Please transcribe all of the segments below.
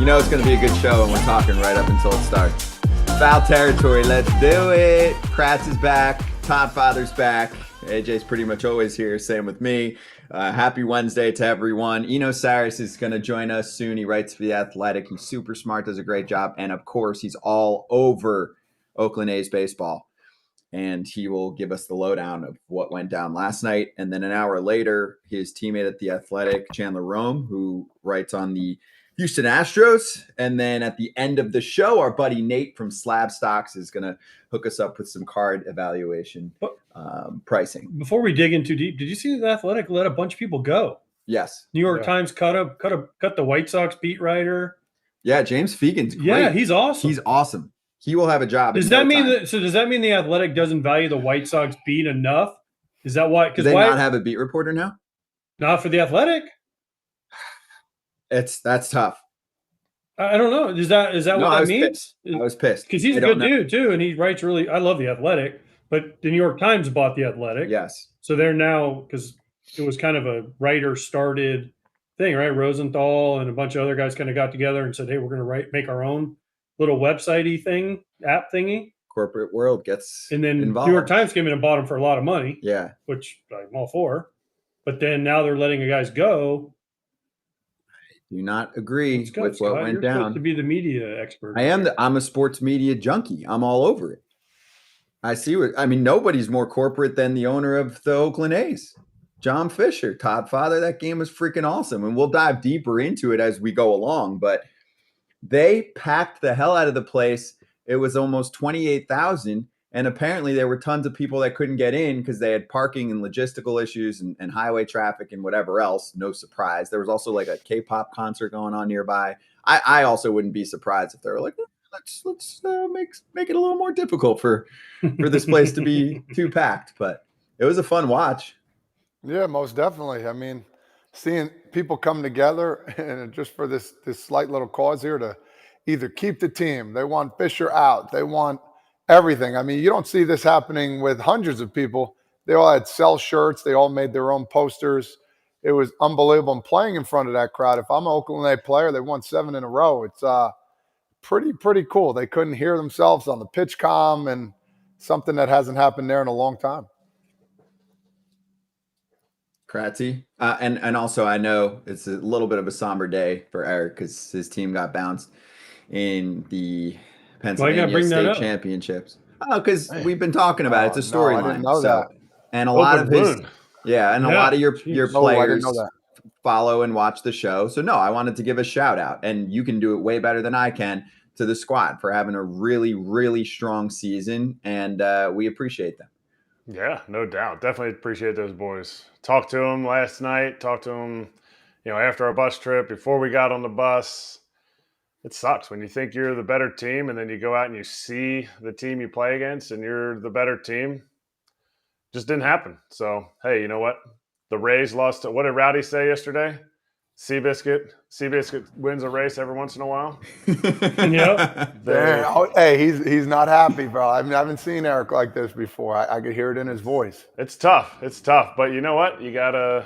You know it's going to be a good show, and we're talking right up until it starts. Foul territory, let's do it. Kratz is back. Todd Father's back. AJ's pretty much always here, same with me. Happy Wednesday to everyone. Sarris is going to join us soon. He writes for The Athletic. He's super smart, does a great job. And, of course, he's all over Oakland A's baseball. And he will give us the lowdown of what went down last night. And then an hour later, his teammate at The Athletic, Chandler, who writes on the Houston Astros. And then at the end of the show, our buddy Nate from Slab Stocks is going to hook us up with some card evaluation pricing. Before we dig in too deep, did you see The Athletic let a bunch of people go? Yes. New York Times cut the White Sox beat writer. Yeah, James Fegan's great. Yeah, he's awesome. He's awesome. He will have a job. Does that mean The Athletic doesn't value the White Sox beat enough? Is that why? Do they not have a beat reporter now? Not for The Athletic. That's tough. I don't know. Is that what that means? I was pissed because he's a good dude too, and he writes really. I love The Athletic, but the New York Times bought The Athletic. Yes. So they're now, because it was kind of a writer-started thing, right? Rosenthal and a bunch of other guys kind of got together and said, "Hey, we're going to make our own little website-y thing, app thingy." Corporate world gets and then involved. New York Times came in and bought them for a lot of money. Yeah, which I'm all for. But then now they're letting the guys go. I do not agree with what went You're down. supposed to be the media expert. I'm a sports media junkie. I'm all over it. Nobody's more corporate than the owner of the Oakland A's, John Fisher, Todd Father. That game was freaking awesome. And we'll dive deeper into it as we go along. But they packed the hell out of the place. It was almost 28,000. And apparently there were tons of people that couldn't get in because they had parking and logistical issues and highway traffic and whatever else. No surprise. There was also like a K-pop concert going on nearby. I also wouldn't be surprised if they were like, let's make it a little more difficult for this place to be too packed. But it was a fun watch. Yeah, most definitely. I mean, seeing people come together and just for this slight little cause here to either keep the team, they want Fisher out, they want everything. I mean, you don't see this happening with hundreds of people. They all had sell shirts. They all made their own posters. It was unbelievable. And playing in front of that crowd, if I'm an Oakland A player, they won 7 in a row. It's pretty cool. They couldn't hear themselves on the pitch comm, and something that hasn't happened there in a long time. Kratzy. And also I know it's a little bit of a somber day for Erik because his team got bounced in the Pennsylvania State Championships. Oh, because we've been talking about it. It's a storyline. I didn't know that. And a lot of lot of your players follow and watch the show. So no, I wanted to give a shout out, and you can do it way better than I can, to the squad for having a really, really strong season, and we appreciate them. Yeah, no doubt. Definitely appreciate those boys. Talked to them last night. Talked to them, after our bus trip, before we got on the bus. It sucks when you think you're the better team and then you go out and you see the team you play against and you're the better team. Just didn't happen. So, hey, you know what? The Rays lost. What did Rowdy say yesterday? Seabiscuit wins a race every once in a while. Yep. Hey, he's not happy, bro. I haven't seen Erik like this before. I could hear it in his voice. It's tough. But you know what? You gotta.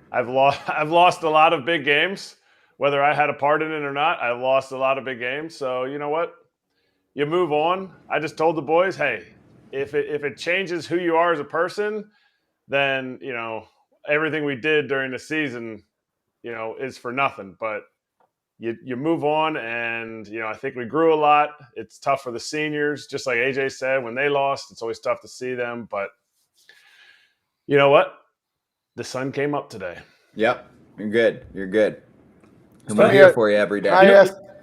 I've lost a lot of big games. Whether I had a part in it or not, I've lost a lot of big games. So you know what? You move on. I just told the boys, hey, if it changes who you are as a person, then everything we did during the season, is for nothing. But you move on, and I think we grew a lot. It's tough for the seniors, just like AJ said, when they lost, it's always tough to see them. But you know what? The sun came up today. Yep, you're good. And we're here for you every day.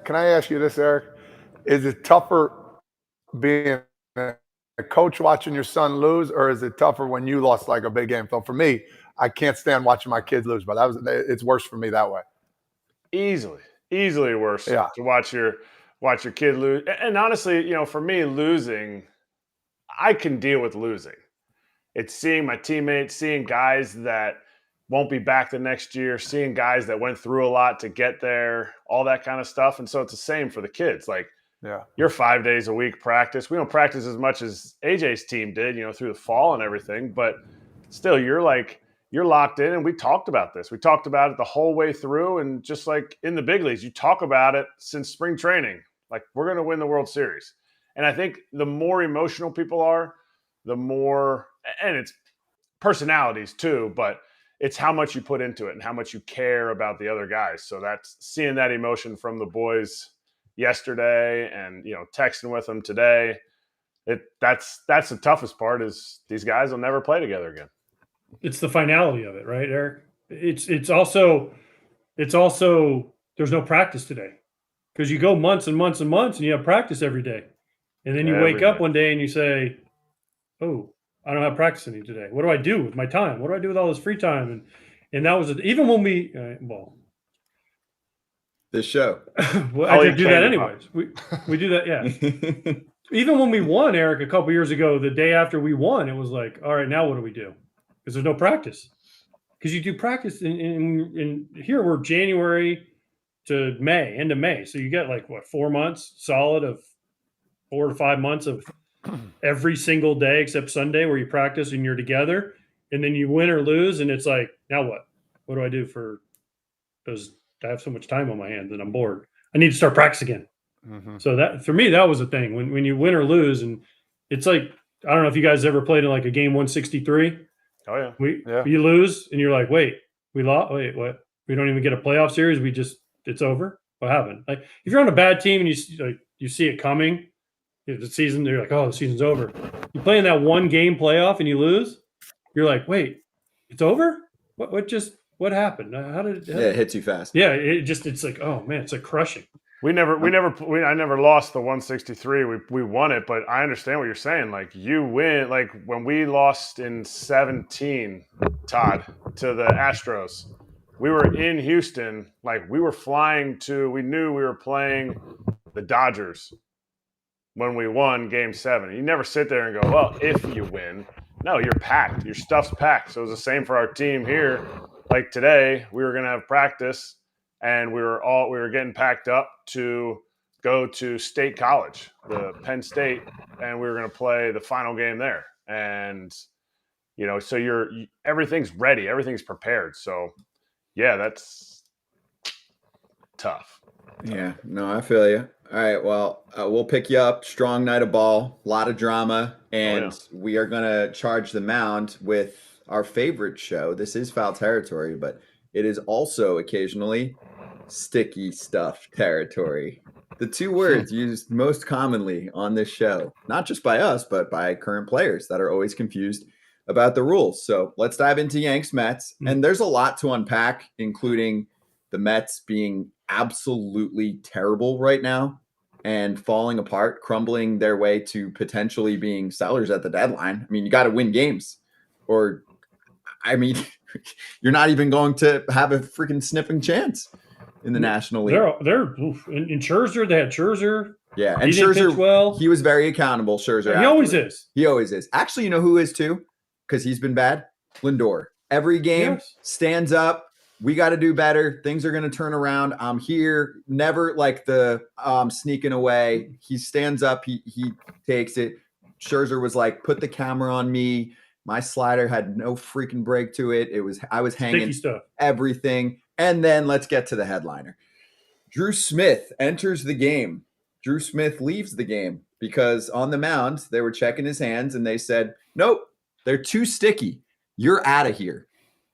Can I ask you this, Erik? Is it tougher being a coach watching your son lose, or is it tougher when you lost like a big game? So for me, I can't stand watching my kids lose, but it's worse for me that way. Easily worse to watch your kid lose. And honestly, for me, losing, I can deal with losing. It's seeing my teammates, seeing guys that won't be back the next year, seeing guys that went through a lot to get there, all that kind of stuff. And so it's the same for the kids. Like, you're 5 days a week practice. We don't practice as much as AJ's team did, through the fall and everything. But still, you're you're locked in. And we talked about this. We talked about it the whole way through. And just like in the big leagues, you talk about it since spring training. Like, we're going to win the World Series. And I think the more emotional people are, the more, and it's personalities too, but it's how much you put into it and how much you care about the other guys. So that's seeing that emotion from the boys yesterday and, texting with them today. That's the toughest part, is these guys will never play together again. It's the finality of it, right, Eric? It's also there's no practice today, because you go months and months and months and you have practice every day. And then you wake up one day and you say, oh, I don't have practice any today. What do I do with my time? What do I do with all this free time? And that was even when we this show. well, I do that anyways. We do that, yeah. Even when we won, Eric, a couple years ago, the day after we won, it was like, all right, now what do we do? Because there's no practice. Because you do practice in here we're January to May, end of May. So you get 4 months solid of 4 to 5 months of every single day except Sunday where you practice and you're together, and then you win or lose, and it's like, now what? What do I do because I have so much time on my hands and I'm bored. I need to start practice again. Mm-hmm. So that, for me, that was a thing when you win or lose, and it's like, I don't know if you guys ever played in a game 163. Oh yeah. You lose and you're like, wait, we lost. Wait, what? We don't even get a playoff series. It's over. What happened? Like, if you're on a bad team and you see it coming, the season, you're like, oh, the season's over. You play in that one game playoff and you lose. You're like, wait, it's over? What happened? It hits you fast. Yeah, it's like, oh man, it's like crushing. I never lost the 163. We won it, but I understand what you're saying. Like, you win. Like, when we lost in 17, Todd, to the Astros, we were in Houston. Like, we were we knew we were playing the Dodgers when we won Game 7. You never sit there and go, well, if you win. No, you're packed. Your stuff's packed. So it was the same for our team here. Like, today, we were going to have practice, and we were getting packed up to go to State College, the Penn State, and we were going to play the final game there. And, so everything's ready. Everything's prepared. So, yeah, that's tough. Yeah, no, I feel you. All right, well, we'll pick you up. Strong night of ball, a lot of drama, and we are going to charge the mound with our favorite show. This is Foul Territory, but it is also occasionally sticky stuff territory. The two words used most commonly on this show, not just by us, but by current players that are always confused about the rules. So let's dive into Yanks Mets. And there's a lot to unpack, including the Mets being absolutely terrible right now and falling apart, crumbling their way to potentially being sellers at the deadline. I mean, you got to win games, or, I mean, you're not even going to have a freaking sniffing chance in the National League. They're in Scherzer. They had Scherzer. Yeah, and Scherzer, he was very accountable. Scherzer, he always is. He always is. Actually, you know who is too? Because he's been bad. Lindor. Every game stands up. We got to do better. Things are going to turn around. I'm here. Never like the sneaking away. He stands up. He takes it. Scherzer was like, put the camera on me. My slider had no freaking break to it. I was hanging everything. And then let's get to the headliner. Drew Smith enters the game. Drew Smith leaves the game because on the mound, they were checking his hands and they said, nope, they're too sticky. You're out of here.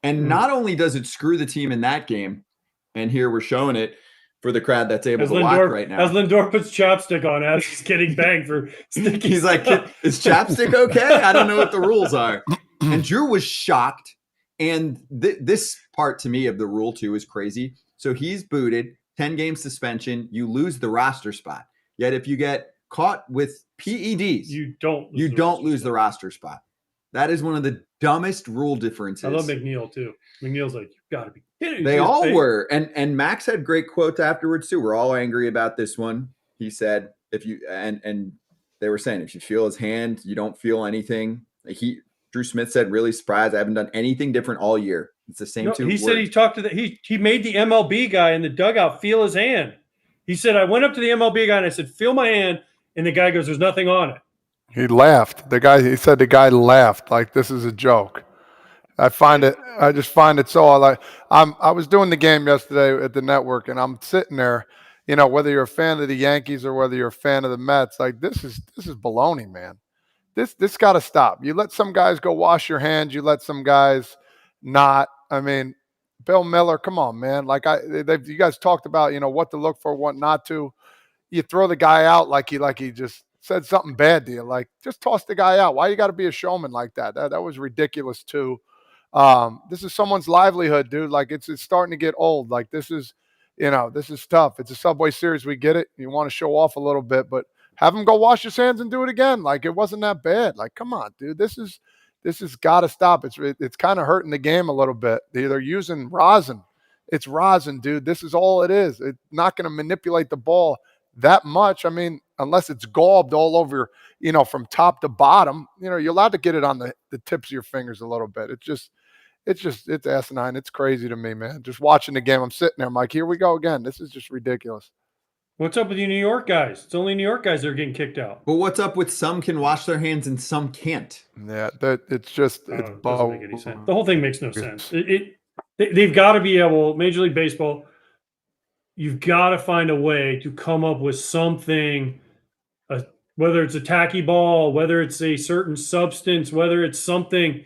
And not only does it screw the team in that game, and here we're showing it for the crowd that's able to watch right now. As Lindor puts chapstick on as he's getting banged for sticky. He's like, is chapstick okay? I don't know what the rules are. And Drew was shocked. And this part to me of the rule too is crazy. So he's booted, 10 game suspension. You lose the roster spot. Yet if you get caught with PEDs, you don't lose the roster spot. That is one of the dumbest rule differences. I love McNeil too. McNeil's like, you've got to be kidding. They all were. And Max had great quotes afterwards too. We're all angry about this one. He said, and they were saying, if you feel his hand, you don't feel anything. Drew Smith said, really surprised. I haven't done anything different all year. It's the same two words. Said he talked to he made the MLB guy in the dugout feel his hand. He said, I went up to the MLB guy and I said, feel my hand. And the guy goes, there's nothing on it. He laughed. He said the guy laughed like this is a joke. I just find it so I was doing the game yesterday at the network, and I'm sitting there, whether you're a fan of the Yankees or whether you're a fan of the Mets, like this is baloney, man. This got to stop. You let some guys go wash your hands. You let some guys not. I mean, Bill Miller, come on, man. Like you guys talked about, what to look for, what not to. You throw the guy out like he just said something bad to you. Like, just toss the guy out. Why you got to be a showman like that? That was ridiculous too. This is someone's livelihood, dude. Like it's starting to get old. Like this is tough. It's a Subway Series. We get it. You want to show off a little bit, but have him go wash his hands and do it again. Like it wasn't that bad. Like, come on, dude. This has got to stop. It's kind of hurting the game a little bit. They're using rosin. It's rosin, dude. This is all it is. It's not going to manipulate the ball that much. I mean, unless it's gobbed all over, from top to bottom, you're allowed to get it on the tips of your fingers a little bit. It's asinine. It's crazy to me, man. Just watching the game, I'm sitting there, I'm like, here we go again. This is just ridiculous. What's up with you New York guys? It's only New York guys that are getting kicked out. But what's up with some can wash their hands and some can't? Yeah, it doesn't make any sense. The whole thing makes no sense. They've got to be able, Major League Baseball, you've got to find a way to come up with something, whether it's a tacky ball, whether it's a certain substance, whether it's something.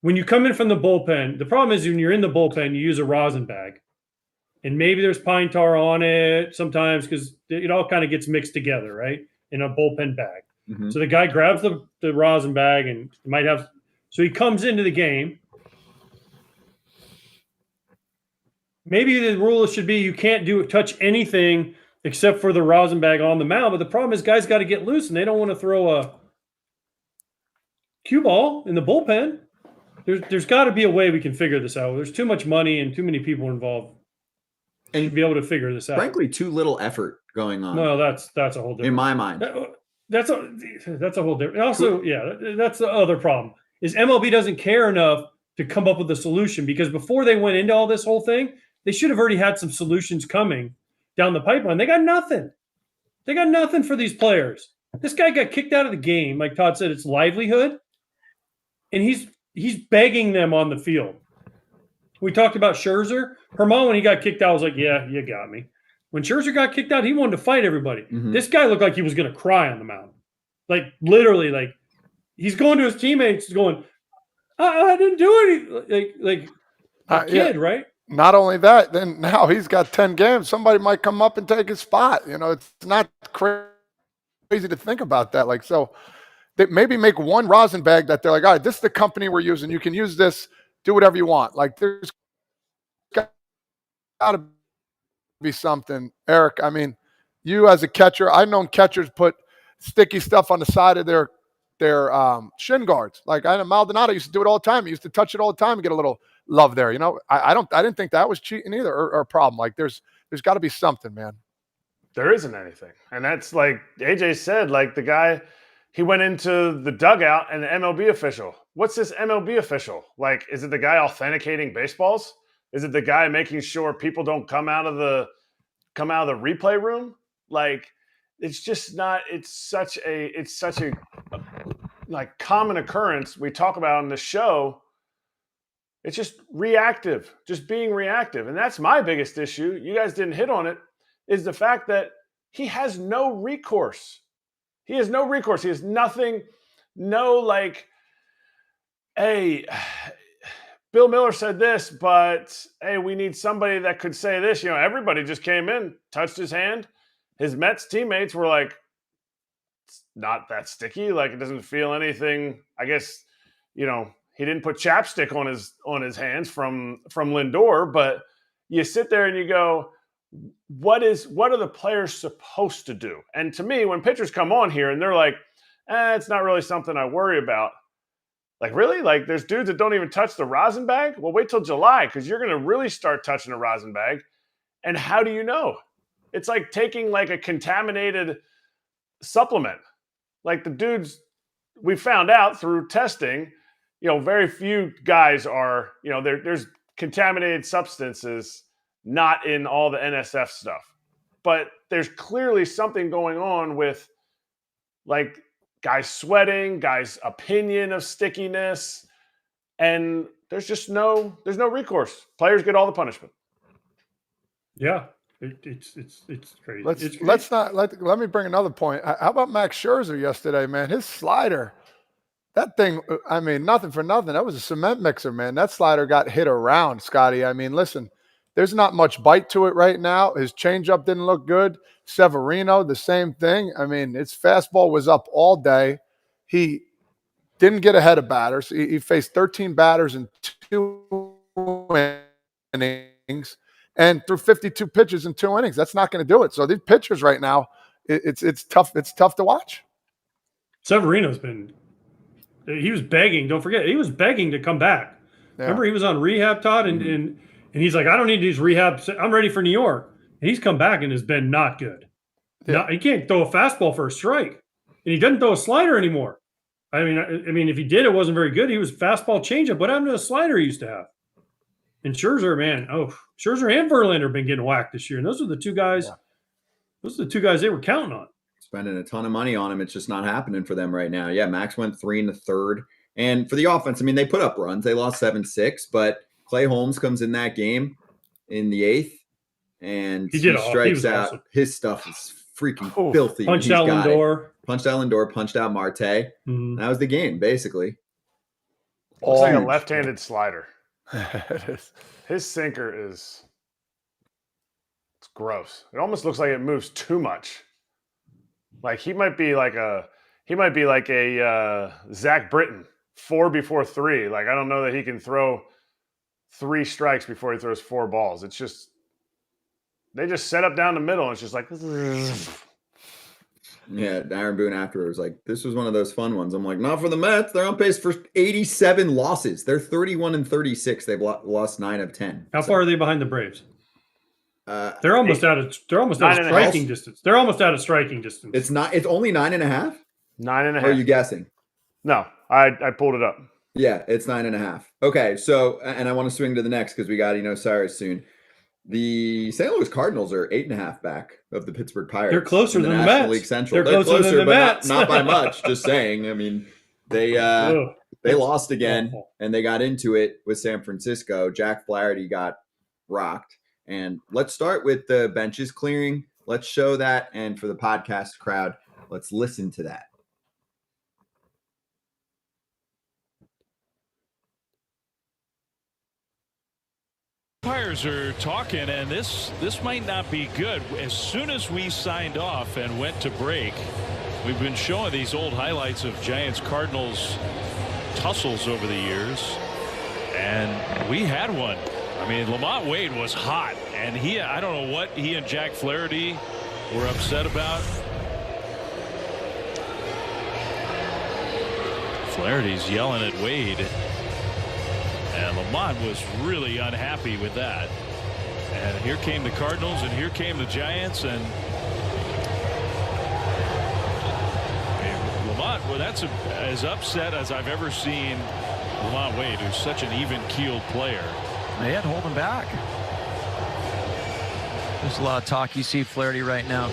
When you come in from the bullpen, the problem is when you're in the bullpen, you use a rosin bag. And maybe there's pine tar on it sometimes because it all kind of gets mixed together, right? In a bullpen bag. Mm-hmm. So the guy grabs the rosin bag and might have – so he comes into the game. Maybe the rule should be you can't touch anything except for the rosin bag on the mound. But the problem is guys got to get loose, and they don't want to throw a cue ball in the bullpen. There's got to be a way we can figure this out. There's too much money and too many people involved. And be able to figure this out. Frankly, too little effort going on. No, that's a whole different. In my mind, that's a whole different. Also, yeah, that's the other problem. Is MLB doesn't care enough to come up with a solution because before they went into all this whole thing, they should have already had some solutions coming down the pipeline. They got nothing. They got nothing for these players. This guy got kicked out of the game, like Todd said, it's livelihood, and he's begging them on the field. We talked about Scherzer. Herman, when he got kicked out, was like, yeah, you got me. When Scherzer got kicked out, he wanted to fight everybody. Mm-hmm. This guy looked like he was going to cry on the mound. Like, literally, like, he's going to his teammates going, I didn't do anything. Like a kid, right? Not only that, then now he's got 10 games. Somebody might come up and take his spot. It's not crazy to think about that. Like, so they maybe make one rosin bag that they're like, all right, this is the company we're using. You can use this. Do whatever you want. Like there's got to be something, Eric. I mean, you as a catcher, I've known catchers put sticky stuff on the side of their shin guards. Like I know Maldonado used to do it all the time. He used to touch it all the time and get a little love there. I didn't think that was cheating either or a problem. Like there's got to be something, man. There isn't anything, and that's like AJ said. Like the guy. He went into the dugout and the MLB official. What's this MLB official? Like, is it the guy authenticating baseballs? Is it the guy making sure people don't come out of the replay room? Like, it's just not. It's such a like common occurrence we talk about on the show. It's just reactive, just being reactive, and that's my biggest issue. You guys didn't hit on it. Is the fact that he has no recourse. He has no recourse. He has nothing, like, hey, Bill Miller said this, but, hey, we need somebody that could say this. Everybody just came in, touched his hand. His Mets teammates were like, it's not that sticky. Like, it doesn't feel anything. I guess, he didn't put chapstick on his hands from Lindor, but you sit there and you go, what are the players supposed to do? And to me, when pitchers come on here and they're like, it's not really something I worry about. Like, really? Like, there's dudes that don't even touch the rosin bag? Well, wait till July because you're going to really start touching a rosin bag. And how do you know? It's like taking like a contaminated supplement. Like the dudes, we found out through testing, very few guys are, there's contaminated substances not in all the NSF stuff. But there's clearly something going on with like guys sweating, guys' opinion of stickiness. And there's just there's no recourse. Players get all the punishment. Yeah, it's crazy. Let me bring another point. How about Max Scherzer yesterday, man? His slider, that thing. I mean, nothing for nothing. That was a cement mixer, man. That slider got hit around, Scotty. I mean, listen, there's not much bite to it right now. His changeup didn't look good. Severino, the same thing. I mean, his fastball was up all day. He didn't get ahead of batters. He faced 13 batters in 2 innings and threw 52 pitches in 2 innings. That's not going to do it. So these pitchers right now, it's tough. It's tough to watch. Severino's he was begging. Don't forget, he was begging to come back. Yeah. Remember, he was on rehab, Todd, and he's like, I don't need these rehab. I'm ready for New York. And he's come back and has been not good. Yeah. He can't throw a fastball for a strike, and he doesn't throw a slider anymore. I mean, if he did, it wasn't very good. He was fastball changeup. What happened to the slider he used to have? And Scherzer, man, Scherzer and Verlander have been getting whacked this year, and those are the 2 guys. Yeah. Those are the 2 guys they were counting on. Spending a ton of money on him. It's just not happening for them right now. Yeah, Max went 3 in the 3rd, and for the offense, I mean, they put up runs. They lost 7-6, but Clay Holmes comes in that game in the 8th, and he strikes out. Awesome. His stuff is freaking filthy. Punched out Lindor. Punched out Marte. Mm-hmm. That was the game, basically. Looks like a left-handed slider. His sinker it's gross. It almost looks like it moves too much. Like he might be like a Zach Britton, 4 before 3. Like I don't know that he can throw 3 strikes before he throws 4 balls. It's just they just set up down the middle, and it's just like. Yeah, Aaron Boone afterwards was like, this was one of those fun ones. I'm like, not for the Mets. They're on pace for 87 losses. They're 31-36. They've lost 9 of 10. How far are they behind the Braves? They're almost out of striking distance. They're almost out of striking distance. It's only 9.5? 9.5. Or are you guessing? No, I pulled it up. Yeah, it's 9.5. Okay, so and I want to swing to the next because we got Sarris soon. The St. Louis Cardinals are 8.5 back of the Pittsburgh Pirates. They're closer than the National Mets. League Central. They're closer than the Mets. Not by much. Just saying. I mean, they lost again, and they got into it with San Francisco. Jack Flaherty got rocked. And let's start with the benches clearing. Let's show that, and for the podcast crowd, let's listen to that. Umpires are talking, and this might not be good. As soon as we signed off and went to break, we've been showing these old highlights of Giants-Cardinals tussles over the years, and we had one. I mean, Lamont Wade was hot, and I don't know what he and Jack Flaherty were upset about. Flaherty's yelling at Wade. And Lamont was really unhappy with that. And here came the Cardinals, and here came the Giants, and Lamont, well, that's as upset as I've ever seen Lamont Wade, who's such an even-keeled player. They had to hold him back. There's a lot of talk. You see Flaherty right now.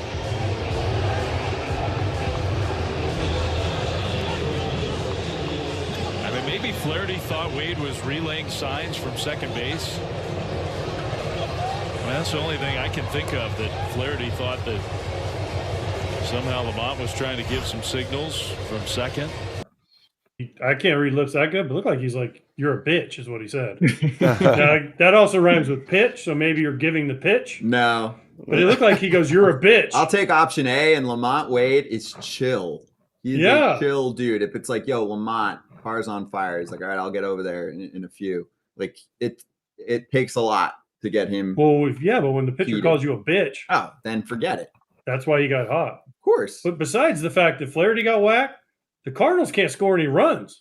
Maybe Flaherty thought Wade was relaying signs from second base. Well, that's the only thing I can think of, that Flaherty thought that somehow Lamont was trying to give some signals from second. I can't read lips that good, but it looked like he's like, you're a bitch is what he said. That also rhymes with pitch, so maybe you're giving the pitch. No. But it looked like he goes, you're a bitch. I'll take option A, and Lamont Wade is chill. He's a chill dude. If it's like, yo, Lamont, car's on fire, he's like, all right, I'll get over there in a few. Like it takes a lot to get him. Well, yeah, but when the pitcher calls you a bitch, then forget it. That's why he got hot. Of course. But besides the fact that Flaherty got whacked, the Cardinals can't score any runs.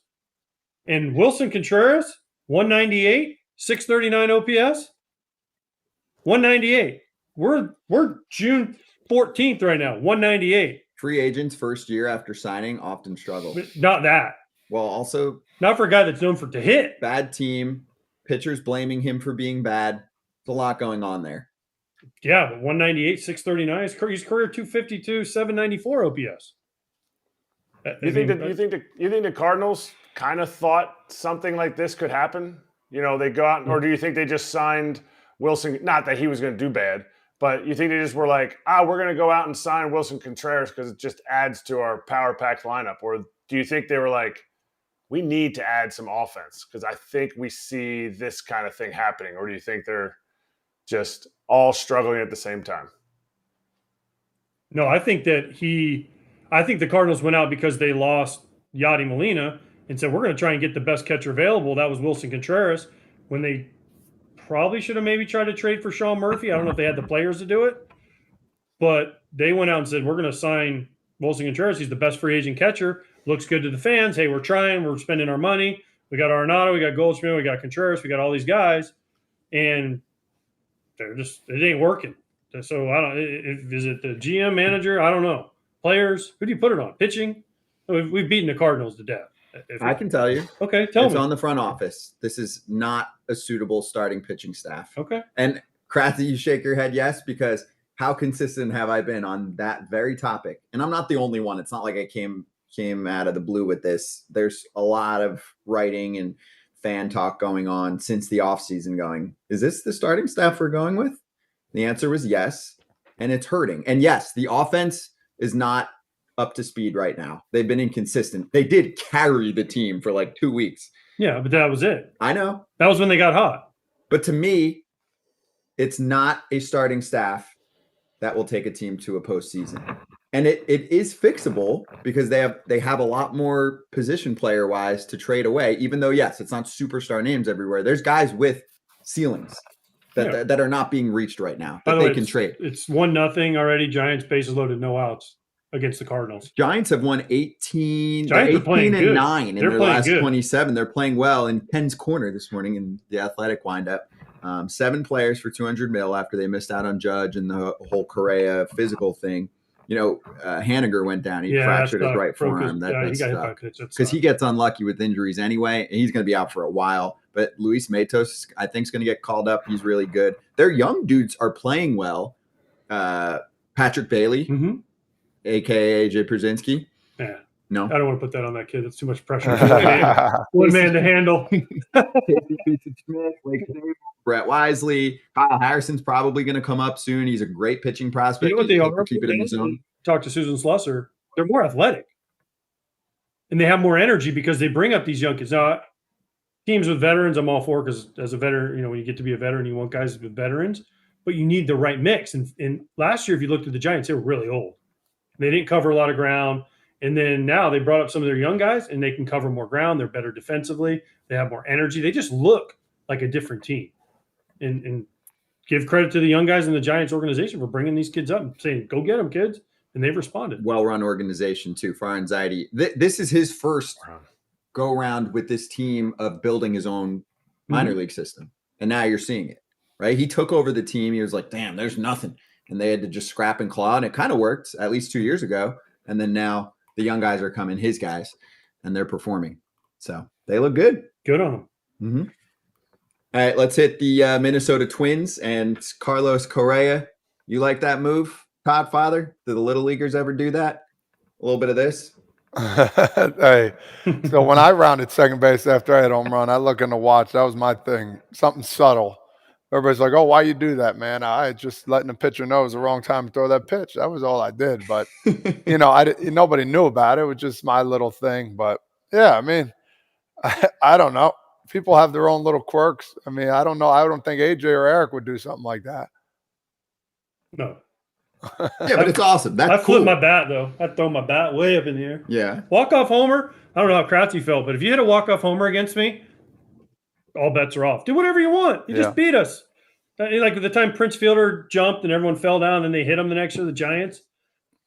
And Wilson Contreras, 198, 639 OPS, 198. We're June 14th right now, 198. Free agents first year after signing often struggle. But not that. Well, also not for a guy that's known to hit. Bad team, pitchers blaming him for being bad. There's a lot going on there. Yeah, but 198, 639. His career 252, 794 OPS. You think the Cardinals kind of thought something like this could happen You know, they got, or do you think they just signed Wilson? Not that he was going to do bad, but you think they just were like, we're going to go out and sign Wilson Contreras because it just adds to our power pack lineup? Or do you think they were like, we need to add some offense because I think we see this kind of thing happening? Or do you think they're just all struggling at the same time? No, I think the Cardinals went out because they lost Yadi Molina and said, we're going to try and get the best catcher available. That was Wilson Contreras, when they probably should have maybe tried to trade for Sean Murphy. I don't know if they had the players to do it, but they went out and said, we're going to sign Wilson Contreras. He's the best free agent catcher. Looks good to the fans. Hey, we're trying. We're spending our money. We got Arenado. We got Goldschmidt. We got Contreras. We got all these guys. And it ain't working. So I don't. Is it the GM, manager? I don't know. Players? Who do you put it on? Pitching? We've beaten the Cardinals to death. I can tell you. Okay, tell me. It's on the front office. This is not a suitable starting pitching staff. Okay. And Kratzy, you shake your head yes, because how consistent have I been on that very topic? And I'm not the only one. It's not like I came out of the blue with this. There's a lot of writing and fan talk going on since the offseason going, is this the starting staff we're going with? The answer was yes, and it's hurting. And yes, the offense is not up to speed right now. They've been inconsistent. They did carry the team for like 2 weeks. Yeah, but that was it. I know. That was when they got hot. But to me, it's not a starting staff that will take a team to a postseason. And it is fixable because they have a lot more position player wise to trade away, even though, yes, it's not superstar names everywhere. There's guys with ceilings that are not being reached right now that they can trade. It's 1-0 already. Giants bases loaded, no outs against the Cardinals. Giants have won 18. Giants are playing 18 and good. 9 in They're their playing last good. 27. They're playing well in Penn's corner this morning in the Athletic windup. 7 players for $200 million after they missed out on Judge and the whole Correa physical thing. You know, Haniger went down. He fractured his right forearm. Because he gets unlucky with injuries anyway, and he's going to be out for a while. But Luis Matos, I think, is going to get called up. He's really good. Their young dudes are playing well. Patrick Bailey, a.k.a. AJ Pierzynski. Yeah. No. I don't want to put that on that kid. It's too much pressure. One man to handle. Brett Wisely. Kyle Harrison's probably going to come up soon. He's a great pitching prospect. You know what they are? Keep it in the zone. Talk to Susan Slusser. They're more athletic. And they have more energy because they bring up these young kids. Now, teams with veterans, I'm all for, because as a veteran, you know, when you get to be a veteran, you want guys with veterans, but you need the right mix. And last year, if you looked at the Giants, they were really old. They didn't cover a lot of ground. And then now they brought up some of their young guys, and they can cover more ground. They're better defensively. They have more energy. They just look like a different team. And give credit to the young guys in the Giants organization for bringing these kids up and saying, go get them, kids. And they've responded. Well-run organization, too, for anxiety. This is his first go-around with this team of building his own minor league system. And now you're seeing it, right? He took over the team. He was like, damn, there's nothing. And they had to just scrap and claw. And it kind of worked at least 2 years ago. And then now the young guys are coming, his guys, and they're performing. So they look good. Good on them. Mm-hmm. All right, let's hit the Minnesota Twins and Carlos Correa. You like that move, Todd Father? Did the Little Leaguers ever do that? A little bit of this? Hey, so when I rounded second base after I had home run, I look in the watch. That was my thing. Something subtle. Everybody's like, oh, why you do that, man? I just letting the pitcher know it was the wrong time to throw that pitch. That was all I did. But, you know, nobody knew about it. It was just my little thing. But, yeah, I mean, I don't know. People have their own little quirks. I mean, I don't know. I don't think AJ or Eric would do something like that. No. Yeah, but it's awesome. I flip my bat, though. I'd throw my bat way up in the air. Yeah. Walk-off homer, I don't know how Kratzy felt, but if you hit a walk-off homer against me, all bets are off. Do whatever you want. You just beat us. Like the time Prince Fielder jumped and everyone fell down and they hit him the next year, the Giants.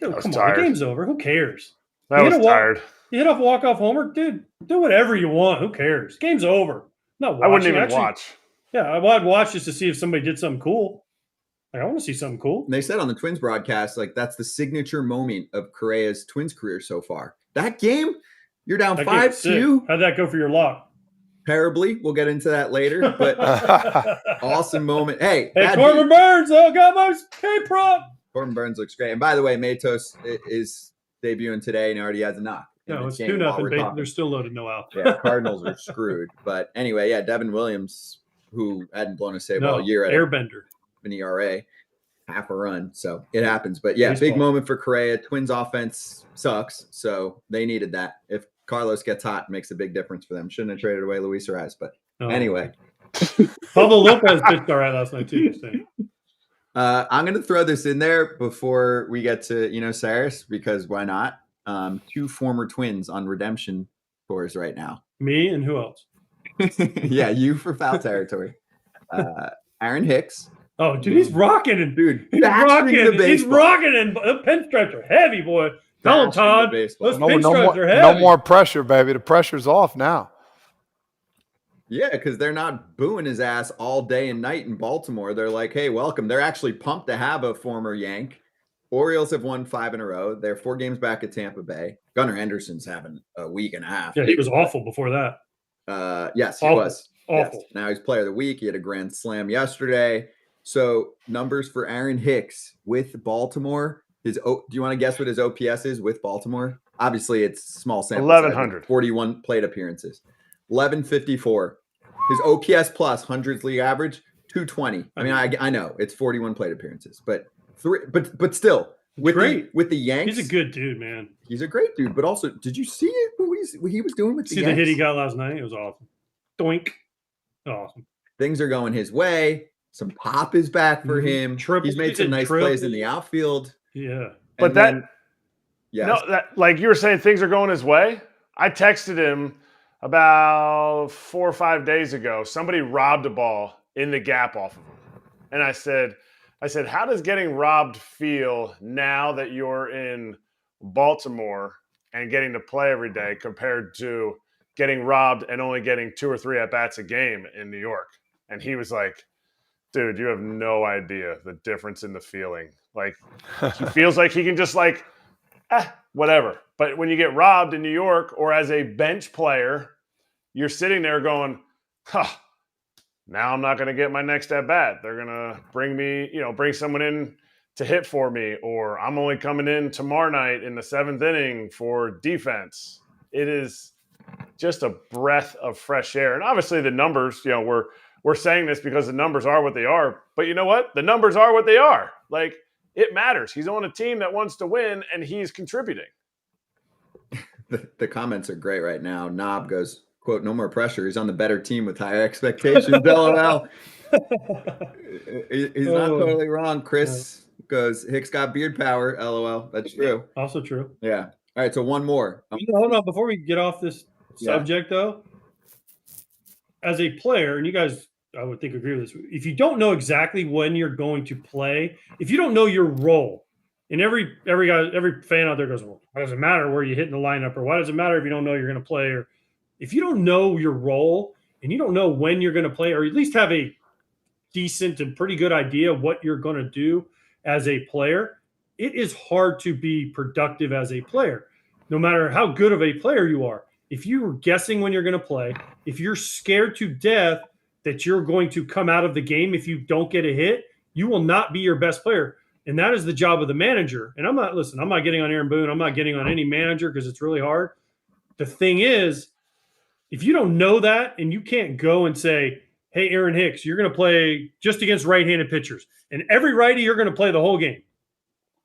Dude, come on, the game's over. Who cares? I was tired. You hit off a walk-off homer? Dude, do whatever you want. Who cares? Game's over. Not watching. I wouldn't even watch. Yeah, I'd watch just to see if somebody did something cool. Like, I want to see something cool. And they said on the Twins broadcast, like, that's the signature moment of Correa's Twins career so far. That game, you're down 5-2. How'd that go for your lock? Terribly. We'll get into that later. But awesome moment. Hey, Corbin Burns, got my K-prop. Corbin Burns looks great. And by the way, Matos is debuting today and already has a knock. in No, this it's game while 2-0. we're Basically, talking. they're still loaded, no out. Yeah, Cardinals are screwed. But anyway, yeah, Devin Williams, who hadn't blown a save all year at airbender. an ERA, half a run. So it happens. But yeah, Baseball. big moment for Correa. Twins offense sucks. So they needed that. If Carlos gets hot, it makes a big difference for them. Shouldn't have traded away Luis Ariz. But anyway. Pablo Lopez pitched all right last night, too. Just saying. I'm going to throw this in there before we get to, Sarris, because why not? 2 former Twins on redemption tours right now. Me and who else? Yeah, you for foul territory. Aaron Hicks. Oh, dude, he's rocking and Dude, he's rocking. He's rocking and the pinstripes are heavy, boy. Tell him, Todd. Those pinstripes are heavy. No more pressure, baby. The pressure's off now. Yeah, because they're not booing his ass all day and night in Baltimore. They're like, hey, welcome. They're actually pumped to have a former Yank. Orioles have won 5 in a row. They're 4 games back at Tampa Bay. Gunnar Henderson's having a week and a half. Yeah, he was awful before that. Yes, he was. Awful. Yes. Now he's player of the week. He had a grand slam yesterday. So numbers for Aaron Hicks with Baltimore. Do you want to guess what his OPS is with Baltimore? Obviously, it's small sample. 1,100. 41 plate appearances. 1154. His OPS plus hundreds league average 220. I mean, I know it's 41 plate appearances, but but still with the Yanks, he's a good dude, man. He's a great dude. But also, did you see what he was doing with the Yanks? See the hit he got last night? It was awesome. Doink. Awesome. Things are going his way. Some pop is back for him. He's made some nice plays in the outfield. Yeah, but like you were saying, things are going his way. I texted him about 4 or 5 days ago. Somebody robbed a ball in the gap off of him, and I said, how does getting robbed feel now that you're in Baltimore and getting to play every day compared to getting robbed and only getting 2 or 3 at-bats a game in New York? And he was like, dude, you have no idea the difference in the feeling. Like, he feels like he can just whatever. But when you get robbed in New York or as a bench player, you're sitting there going, now I'm not going to get my next at-bat. They're going to bring someone in to hit for me, or I'm only coming in tomorrow night in the 7th inning for defense. It is just a breath of fresh air. And obviously the numbers, we're saying this because the numbers are what they are. But you know what? The numbers are what they are. Like, it matters. He's on a team that wants to win, and he's contributing. The comments are great right now. Knob goes, quote, no more pressure. He's on the better team with higher expectations. LOL. He's not totally wrong. Chris goes, Hicks got beard power. LOL. That's true. Also true. Yeah. All right. So one more. Hold on. Before we get off this subject, though, as a player, and you guys, I would think, agree with this. If you don't know exactly when you're going to play, if you don't know your role, and every fan out there goes, well, why does it matter where you hit in the lineup, or why does it matter if you don't know you're going to play? Or if you don't know your role and you don't know when you're going to play, or at least have a decent and pretty good idea of what you're going to do as a player, it is hard to be productive as a player, no matter how good of a player you are. If you're guessing when you're going to play, if you're scared to death that you're going to come out of the game if you don't get a hit, you will not be your best player. And that is the job of the manager. And I'm not getting on Aaron Boone. I'm not getting on any manager because it's really hard. The thing is, if you don't know that and you can't go and say, hey, Aaron Hicks, you're going to play just against right-handed pitchers, and every righty, you're going to play the whole game.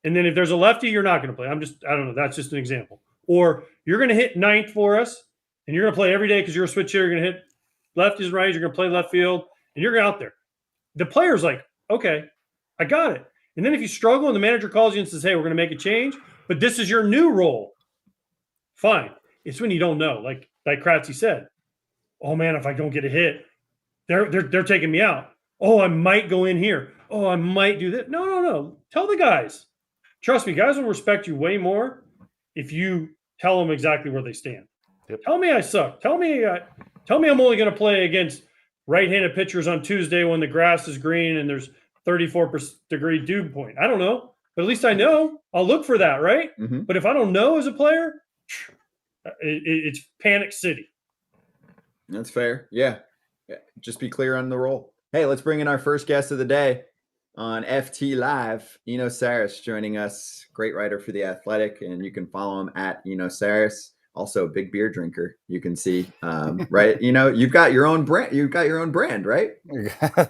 And then if there's a lefty, you're not going to play. I don't know. That's just an example. Or you're going to hit ninth for us, and you're going to play every day because you're a switch hitter. You're going to hit lefties and righties. You're going to play left field, and you're out there. The player's like, okay, I got it. And then if you struggle and the manager calls you and says, hey, we're going to make a change, but this is your new role, fine. It's when you don't know. Like Kratzy said, oh, man, if I don't get a hit, they're taking me out. Oh, I might go in here. Oh, I might do that. No. Tell the guys. Trust me, guys will respect you way more if you tell them exactly where they stand. Yep. Tell me I suck. Tell me I'm only going to play against right-handed pitchers on Tuesday when the grass is green and there's 34-degree dew point. I don't know, but at least I know. I'll look for that, right? Mm-hmm. But if I don't know as a player, it's panic city. That's fair. Yeah. Just be clear on the role. Hey, let's bring in our first guest of the day on FT Live. Sarris joining us, great writer for The Athletic, and you can follow him at Sarris also a big beer drinker. You can see, right? You've got your own brand. You've got your own brand, right?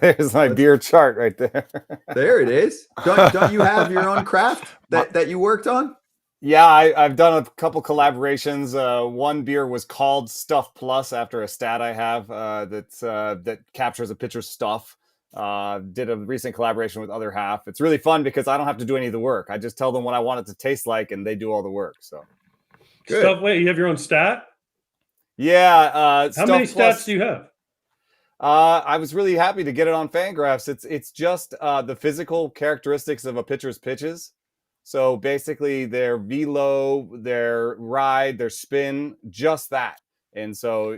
There's my beer chart right there. There it is. Don't you have your own craft that you worked on? Yeah, I've done a couple collaborations. One beer was called Stuff Plus after a stat I have that captures a pitcher's stuff. Did a recent collaboration with Other Half. It's really fun because I don't have to do any of the work. I just tell them what I want it to taste like, and they do all the work. So, good. Wait, you have your own stat? Yeah. How many stats do you have? I was really happy to get it on Fangraphs. It's just the physical characteristics of a pitcher's pitches. So basically their velo, their ride, their spin, just that. And so,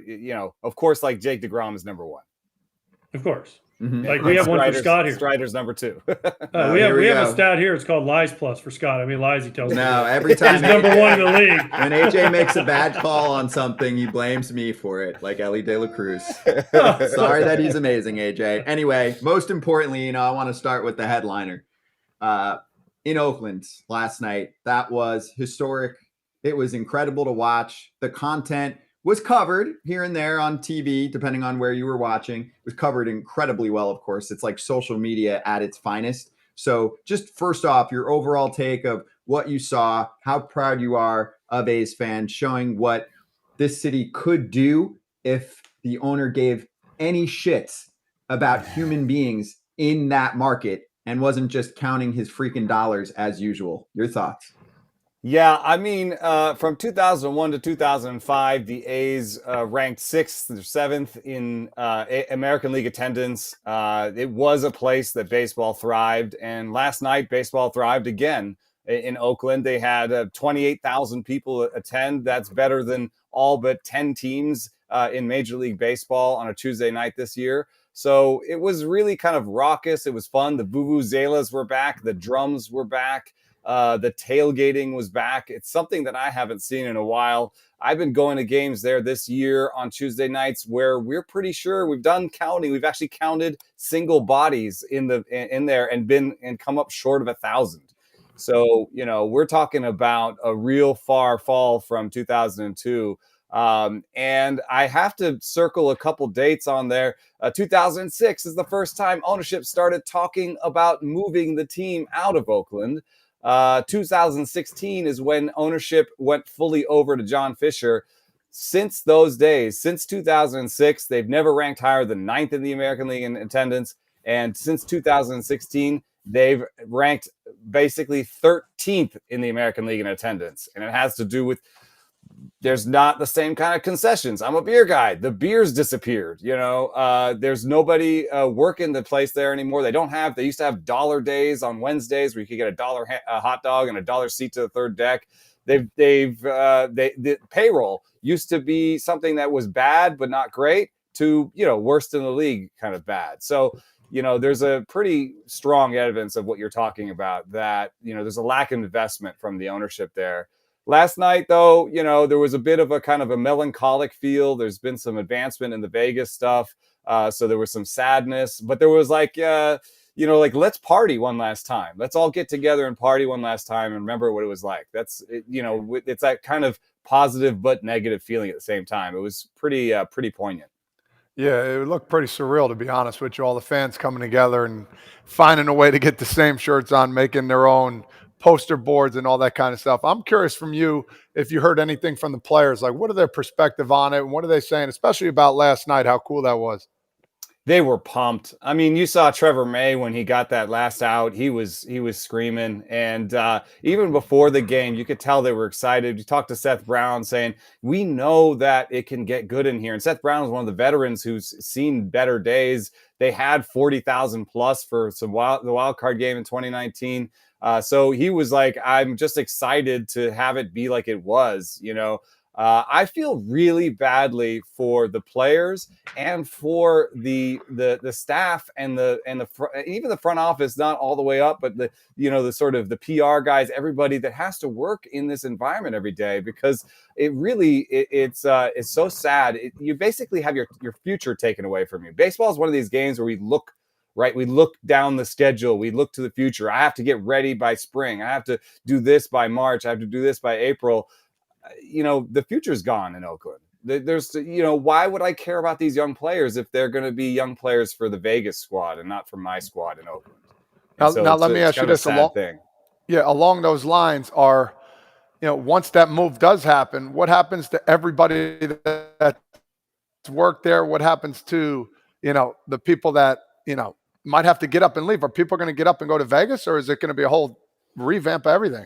of course, like Jake DeGrom is number one. Of course. Mm-hmm. Like we have one for Scott here. Strider's number two. We have a stat here. It's called Lies Plus for Scott. I mean, lies he tells me. No, every time he's number one in the league. When AJ makes a bad call on something, he blames me for it, like Ellie De La Cruz. Sorry that he's amazing, AJ. Anyway, most importantly, I want to start with the headliner. In Oakland last night, that was historic. It was incredible to watch. The content was covered here and there on TV, depending on where you were watching. It was covered incredibly well, of course. It's like social media at its finest. So just first off, your overall take of what you saw, how proud you are of A's fans, showing what this city could do if the owner gave any shits about human beings in that market and wasn't just counting his freaking dollars as usual. Your thoughts? Yeah, I mean, from 2001 to 2005, the A's ranked 6th or 7th in American League attendance. It was a place that baseball thrived, and last night baseball thrived again in Oakland. They had 28,000 people attend. That's better than all but 10 teams in Major League Baseball on a Tuesday night this year. So it was really kind of raucous. It was fun. The vuvuzelas were back. The drums were back. The tailgating was back. It's something that I haven't seen in a while. I've been going to games there this year on Tuesday nights where we're pretty sure we've done counting. We've actually counted single bodies in there and come up short of 1,000. So, we're talking about a real far fall from 2002. And I have to circle a couple dates on there. 2006 is the first time ownership started talking about moving the team out of Oakland. 2016 is when ownership went fully over to John Fisher. Since those days, since 2006, they've never ranked higher than 9th in the American League in attendance. And since 2016, they've ranked basically 13th in the American League in attendance. And it has to do with there's not the same kind of concessions. I'm a beer guy. The beers disappeared. There's nobody working the place there anymore. They used to have dollar days on Wednesdays where you could get a hot dog and a dollar seat to the third deck. The payroll used to be something that was bad, but not great to, worst in the league kind of bad. So, there's a pretty strong evidence of what you're talking about that, there's a lack of investment from the ownership there. Last night, though, there was a bit of a kind of a melancholic feel. There's been some advancement in the Vegas stuff. So there was some sadness, but there was let's party one last time. Let's all get together and party one last time and remember what it was like. It's that kind of positive but negative feeling at the same time. It was pretty poignant. Yeah, it looked pretty surreal, to be honest with you. All the fans coming together and finding a way to get the same shirts on, making their own poster boards and all that kind of stuff. I'm curious from you if you heard anything from the players. Like, what are their perspective on it? And what are they saying, especially about last night, how cool that was? They were pumped. I mean, you saw Trevor May when he got that last out. He was screaming. And even before the game, you could tell they were excited. You talked to Seth Brown saying, we know that it can get good in here. And Seth Brown is one of the veterans who's seen better days. They had 40,000 plus for the wild card game in 2019. So he was like, I'm just excited to have it be like it was, I feel really badly for the players and for the staff and even the front office, not all the way up, but the sort of the PR guys, everybody that has to work in this environment every day, because it's so sad. You basically have your future taken away from you. Baseball is one of these games where we look down the schedule. We look to the future. I have to get ready by spring. I have to do this by March. I have to do this by April. the future's gone in Oakland. There's, why would I care about these young players if they're going to be young players for the Vegas squad and not for my squad in Oakland? Now let me ask you this. Along those lines are, once that move does happen, what happens to everybody that's worked there? What happens to, the people that, might have to get up and leave? Are people going to get up and go to Vegas, or is it going to be a whole revamp of everything?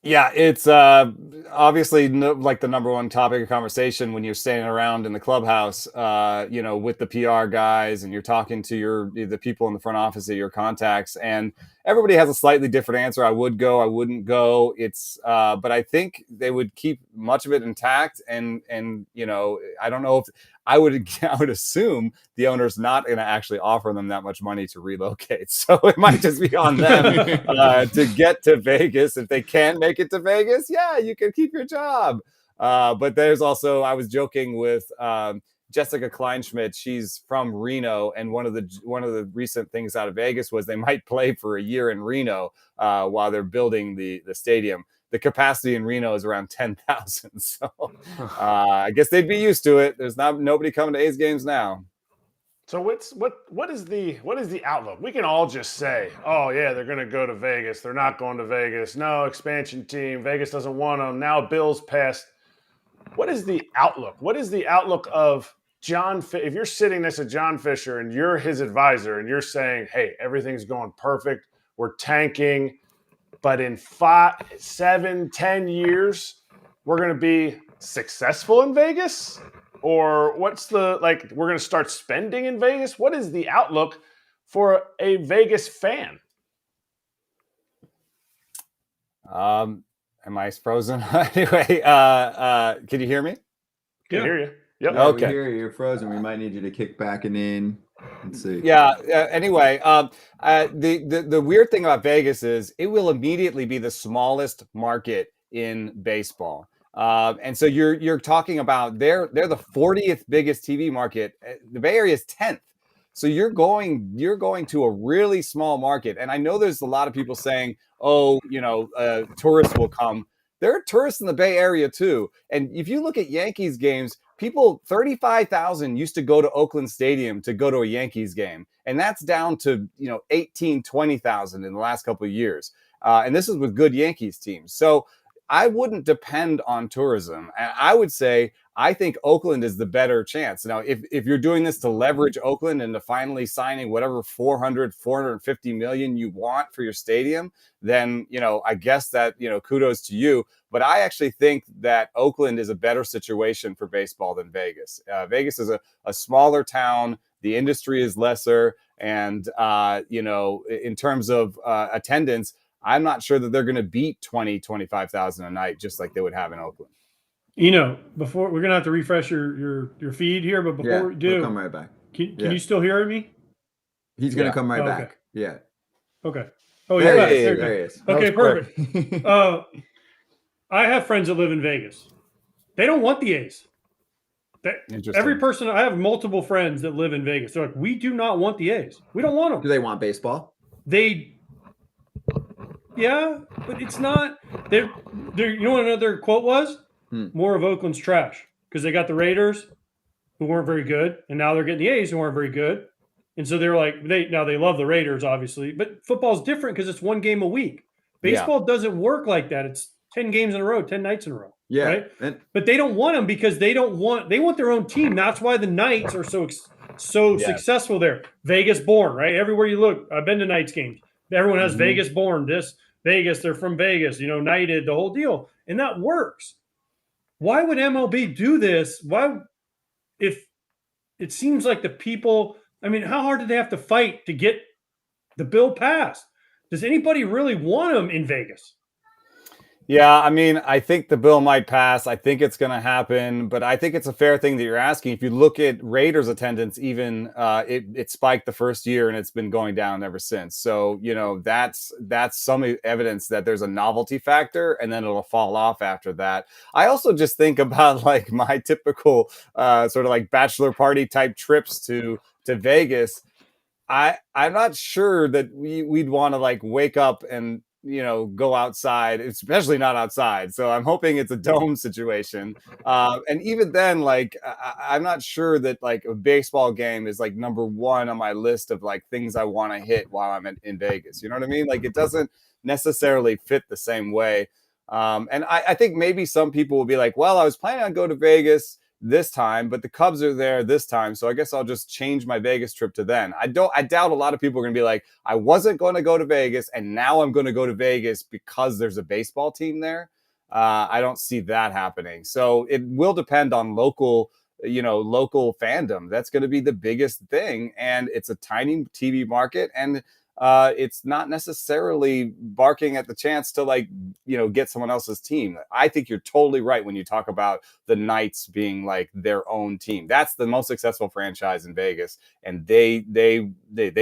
Yeah, it's obviously like the number one topic of conversation when you're standing around in the clubhouse, with the PR guys, and you're talking to the people in the front office at your contacts, and everybody has a slightly different answer. I would go, I wouldn't go. It's, but I think they would keep much of it intact, and I don't know if I would assume the owner's not going to actually offer them that much money to relocate. So it might just be on them to get to Vegas. If they can make it to Vegas, yeah, you can keep your job. But there's also, I was joking with Jessica Kleinschmidt. She's from Reno, and one of the recent things out of Vegas was they might play for a year in Reno while they're building the stadium. The capacity in Reno is around 10,000. So I guess they'd be used to it. There's nobody coming to A's games now. So what is the outlook? We can all just say, oh yeah, they're going to go to Vegas. They're not going to Vegas. No, expansion team. Vegas doesn't want them. Now Bills passed. What is the outlook? What is the outlook of if you're sitting next to John Fisher and you're his advisor and you're saying, hey, everything's going perfect. We're tanking. But in 5, 7, 10 years, we're going to be successful in Vegas? Or what's we're going to start spending in Vegas? What is the outlook for a Vegas fan? Am I frozen? Anyway, can you hear me? Can hear you. Yep. Yeah, okay. We hear you. You're frozen. We might need you to kick back and in. Let's see. Yeah. Anyway, the weird thing about Vegas is it will immediately be the smallest market in baseball. And so you're talking about they're the 40th biggest TV market. The Bay Area is 10th. So you're going to a really small market. And I know there's a lot of people saying, tourists will come. There are tourists in the Bay Area too. And if you look at Yankees games, 35,000 used to go to Oakland Stadium to go to a Yankees game. And that's down to, 18, 20,000 in the last couple of years. And this is with good Yankees teams. So I wouldn't depend on tourism. And I would say, I think Oakland is the better chance. Now, if you're doing this to leverage Oakland and to finally signing whatever 450 million you want for your stadium, then, I guess that, kudos to you. But I actually think that Oakland is a better situation for baseball than Vegas. Vegas is a smaller town. The industry is lesser. And, in terms of attendance, I'm not sure that they're going to beat 25,000 a night, just like they would have in Oakland. Before we're going to have to refresh your feed here, but before we do, we'll come right back. Can you still hear me? He's going to come right back. Okay. Yeah. Okay. Oh, there yeah. There he is. Okay, perfect. I have friends that live in Vegas. They don't want the A's. Every person, I have multiple friends that live in Vegas. They're like, we do not want the A's. We don't want them. Do they want baseball? Yeah, but it's not. They're. You know what another quote was? More of Oakland's trash, because they got the Raiders, who weren't very good, and now they're getting the A's, who aren't very good, and so they're like they love the Raiders, obviously, but football's different because it's one game a week. Baseball doesn't work like that. It's 10 games in a row, 10 nights in a row. Yeah, right. But they don't want them because they want their own team. That's why the Knights are so successful there. Vegas born, right? Everywhere you look, I've been to Knights games. Everyone has Vegas born. This Vegas, they're from Vegas. Knighted, the whole deal, and that works. Why would MLB do this? Why, if it seems like the people, how hard did they have to fight to get the bill passed? Does anybody really want them in Vegas? Yeah, I think the bill might pass. I think it's going to happen, but I think it's a fair thing that you're asking. If you look at Raiders attendance, even it spiked the first year and it's been going down ever since. So, that's some evidence that there's a novelty factor and then it'll fall off after that. I also just think about my typical sort of bachelor party type trips to Vegas. I'm not sure that we'd want to wake up and go outside, especially not outside. So I'm hoping it's a dome situation. And even then, like, I'm not sure that like a baseball game is like number one on my list of like things I want to hit while I'm in Vegas. You know what I mean? Like, it doesn't necessarily fit the same way. And I think maybe some people will be like, well, I was planning on going to Vegas this time, but the Cubs are there this time, so I guess I'll just change my Vegas trip to then. I doubt a lot of people are going to be like, I wasn't going to go to Vegas and now I'm going to go to Vegas because there's a baseball team there. I don't see that happening. So it will depend on local fandom. That's going to be the biggest thing, and it's a tiny TV market, and it's not necessarily barking at the chance to get someone else's team. I think you're totally right when you talk about the Knights being like their own team. That's the most successful franchise in Vegas, and they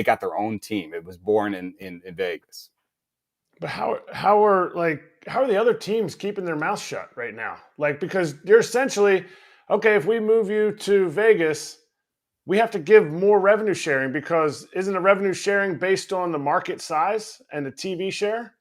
got their own team. It was born in Vegas. But how are the other teams keeping their mouth shut right now? Like, because you're essentially, okay, if we move you to Vegas, we have to give more revenue sharing, because isn't the revenue sharing based on the market size and the TV share?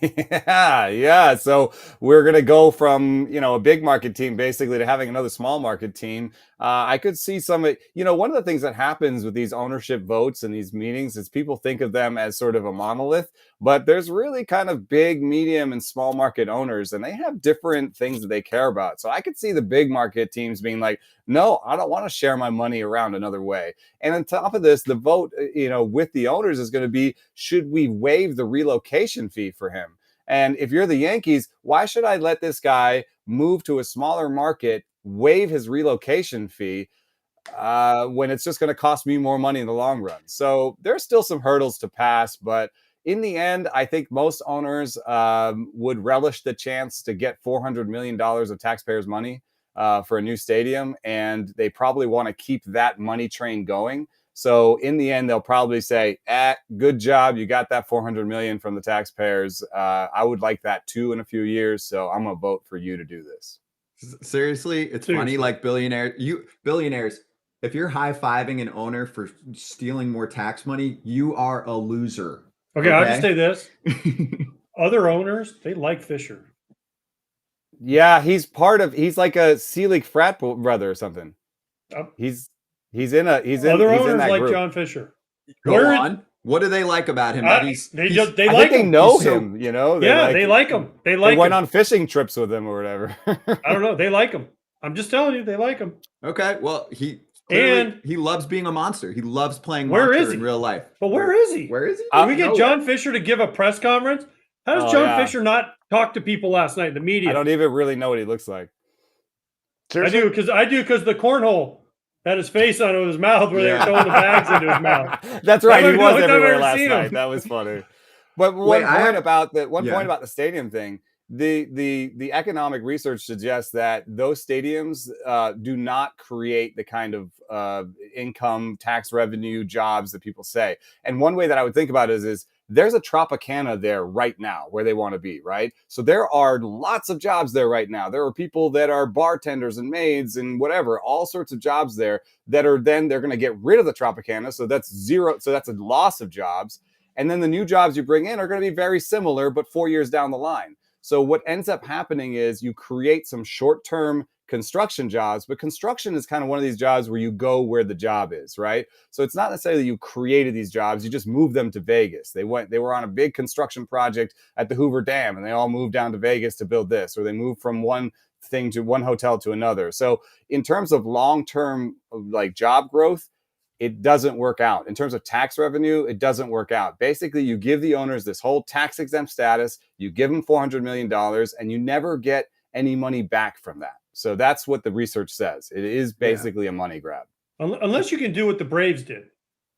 Yeah. So we're going to go from, a big market team basically to having another small market team. I could see one of the things that happens with these ownership votes and these meetings is people think of them as sort of a monolith, but there's really kind of big, medium, and small market owners, and they have different things that they care about. So I could see the big market teams being like, no, I don't want to share my money around another way. And on top of this, the vote, with the owners is going to be, should we waive the relocation fee for him? And if you're the Yankees, why should I let this guy move to a smaller market, waive his relocation fee, when it's just going to cost me more money in the long run? So there's still some hurdles to pass, but in the end, I think most owners would relish the chance to get $400 million of taxpayers' money for a new stadium, and they probably want to keep that money train going. So in the end, they'll probably say, good job. You got that $400 million from the taxpayers. I would like that too in a few years. So I'm going to vote for you to do this. Seriously, it's funny, like billionaires, if you're high-fiving an owner for stealing more tax money, you are a loser. Okay? I'll just say this. Other owners, they like Fisher. Yeah, he's like a C League frat brother or something. He's in other owners like group. John Fisher. Go on. What do they like about him? I think they know him. They like him. They went on fishing trips with him or whatever. I don't know. They like him. I'm just telling you, they like him. Okay. Well, he loves being a monster. He loves playing monster in real life. But where is he? Where is he? Did we get John Fisher to give a press conference? How does John Fisher not talk to people last night? The media. I don't even really know what he looks like. Seriously? I do because the cornhole had his face on it with his mouth where they were throwing the bags into his mouth. That's right. He was everywhere last night. That was funny. But one point about the stadium thing, the economic research suggests that those stadiums do not create the kind of income, tax revenue, jobs that people say. And one way that I would think about it is there's a Tropicana there right now where they want to be, right? So there are lots of jobs there right now. There are people that are bartenders and maids and whatever, all sorts of jobs there that are then they're going to get rid of the Tropicana. So that's zero. So that's a loss of jobs. And then the new jobs you bring in are going to be very similar, but 4 years down the line. So what ends up happening is you create some short-term construction jobs, but construction is kind of one of these jobs where you go where the job is, right? So it's not necessarily you created these jobs, you just moved them to Vegas. They were on a big construction project at the Hoover Dam, and they all moved down to Vegas to build this, or they moved from one thing to one hotel to another. So in terms of long-term job growth, it doesn't work out. In terms of tax revenue, it doesn't work out. Basically, you give the owners this whole tax exempt status, you give them $400 million, and you never get any money back from that. So that's what the research says. It is basically a money grab. Unless you can do what the Braves did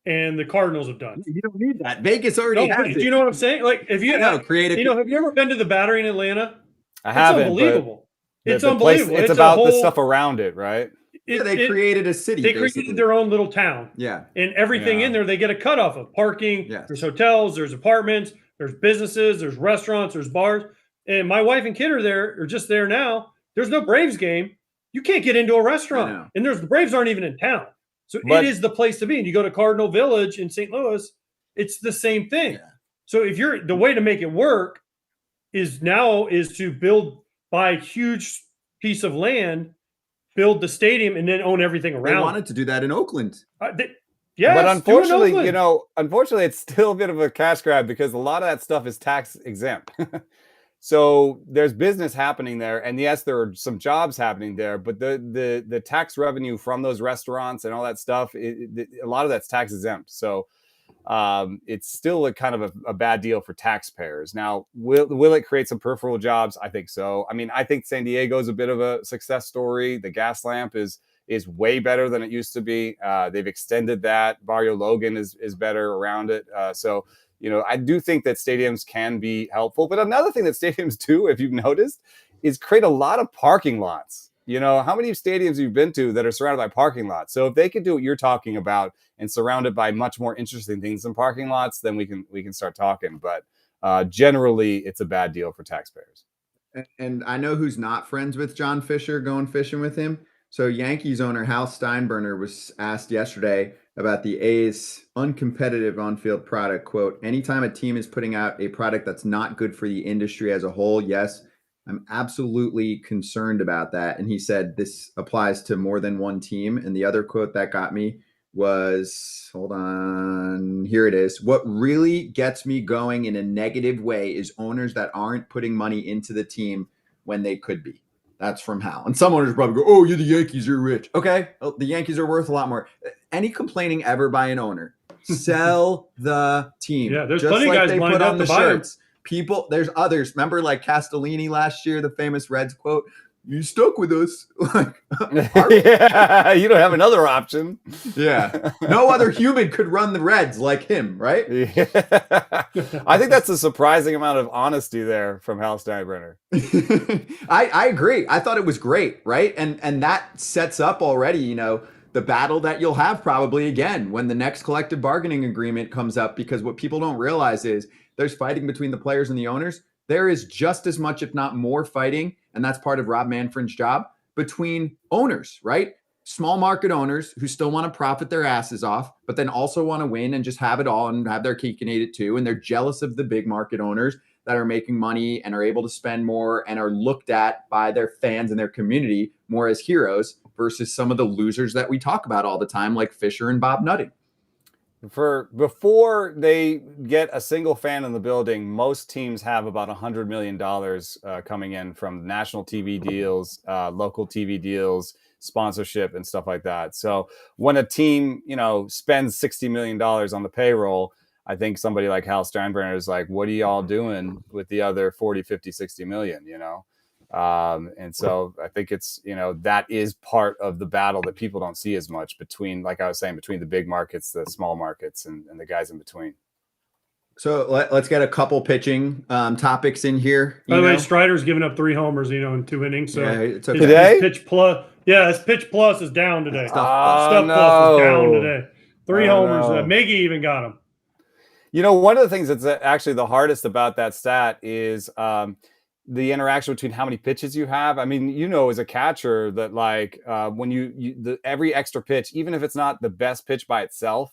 and the Cardinals have done. You don't need that. Vegas already has it. Do you know what I'm saying? Like, if you have you ever been to the Battery in Atlanta? I haven't. It's unbelievable. It's unbelievable. It's about the stuff around it, right? They created a city. They created their own little town. Yeah. And everything in there, they get a cutoff of parking. Yes. There's hotels, there's apartments, there's businesses, there's restaurants, there's bars. And my wife and kid are just there now. There's no Braves game. You can't get into a restaurant. And the Braves aren't even in town. So it is the place to be. And you go to Cardinal Village in St. Louis, it's the same thing. So if the way to make it work is to buy a huge piece of land, build the stadium, and then own everything around. They wanted to do that in Oakland. Yeah, but unfortunately, unfortunately, it's still a bit of a cash grab because a lot of that stuff is tax exempt. So there's business happening there, and yes, there are some jobs happening there, but the tax revenue from those restaurants and all that stuff, a lot of that's tax exempt. So it's still a kind of a bad deal for taxpayers. Now, will it create some peripheral jobs? I think so. I mean, I think San Diego is a bit of a success story. The gas lamp is way better than it used to be. They've extended that. Barrio Logan is better around it. So, I do think that stadiums can be helpful. But another thing that stadiums do, if you've noticed, is create a lot of parking lots. How many stadiums you've been to that are surrounded by parking lots? So if they could do what you're talking about and surround it by much more interesting things than parking lots, then we can start talking. But generally, it's a bad deal for taxpayers. And I know who's not friends with John Fisher going fishing with him. So Yankees owner Hal Steinbrenner was asked yesterday about the A's uncompetitive on-field product. Quote, anytime a team is putting out a product that's not good for the industry as a whole, yes, I'm absolutely concerned about that. And he said this applies to more than one team. And the other quote that got me was, hold on, here it is. What really gets me going in a negative way is owners that aren't putting money into the team when they could be. That's from Hal. And some owners probably go, oh, you're the Yankees, you're rich. Okay, well, the Yankees are worth a lot more. Any complaining ever by an owner, sell the team. Yeah, there's just plenty like of guys they lined put up on the to buy them. shirts. People, there's others. Remember like Castellini last year, the famous Reds quote, you stuck with us. Yeah, you don't have another option. Yeah. No other human could run the Reds like him, right? Yeah. I think that's a surprising amount of honesty there from Hal Steinbrenner. I agree. I thought it was great, right? And that sets up already, the battle that you'll have probably again when the next collective bargaining agreement comes up, because what people don't realize is there's fighting between the players and the owners. There is just as much, if not more, fighting, and that's part of Rob Manfred's job, between owners, right? Small market owners who still want to profit their asses off, but then also want to win and just have it all and have their cake and eat it too. And they're jealous of the big market owners that are making money and are able to spend more and are looked at by their fans and their community more as heroes versus some of the losers that we talk about all the time, like Fisher and Bob Nutting. Before they get a single fan in the building, most teams have about $100 million coming in from national TV deals, local TV deals, sponsorship, and stuff like that. So when a team, spends $60 million on the payroll, I think somebody like Hal Steinbrenner is like, what are y'all doing with the other 40, 50, 60 million, And so I think it's, that is part of the battle that people don't see as much between, like I was saying, between the big markets, the small markets, and the guys in between. So let's get a couple pitching topics in here. By the way, Strider's given up 3 homers, in 2 innings. So yeah, it's okay. Today? His pitch plus, his pitch plus is down today. Stuff plus is down today. 3 homers. No. Miggy even got him. One of the things that's actually the hardest about that stat is the interaction between how many pitches you have. I mean, as a catcher that when every extra pitch, even if it's not the best pitch by itself,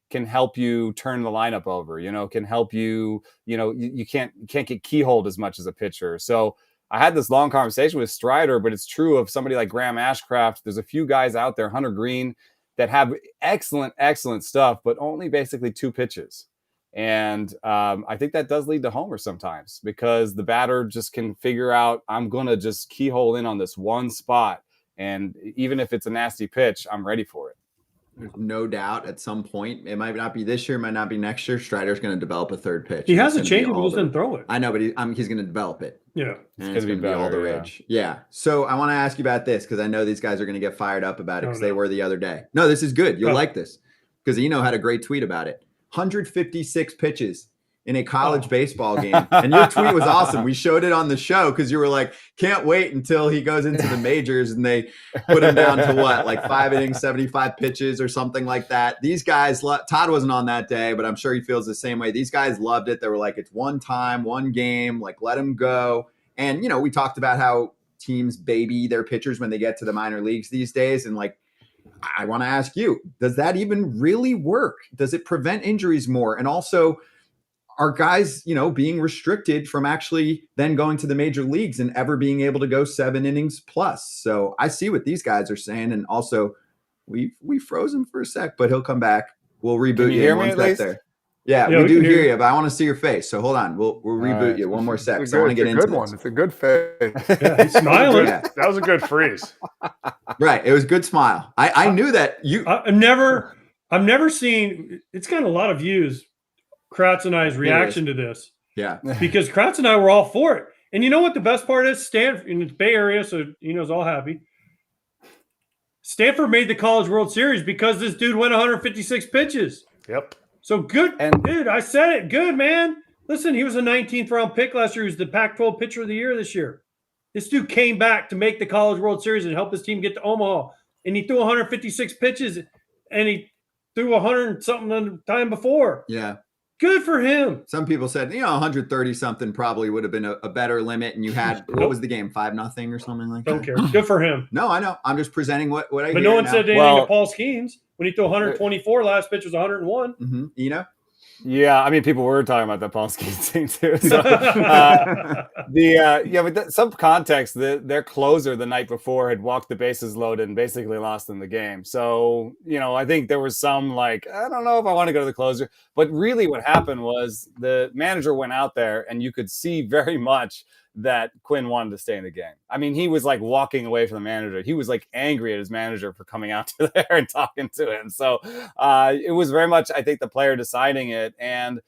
can help you turn the lineup over, can help you, you can't get keyholed as much as a pitcher. So I had this long conversation with Strider, but it's true of somebody like Graham Ashcraft. There's a few guys out there, Hunter Green, that have excellent stuff, but only basically 2 pitches. And I think that does lead to homers sometimes because the batter just can figure out, I'm going to just keyhole in on this one spot. And even if it's a nasty pitch, I'm ready for it. There's no doubt at some point, it might not be this year, might not be next year, Strider's going to develop a third pitch. He has a change, he just didn't throw it. I know, but he's going to develop it. Yeah. It's going to be all the rage. Yeah. So I want to ask you about this because I know these guys are going to get fired up about it because they were the other day. No, this is good. You'll like this because had a great tweet about it. 156 pitches in a college baseball game. And your tweet was awesome. We showed it on the show because you were like, can't wait until he goes into the majors and they put him down to what, like 5 innings, 75 pitches or something like that. These guys, Todd wasn't on that day, but I'm sure he feels the same way. These guys loved it. They were like, it's one time, one game, like let him go. And, we talked about how teams baby their pitchers when they get to the minor leagues these days. And I want to ask you, does that even really work? Does it prevent injuries more? And also, are guys, being restricted from actually then going to the major leagues and ever being able to go 7 innings plus. So I see what these guys are saying. And also we froze him for a sec, but he'll come back. We'll reboot Can you you hear in me one at sec least? there. Yeah, Yeah, we we do can hear hear you, you. but I want to see your face. So hold on. We'll reboot right. you one more sec. It's So I want to get a into good one. this. It's a good face. Yeah, he's smiling. Yeah. That was a good freeze. Right. It was a good smile. I knew that you. I've never seen. It's got a lot of views. Kratz and I's reaction to this, Yeah. because Kratz and I were all for it. And you know what the best part is? Stanford in the Bay Area, so is all happy. Stanford made the College World Series because this dude went 156 pitches. Yep. So good, dude. I said it. Good, man. Listen, he was a 19th round pick last year. He was the Pac-12 Pitcher of the Year this year. This dude came back to make the College World Series and help his team get to Omaha. And he threw 156 pitches, and he threw 100 something the time before. Yeah. Good for him. Some people said, 130 something probably would have been a better limit. And you had, what was the game? 5-0 or something like that? Don't care. Good for him. No, I know. I'm just presenting what I hear. But no one now. said anything to Paul Skeens when he threw 124. Last pitch was 101. Mm-hmm. Yeah, I mean, people were talking about that Paul Skeens thing too. So, but some context, their closer the night before had walked the bases loaded and basically lost in the game. So, I think there was some I don't know if I want to go to the closer. But really what happened was the manager went out there and you could see very much that Quinn wanted to stay in the game. I mean, he was walking away from the manager. He was angry at his manager for coming out to there and talking to him. So it was very much, I think, the player deciding it. And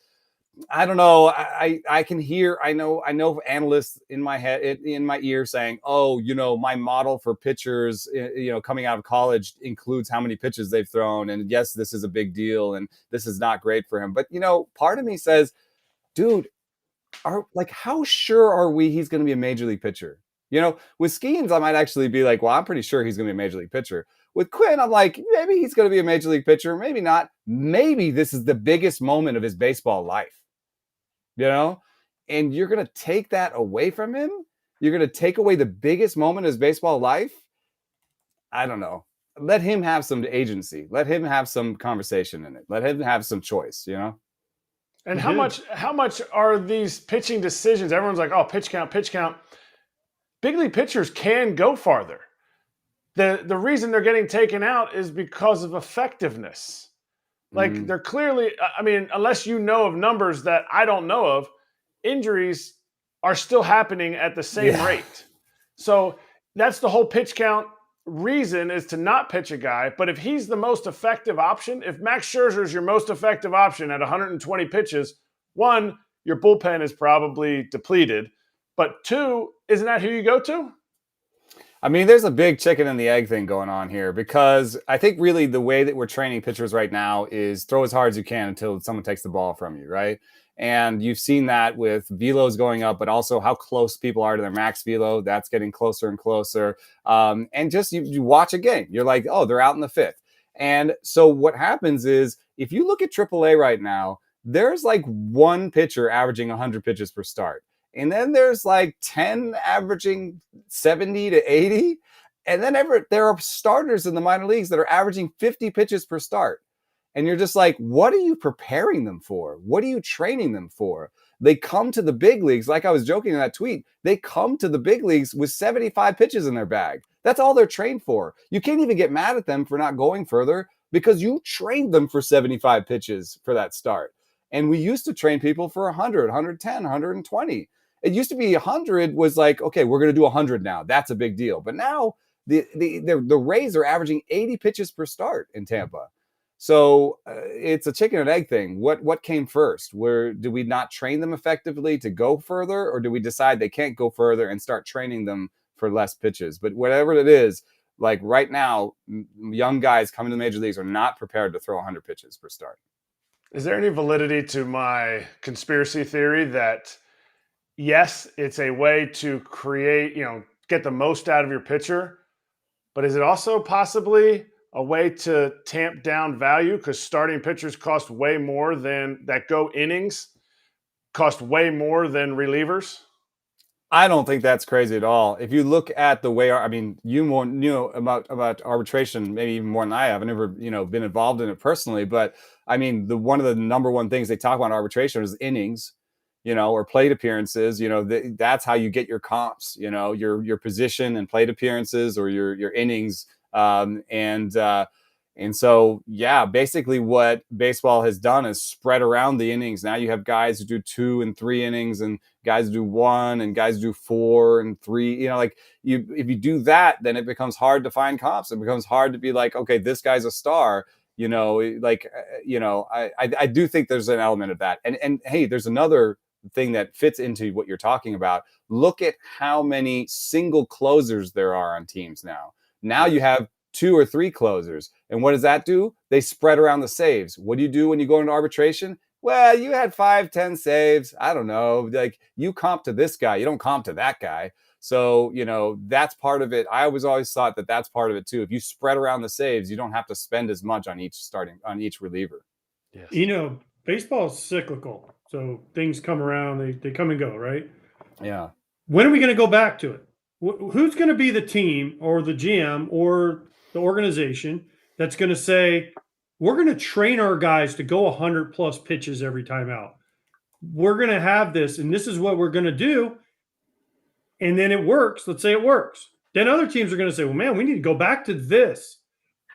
I don't know. I can hear. I know analysts in my head, in my ear, saying, "Oh, my model for pitchers, coming out of college includes how many pitches they've thrown, and yes, this is a big deal, and this is not great for him." But part of me says, "Dude, how sure are we he's going to be a major league pitcher?" With Skeens, I might actually be well, I'm pretty sure he's going to be a major league pitcher. With Quinn, I'm maybe he's going to be a major league pitcher, maybe not. Maybe this is the biggest moment of his baseball life. And you're going to take that away from him? You're going to take away the biggest moment of his baseball life? I don't know. Let him have some agency. Let him have some conversation in it. Let him have some choice, And how much are these pitching decisions? Everyone's like, oh, pitch count. Big league pitchers can go farther. The reason they're getting taken out is because of effectiveness. They're clearly, unless you know of numbers that I don't know of, injuries are still happening at the same rate. So that's the whole pitch count reason, is to not pitch a guy. But if he's the most effective option, if Max Scherzer is your most effective option at 120 pitches, one, your bullpen is probably depleted. But two, isn't that who you go to? I mean, there's a big chicken and the egg thing going on here, because I think really the way that we're training pitchers right now is throw as hard as you can until someone takes the ball from you, right? And you've seen that with velos going up, but also how close people are to their max velo. That's getting closer and closer. And just you watch a game, you're like, oh, they're out in the fifth. And so what happens is, if you look at AAA right now, there's one pitcher averaging 100 pitches per start. And then there's 10 averaging 70 to 80. And then there are starters in the minor leagues that are averaging 50 pitches per start. And you're just what are you preparing them for? What are you training them for? They come to the big leagues, like I was joking in that tweet, they come to the big leagues with 75 pitches in their bag. That's all they're trained for. You can't even get mad at them for not going further, because you trained them for 75 pitches for that start. And we used to train people for 100, 110, 120. It used to be 100 was okay, we're going to do 100 now. That's a big deal. But now the Rays are averaging 80 pitches per start in Tampa. So it's a chicken and egg thing. What came first? Do we not train them effectively to go further, or do we decide they can't go further and start training them for less pitches? But whatever it is, right now, young guys coming to the major leagues are not prepared to throw 100 pitches per start. Is there any validity to my conspiracy theory that, yes, it's a way to create, get the most out of your pitcher, but is it also possibly a way to tamp down value, because starting pitchers cost way more than that go innings, cost way more than relievers? I don't think that's crazy at all. If you look at the way, you know about arbitration, maybe even more than I have. I've never, been involved in it personally, but I mean, one of the number one things they talk about in arbitration is innings, or plate appearances. That's how you get your comps. Your position and plate appearances, or your innings, and so, yeah, basically what baseball has done is spread around the innings. Now you have guys who do 2 and 3 innings, and guys who do 1, and guys who do 4 and 3. If you do that, then it becomes hard to find comps. It becomes hard to be like, okay, this guy's a star. I do think there's an element of that. And hey, there's another thing that fits into what you're talking about. Look at how many single closers there are on teams now. Now you have 2 or 3 closers. And what does that do? They spread around the saves. What do you do when you go into arbitration? Well, you had 5, 10 saves. I don't know. Like, you comp to this guy. You don't comp to that guy. So, that's part of it. I always thought that that's part of it too. If you spread around the saves, you don't have to spend as much on each reliever. Yes. Baseball is cyclical. So things come around, they come and go, right? Yeah. When are we going to go back to it? Who's going to be the team or the GM or the organization that's going to say, we're going to train our guys to go 100 plus pitches every time out. We're going to have this, and this is what we're going to do. And then it works. Let's say it works. Then other teams are going to say, well, man, we need to go back to this.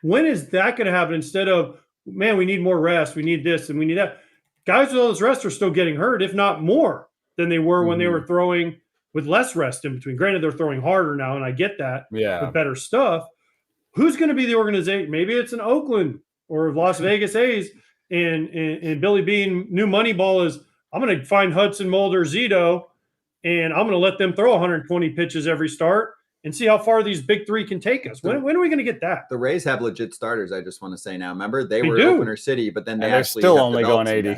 When is that going to happen? Instead of, man, we need more rest. We need this and we need that. Guys with all this rest are still getting hurt, if not more than they were when they were throwing with less rest in between. Granted, they're throwing harder now, and I get that with better stuff. Who's going to be the organization? Maybe it's an Oakland or Las Vegas A's, and Billy Bean, new Moneyball is, I'm going to find Hudson, Mulder, Zito, and I'm going to let them throw 120 pitches every start and see how far these big three can take us. When are we going to get that? The Rays have legit starters, I just want to say now. Remember, they were opener city, but then they're still only going 80.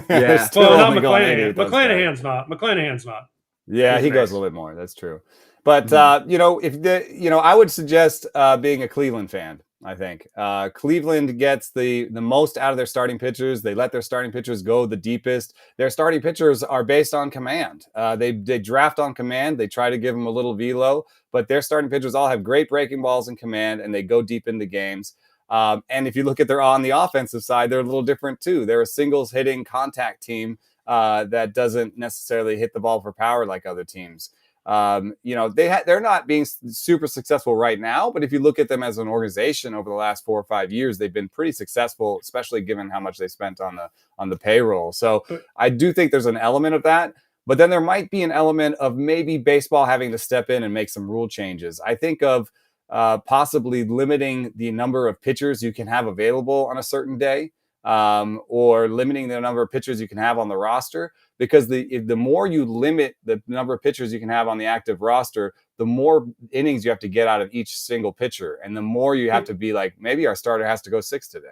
Yeah. Well, not McClanahan. McClanahan's not. McClanahan's not. Yeah, he goes a little bit more. That's true. But I would suggest being a Cleveland fan. I think Cleveland gets the most out of their starting pitchers. They let their starting pitchers go the deepest. Their starting pitchers are based on command. They draft on command. They try to give them a little velo, but their starting pitchers all have great breaking balls in command, and they go deep into games. And if you look at on the offensive side, they're a little different too. They're a singles hitting contact team that doesn't necessarily hit the ball for power like other teams. They're not being super successful right now, but if you look at them as an organization over the last 4 or 5 years, they've been pretty successful, especially given how much they spent on the payroll. So I do think there's an element of that, but then there might be an element of maybe baseball having to step in and make some rule changes. I think of possibly limiting the number of pitchers you can have available on a certain day, or limiting the number of pitchers you can have on the roster. Because the more you limit the number of pitchers you can have on the active roster, the more innings you have to get out of each single pitcher. And the more you have to be like, maybe our starter has to go 6 today.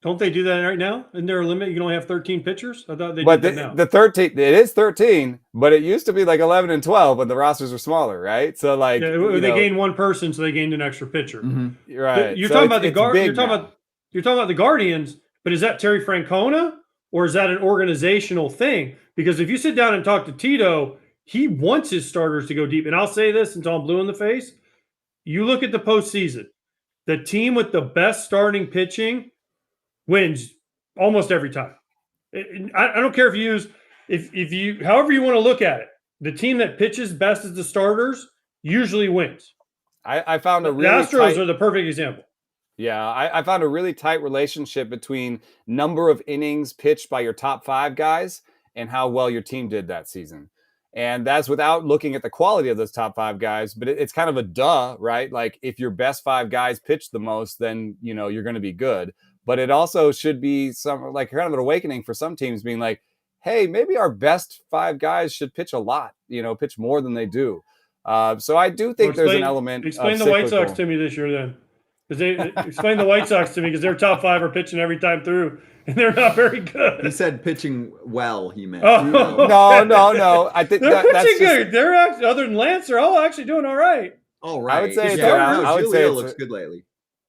Don't they do that right now? Isn't there a limit? You can only have 13 pitchers? I thought they did that now. The 13, it is 13, but it used to be like 11 and 12 when the rosters were smaller, right? So like, they gained one person, so they gained an extra pitcher. Mm-hmm. Right. You're talking about you're talking about the Guardians, but is that Terry Francona or is that an organizational thing? Because if you sit down and talk to Tito, he wants his starters to go deep. And I'll say this until I'm blue in the face. You look at the postseason, the team with the best starting pitching wins almost every time. I don't care if you however you want to look at it. The team that pitches best as the starters usually wins. I found the Astros are the perfect example. Yeah, I found a really tight relationship between number of innings pitched by your top 5 guys and how well your team did that season. And that's without looking at the quality of those top 5 guys, but it's kind of a duh, right? Like if your best 5 guys pitch the most, then, you're going to be good. But it also should be some like kind of an awakening for some teams being like, hey, maybe our best 5 guys should pitch a lot, pitch more than they do. So I do think there's an element. Explain the White Sox to me this year then. Explain the White Sox to me because their top 5 are pitching every time through, and they're not very good. He said pitching well. He meant. No. I think they're pitching good. They're actually, other than Lance, they're all actually doing all right. All right. I would say Julio looks good lately.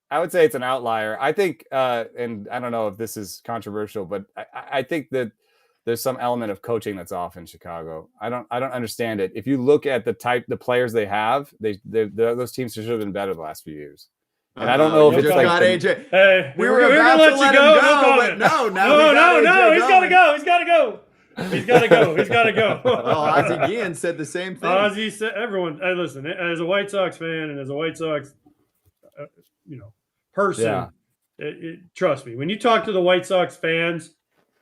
I would say it's an outlier. I think, and I don't know if this is controversial, but I think that there's some element of coaching that's off in Chicago. I don't understand it. If you look at the players they have, those teams should have been better the last few years. And I don't know if you it's just like got AJ. Hey, We were about gonna to let him go, but no, no, he's going. gotta go. He's gotta go. He's gotta go. He's gotta go. Well, Ozzie Guillen said the same thing. Ozzie said, everyone. Hey, listen, as a White Sox fan and as a White Sox, person, trust me. When you talk to the White Sox fans,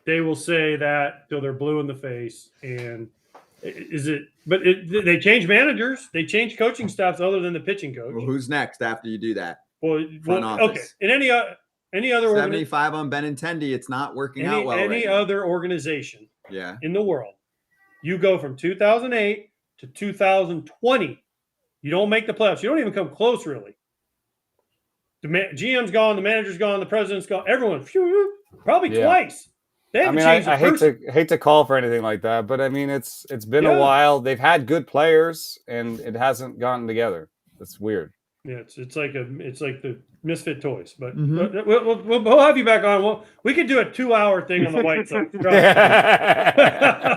they will say that till they're blue in the face. And they change managers, they change coaching staffs other than the pitching coach. Well, who's next after you do that? Front office. Okay. In any other 75 on Benintendi, it's not working out well. Any other organization in the world, you go from 2008 to 2020, you don't make the playoffs. You don't even come close, really. The GM's gone, the manager's gone, the president's gone. Everyone, probably twice. I hate to call for anything like that, but I mean it's been a while. They've had good players, and it hasn't gotten together. That's weird. Yeah, it's like the misfit toys, but we'll have you back on. We could do a 2-hour thing on the White Sox.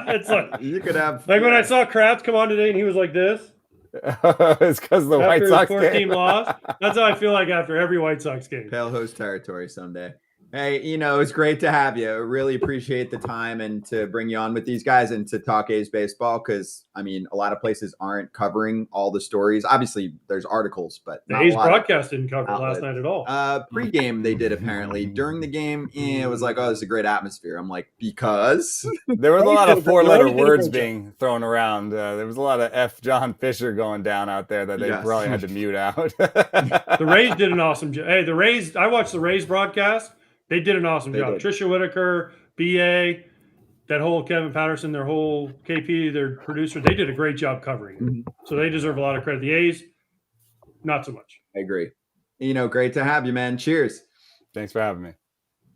It's like you could have when I saw Kratz come on today and he was like this. It's because the White Sox team lost. That's how I feel like after every White Sox game. Pale host territory someday. Hey, it's great to have you. I really appreciate the time and to bring you on with these guys and to talk A's baseball because, I mean, a lot of places aren't covering all the stories. Obviously, there's articles, but the A's broadcast didn't cover last night at all. Pre-game, they did apparently. During the game, it was like, oh, this is a great atmosphere. I'm like, because? There was a lot of 4-letter words being thrown around. There was a lot of F. John Fisher going down out there that they probably had to mute out. The Rays did an awesome job. Hey, the Rays, I watched the Rays broadcast. They did an awesome job. Trisha Whitaker, BA, that whole Kevin Patterson, their whole KP, their producer, they did a great job covering it. So they deserve a lot of credit. The A's, not so much. I agree. Great to have you, man. Cheers. Thanks for having me.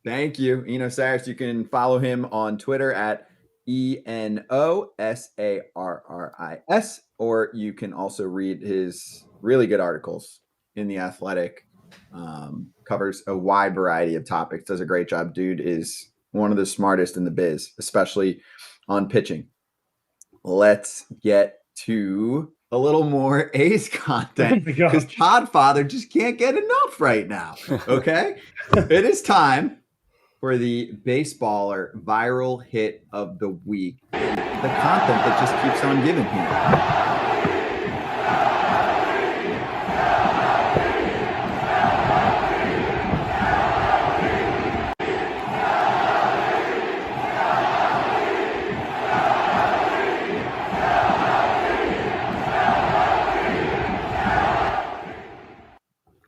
Thank you. Sarris, you can follow him on Twitter at ENOSARRIS, or you can also read his really good articles in The Athletic. Covers a wide variety of topics, does a great job. Dude is one of the smartest in the biz, especially on pitching. Let's get to a little more A's content because Todd Father just can't get enough right now. Okay. It is time for the BSBLR Viral Hit of the Week. The content that just keeps on giving here.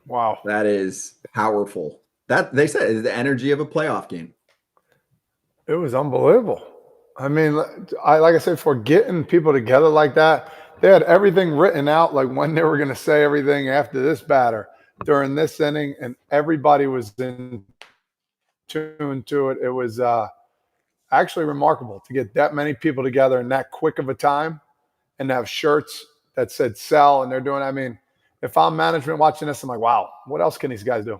Wow. That is powerful. That they said is the energy of a playoff game. It was unbelievable. I mean, like I said before, getting people together like that, they had everything written out, like when they were going to say everything after this batter during this inning, and everybody was in tune to it. It was actually remarkable to get that many people together in that quick of a time and to have shirts that said sell, and they're doing, I mean, if I'm management watching this, I'm like, wow, what else can these guys do?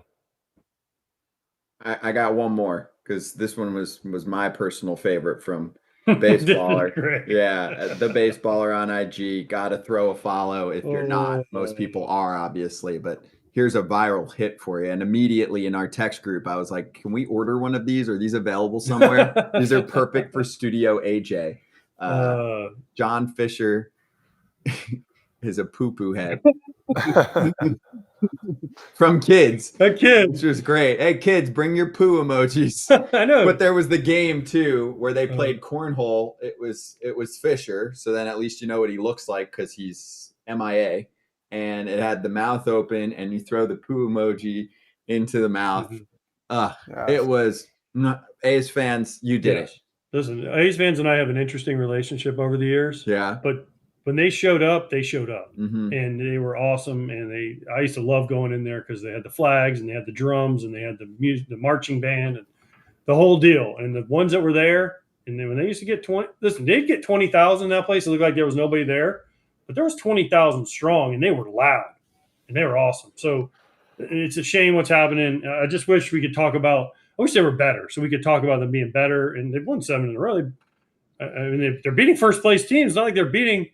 I got one more because this one was my personal favorite from BSBLR. Yeah, the BSBLR on IG. Got to throw a follow if you're not. Most people are, obviously, but here's a viral hit for you. And immediately in our text group, I was like, can we order one of these? Are these available somewhere? These are perfect for Studio AJ. John Fisher is a poo-poo head. From kids. Which was great. Hey, kids, bring your poo emojis. I know. But there was the game, too, where they played cornhole. It was Fisher, so then at least you know what he looks like because he's MIA. And it had the mouth open, and you throw the poo emoji into the mouth. It was A's fans, you did it. Listen, A's fans and I have an interesting relationship over the years. Yeah. But when they showed up, they showed up. And they were awesome. And I used to love going in there because they had the flags and they had the drums and they had the music, the marching band and the whole deal. And the ones that were there, and then when they used to get 20, listen, they'd get 20,000 in that place. It looked like there was nobody there. But there was 20,000 strong, and they were loud, and they were awesome. So it's a shame what's happening. I just wish we could talk about – I wish they were better so we could talk about them being better. And they've won 7 in a row. I mean, they're beating first place teams. It's not like they're beating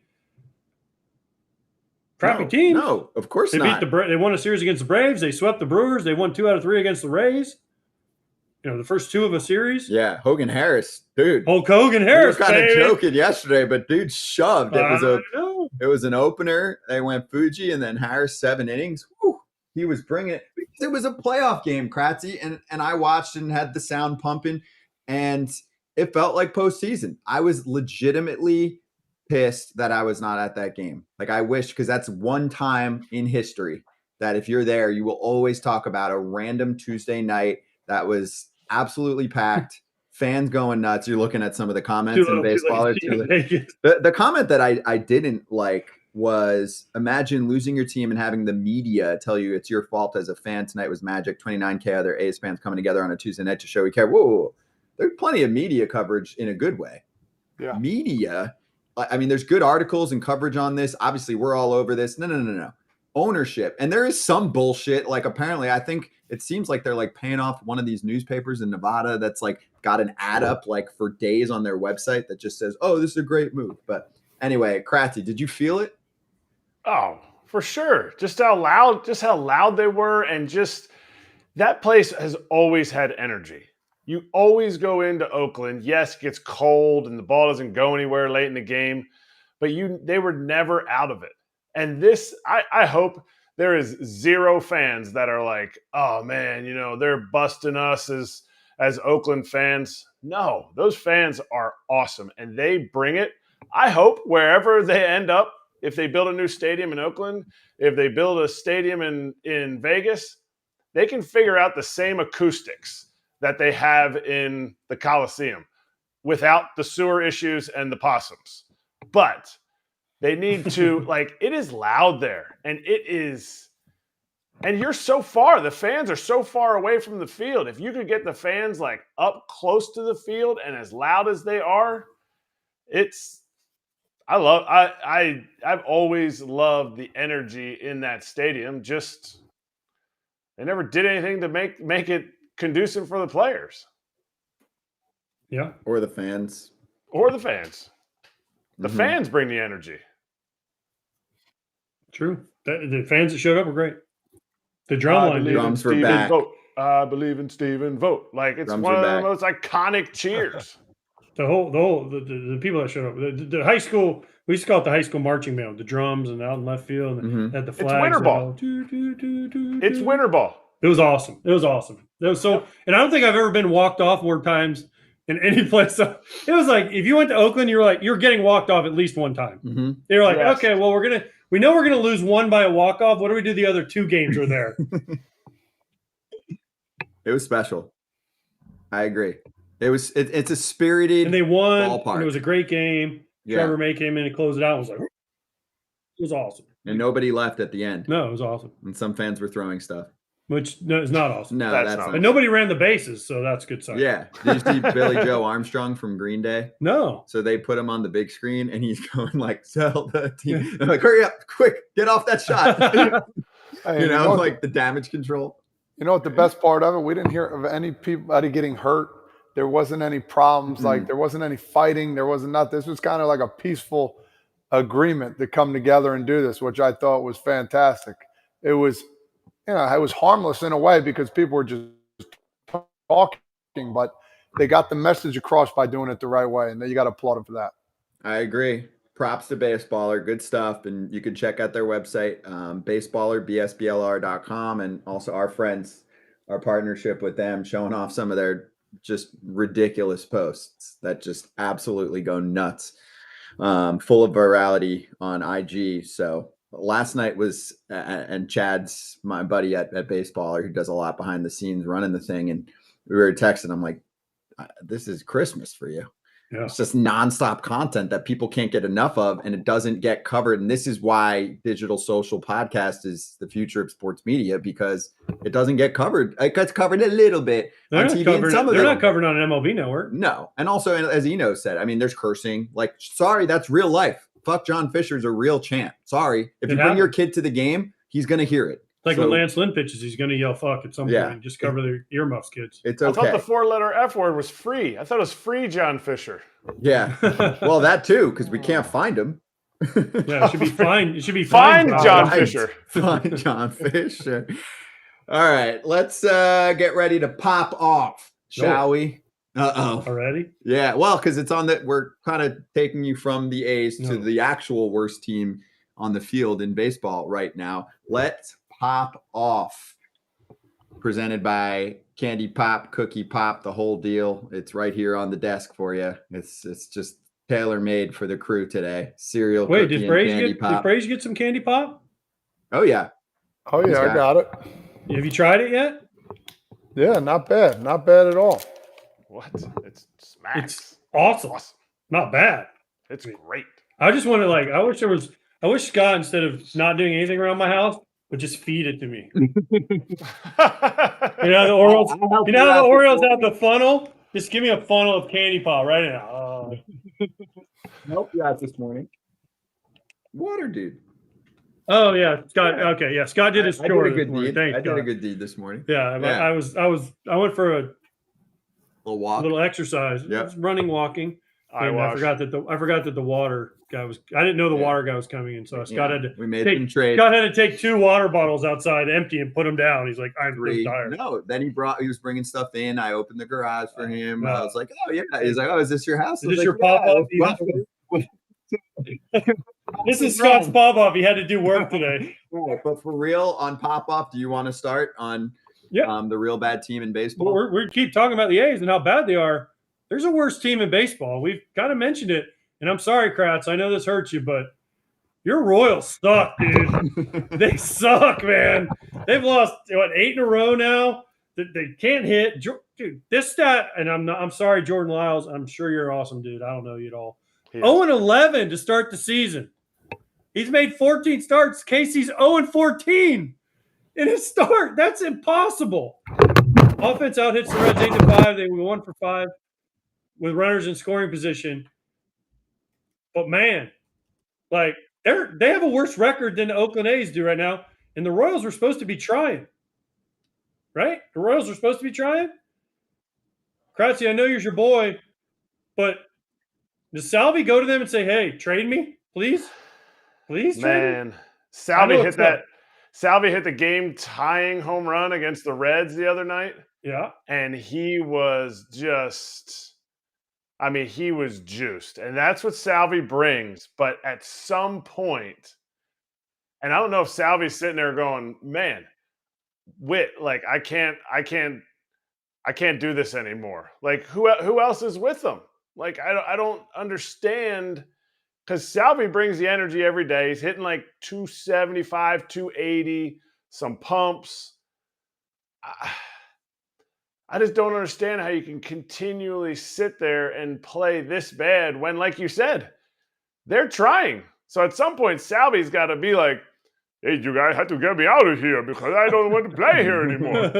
crappy teams. No, of course they not. They won a series against the Braves. They swept the Brewers. They won 2 out of 3 against the Rays. The first 2 of a series. Yeah, Hogan Harris, dude. Hulk Hogan Harris. We were kind of joking yesterday, but dude shoved. It was an opener. They went Fuji, and then Harris 7 innings. Whew, he was bringing it. It was a playoff game, Kratzy, and I watched and had the sound pumping, and it felt like postseason. I was legitimately pissed that I was not at that game. Like, I wish, because that's one time in history that if you're there, you will always talk about a random Tuesday night that was absolutely packed, fans going nuts. You're looking at some of the comments in baseball. The comment that I didn't like was, imagine losing your team and having the media tell you it's your fault as a fan. Tonight was magic. 29K other A's fans coming together on a Tuesday night to show we care. Whoa. There's plenty of media coverage in a good way. Yeah. Media. I mean, there's good articles and coverage on this. Obviously, we're all over this. No. Ownership. And there is some bullshit. Like, apparently, I think it seems like they're like paying off one of these newspapers in Nevada that's like got an ad up like for days on their website that just says, oh, this is a great move. But anyway, Kratzy, did you feel it? Oh, for sure. Just how loud they were. And just that place has always had energy. You always go into Oakland. Yes, it gets cold and the ball doesn't go anywhere late in the game, but they were never out of it. And this, I hope there is 0 fans that are like, oh man, they're busting us as Oakland fans. No, those fans are awesome and they bring it. I hope wherever they end up, if they build a new stadium in Oakland, if they build a stadium in Vegas, they can figure out the same acoustics that they have in the Coliseum without the sewer issues and the possums. But they need to, it is loud there. And you're so far, the fans are so far away from the field. If you could get the fans up close to the field and as loud as they are, I've always loved the energy in that stadium. Just, they never did anything to make it conducive for the players. Yeah. Or the fans. The fans bring the energy. True. The fans that showed up were great. The drum line. Drums were back. Vote. I believe in Steven. Vote. It's Drums one of back. the most iconic cheers. The people that showed up. The high school, we used to call it the high school marching band, the drums and out in left field and at the flags. It's winter ball. It's winter ball. It was awesome. It was so, and I don't think I've ever been walked off more times in any place. So it was like, if you went to Oakland, you're getting walked off at least one time. Mm-hmm. They were like, okay, well, we know we're going to lose one by a walk-off. What do we do the other 2 games are there? It was special. I agree. It's a spirited and they won. ballpark. And it was a great game. Yeah. Trevor May came in and closed it out. It was it was awesome. And nobody left at the end. No, it was awesome. And some fans were throwing stuff. Which is not awesome. No, that's not. And nobody ran the bases, so that's a good sign. Yeah. Did you see Billy Joe Armstrong from Green Day? No. So they put him on the big screen, and he's going sell the team. They're like, hurry up, quick, get off that shot. Hey, the damage control. You know what the best part of it? We didn't hear of anybody getting hurt. There wasn't any problems. Mm-hmm. There wasn't any fighting. There wasn't nothing. This was kind of like a peaceful agreement to come together and do this, which I thought was fantastic. It was, it was harmless in a way because people were just talking, but they got the message across by doing it the right way, and you got to applaud them for that. I agree. Props to Baseballer. Good stuff. And you can check out their website, Baseballer, BSBLR.com, and also our friends, our partnership with them, showing off some of their just ridiculous posts that just absolutely go nuts, full of virality on IG. So last night was, and Chad's my buddy at Baseballer, who does a lot behind the scenes running the thing. And we were texting. I'm like, this is Christmas for you. Yeah. It's just nonstop content that people can't get enough of, and it doesn't get covered. And this is why digital social podcast is the future of sports media, because it doesn't get covered. It gets covered a little bit on TV. They're not covered on an MLB network. No. And also, as Eno said, I mean, there's cursing. Sorry, that's real life. Fuck, John Fisher's a real champ. Sorry. If you bring your kid to the game, he's going to hear it. Like when Lance Lynn pitches, he's going to yell "fuck" at some point. Just cover their earmuffs, kids. It's okay. I thought the 4-letter F word was free. I thought it was free, John Fisher. Yeah. Well, that too, because we can't find him. Yeah, it should be fine. It should be fine, John Fisher. Fine, John Fisher. All right, let's get ready to pop off, shall we? Already? Yeah. Well, because it's on that. We're kind of taking you from the A's to the actual worst team on the field in baseball right now. Let's pop off. Presented by Candy Pop, Cookie Pop, the whole deal. It's right here on the desk for you. It's just tailor-made for the crew today. Cereal. Wait, cookie, did Braves Candy Pop. get some Candy Pop? Oh yeah. Oh yeah, I got it. Have you tried it yet? Yeah, not bad. Not bad at all. What? It's smacks. It's awesome. Not bad. It's great. I just want to I wish Scott, instead of not doing anything around my house, would just feed it to me. You know the Orioles. You know how the Orioles have the funnel? Just give me a funnel of Candy Pop right now. Nope, you got this morning. Water, dude. Oh yeah, Scott. Okay, yeah, Scott did his chore. I did a good deed. Thanks, I did a good deed this morning. Yeah, I went for a little walk, little exercise. Yeah, running, walking. And I forgot that the water guy was. I didn't know the water guy was coming in, so Scott had to. We made some trades. Scott had to take 2 water bottles outside, empty, and put them down. He's like, I'm tired. No, then he was bringing stuff in. I opened the garage for him. I was like, oh yeah. He's like, oh, is this your house? Is this your pop-up? This is Scott's pop-off. He had to do work today. Right, but for real, on pop-off, do you want to start on the real bad team in baseball? Well, we keep talking about the A's and how bad they are. There's a worse team in baseball. We've kind of mentioned it. And I'm sorry, Kratz. I know this hurts you, but your Royals suck, dude. They suck, man. They've lost, 8 in a row now? They can't hit. Dude, this stat, and I'm sorry, Jordan Lyles. I'm sure you're awesome, dude. I don't know you at all. 0-11 to start the season. He's made 14 starts. Casey's 0-14 in his start. That's impossible. Offense out hits the Reds 8-5. They were 1 for 5 with runners in scoring position. But man, they have a worse record than the Oakland A's do right now. And the Royals were supposed to be trying. Right? The Royals were supposed to be trying. Kratzy, I know you're your boy, but does Salvi go to them and say, hey, trade me, please? Please, man. Salvi hit the game-tying home run against the Reds the other night. Yeah. And he was he was juiced. And that's what Salvi brings. But at some point, and I don't know if Salvi's sitting there going, man, I can't do this anymore. Like, who else is with him? Like, I don't understand. Because Salvi brings the energy every day. He's hitting like 275, 280, some pumps. I just don't understand how you can continually sit there and play this bad when, like you said, they're trying. So at some point, Salvi's got to be like, hey, you guys have to get me out of here because I don't want to play here anymore.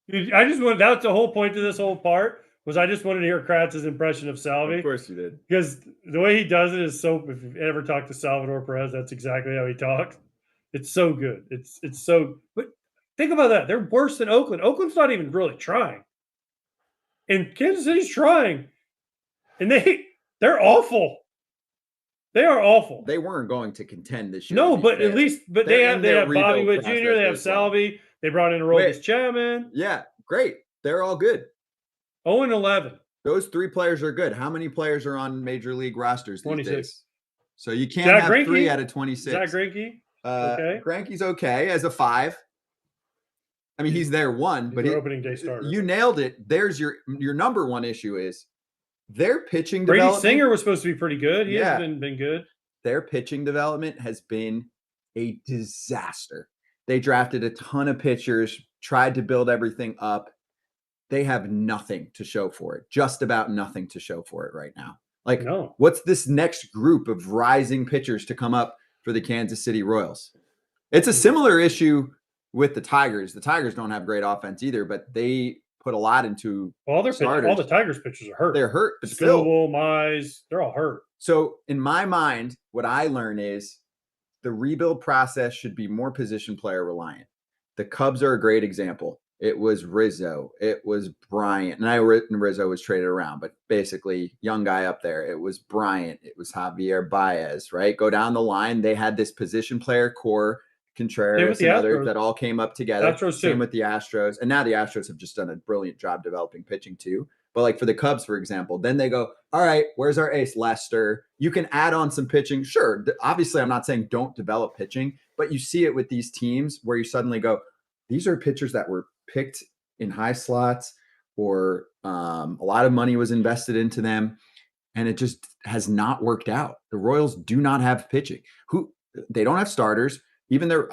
That's the whole point to this whole part. I just wanted to hear Kratz's impression of Salvi. Of course you did. Because the way he does it is so, if you've ever talked to Salvador Perez, that's exactly how he talks. It's so good. It's so, but think about that. They're worse than Oakland. Oakland's not even really trying. And Kansas City's trying. And they're awful. They are awful. They weren't going to contend this year. No, but they have Bobby Witt Jr., they have Salvi. They brought in Aroldis Chapman. Yeah, great. They're all good. 0-11. Those 3 players are good. How many players are on major league rosters these 26 days? So you can't have 3 out of 26. Zach Greinke? Okay. Greinke's okay as a 5. I mean, he's there 1, but opening day starter. You nailed it. There's your number 1 issue is their pitching Brady development. Singer was supposed to be pretty good. He hasn't been good. Their pitching development has been a disaster. They drafted a ton of pitchers, tried to build everything up. They have nothing to show for it. Just about nothing to show for it right now. What's this next group of rising pitchers to come up for the Kansas City Royals? It's a similar issue with the Tigers. The Tigers don't have great offense either, but they put a lot into all the Tigers pitchers are hurt. They're hurt, but Scoville, Mize, they're all hurt. So in my mind, what I learn is the rebuild process should be more position player reliant. The Cubs are a great example. It was Rizzo. It was Bryant. And Rizzo was traded around, but basically young guy up there. It was Bryant. It was Javier Baez, right? Go down the line. They had this position player core, Contreras and others that all came up together. Same with the Astros. And now the Astros have just done a brilliant job developing pitching too. But like for the Cubs, for example, then they go, all right, where's our ace, Lester? You can add on some pitching. Sure. Obviously, I'm not saying don't develop pitching, but you see it with these teams where you suddenly go, these are pitchers that were picked in high slots, or a lot of money was invested into them, and it just has not worked out. The Royals do not have pitching. They don't have starters. Even their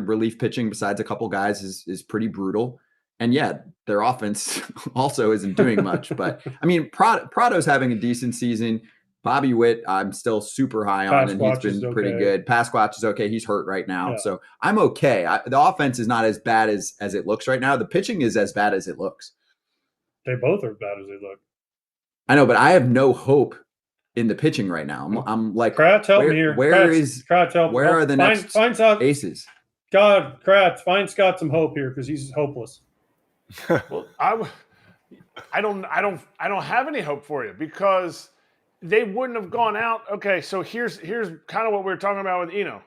relief pitching, besides a couple guys, is pretty brutal. And yeah, their offense also isn't doing much. But I mean, Prado's having a decent season. Bobby Witt, I'm still super high on, and he's been pretty good. Pasquatch is okay. He's hurt right now. Yeah. So I'm okay. The offense is not as bad as it looks right now. The pitching is as bad as it looks. They both are as bad as they look. I know, but I have no hope in the pitching right now. I'm like, Kratz, help me here. Where are the next aces? God, Kratz, find Scott some hope here because he's hopeless. Well, I don't have any hope for you because they wouldn't have gone out. Okay, so here's kind of what we were talking about with Eno.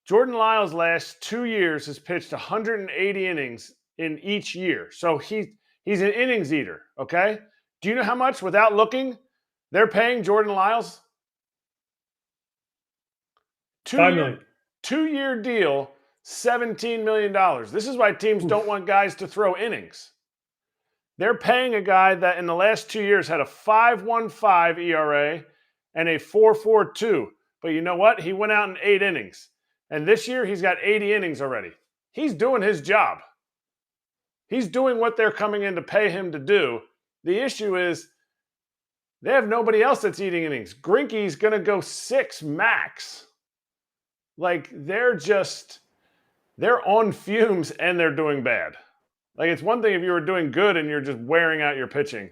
Jordan Lyles last 2 years has pitched 180 innings in each year. So he's an innings eater, okay? Do you know how much, without looking, they're paying Jordan Lyles? $5 million. 2-year deal, $17 million. This is why teams don't want guys to throw innings. They're paying a guy that in the last 2 years had a 5.15 ERA and a 4.42. But you know what? He went out in 8 innings. And this year, he's got 80 innings already. He's doing his job. He's doing what they're coming in to pay him to do. The issue is they have nobody else that's eating innings. Greinke's going to go 6 max. Like, they're on fumes and they're doing bad. Like, it's one thing if you were doing good and you're just wearing out your pitching.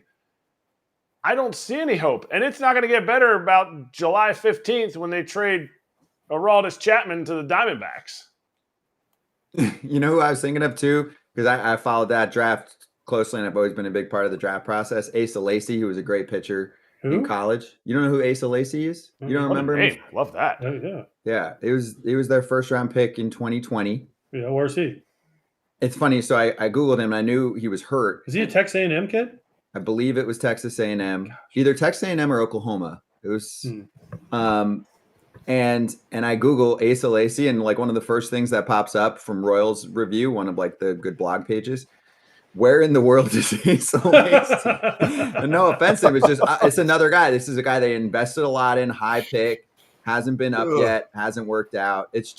I don't see any hope. And it's not going to get better about July 15th when they trade Aroldis Chapman to the Diamondbacks. You know who I was thinking of too? Because I followed that draft closely and I've always been a big part of the draft process. Asa Lacy, who was a great pitcher in college. You don't know who Asa Lacy is? You don't remember him? Love that. Yeah. It was their first round pick in 2020. Yeah, where's he? It's funny. So I Googled him and I knew he was hurt. Is he a Texas A&M kid? I believe it was Texas A&M, either Texas A&M or Oklahoma. It was, and I Google Asa Lacy, and like one of the first things that pops up from Royals Review, one of like the good blog pages, where in the world is Asa Lacy? No offense, it's another guy. This is a guy they invested a lot in, high pick, hasn't been up yet, hasn't worked out. It's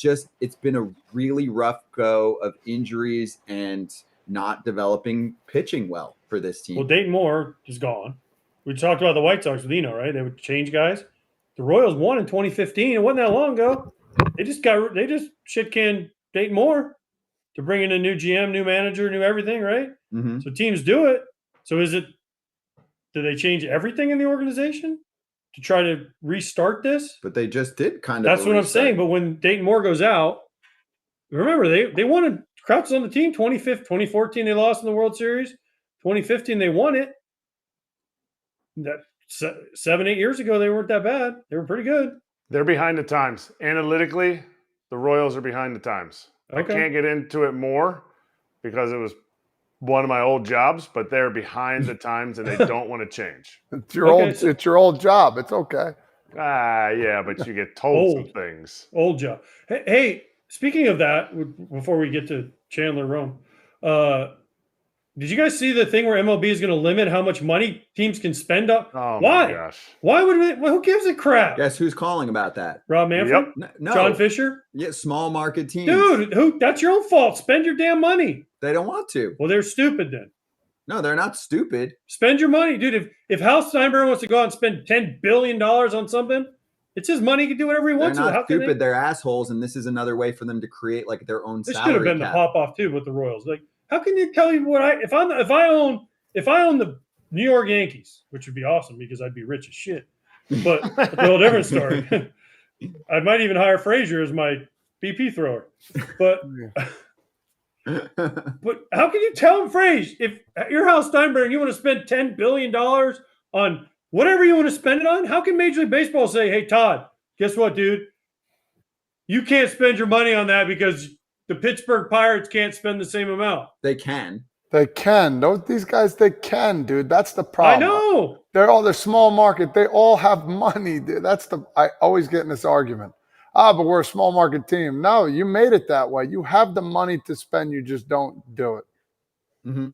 been a really rough go of injuries and not developing pitching well for this team. Well, Dayton Moore is gone. We talked about the White Sox with Eno, right? They would change guys. The Royals won in 2015. It wasn't that long ago. They just shit canned Dayton Moore to bring in a new GM, new manager, new everything, right? Mm-hmm. So teams do it. So do they change everything in the organization to try to restart this? But they just did kind of. That's what I'm saying. But when Dayton Moore goes out, remember they wanted Krause on the team. 2014 they lost in the World Series. 2015 they won it. That 7-8 years ago they weren't that bad. They were pretty good. They're behind the times. Analytically, the Royals are behind the times. Okay. I can't get into it more because it was one of my old jobs, but they're behind the times and they don't want to change. It's your old job. It's okay. Yeah, but you get told some things. Old job. Hey, speaking of that, before we get to Chandler Rome, did you guys see the thing where MLB is going to limit how much money teams can spend up? Oh, why? My gosh. Why would we? Well, who gives a crap? Guess who's calling about that? Rob Manfred? Yep. No. John Fisher? Yeah, small market teams. Dude, that's your own fault. Spend your damn money. They don't want to. Well, they're stupid then. No, they're not stupid. Spend your money. Dude, if Hal Steinbrenner wants to go out and spend $10 billion on something, it's his money. He can do whatever he wants. They're not stupid. They're assholes, and this is another way for them to create like their own salary cap. This could have been the pop-off, too, with the Royals. Like, how can you tell me what if I own the New York Yankees, which would be awesome because I'd be rich as shit. But a whole different story. I might even hire Frazier as my BP thrower. But but how can you tell him, Frazier, if at your house, Steinberg, you want to spend $10 billion on whatever you want to spend it on? How can Major League Baseball say, hey, Todd, guess what, dude? You can't spend your money on that because the Pittsburgh Pirates can't spend the same amount. They can. They can. These guys, they can, dude. That's the problem. I know. They're small market. They all have money, dude. I always get in this argument. But we're a small market team. No, you made it that way. You have the money to spend. You just don't do it. Mm-hmm.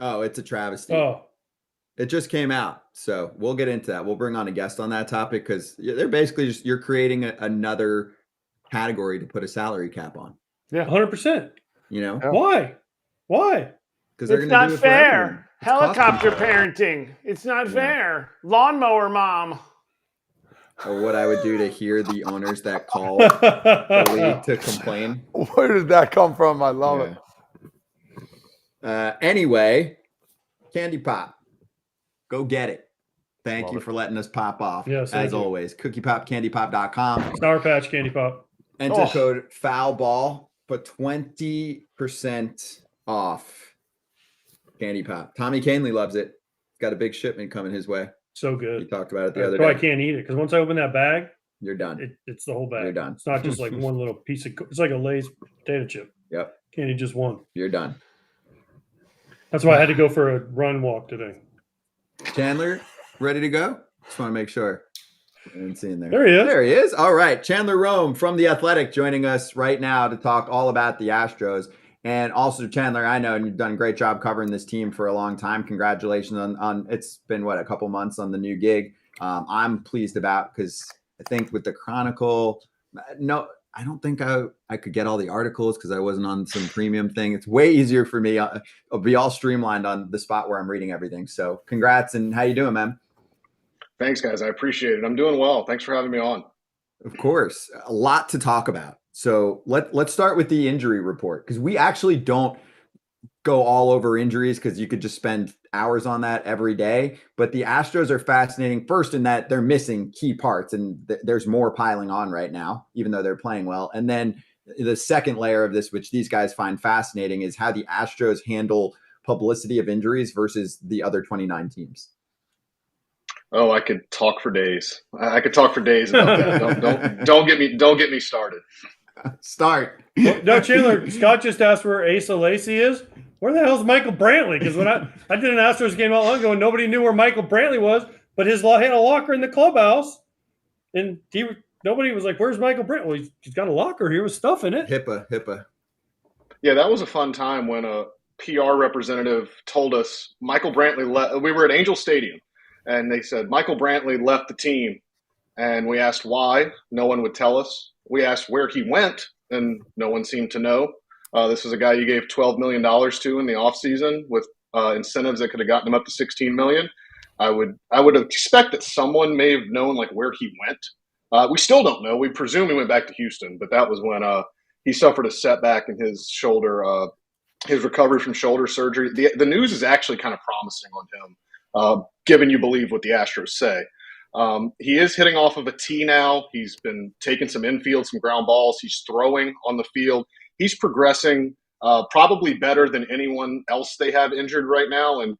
Oh, it's a travesty. Oh. It just came out. So we'll get into that. We'll bring on a guest on that topic because they're basically just, you're creating another category to put a salary cap on. Yeah, 100%. You know? Yeah. Why? Because they're It's going to not do it for everyone. fair. It's Helicopter cost control. parenting. It's not fair. Lawnmower mom. Or what I would do to hear the owners that call the league to complain. Where did that come from? I love it. Anyway, Candy Pop. Go get it. Thank Love you it. for letting us pop off. Yes, as thank you. always. CookiePopCandyPop.com. Sour Patch Candy Pop. Enter code FOULBALL for 20% off Candy Pop. Tommy Canley loves it. Got a big shipment coming his way. So He good. talked about it the other That's why I day. can't eat it because once I open that bag, You're done. it's the whole bag. You're done. It's not just like one little piece of. It's like a Lay's potato chip. Yep. Can't eat just one. You're done. That's why I had to go for a run walk today. Chandler, ready to go? Just want to make sure. I didn't see him there. There he is. There he is. All right. Chandler Rome from The Athletic joining us right now to talk all about the Astros. And also, Chandler, I know you've done a great job covering this team for a long time. Congratulations on it's been, a couple months on the new gig. I'm pleased about because I think with the Chronicle, no, I don't think I could get all the articles because I wasn't on some premium thing. It's way easier for me. I'll be all streamlined on the spot where I'm reading everything. So congrats. And how you doing, man? Thanks, guys. I appreciate it. I'm doing well. Thanks for having me on. Of course. A lot to talk about. So let's start with the injury report because we actually don't go all over injuries because you could just spend hours on that every day. But the Astros are fascinating first in that they're missing key parts and there's more piling on right now, even though they're playing well. And then the second layer of this, which these guys find fascinating, is how the Astros handle publicity of injuries versus the other 29 teams. Oh, I could talk for days. I could talk for days about that. Don't get me started. Start. Well, no, Chandler, Scott just asked where Asa Lacy is. Where the hell is Michael Brantley? Because when I did an Astros game not long ago and nobody knew where Michael Brantley was, but he had a locker in the clubhouse, and nobody was like, "Where's Michael Brantley?" Well, he's got a locker here with stuff in it. HIPAA. Yeah, that was a fun time when a PR representative told us Michael Brantley left. We were at Angel Stadium, and they said Michael Brantley left the team, and we asked why. No one would tell us. We asked where he went, and no one seemed to know. This is a guy you gave $12 million to in the offseason with incentives that could have gotten him up to $16 million. I would expect that someone may have known like where he went. We still don't know. We presume he went back to Houston, but that was when he suffered a setback in his shoulder, his recovery from shoulder surgery. The news is actually kind of promising on him, given you believe what the Astros say. He is hitting off of a tee now. He's been taking some infield, some ground balls. He's throwing on the field. He's progressing probably better than anyone else they have injured right now. And,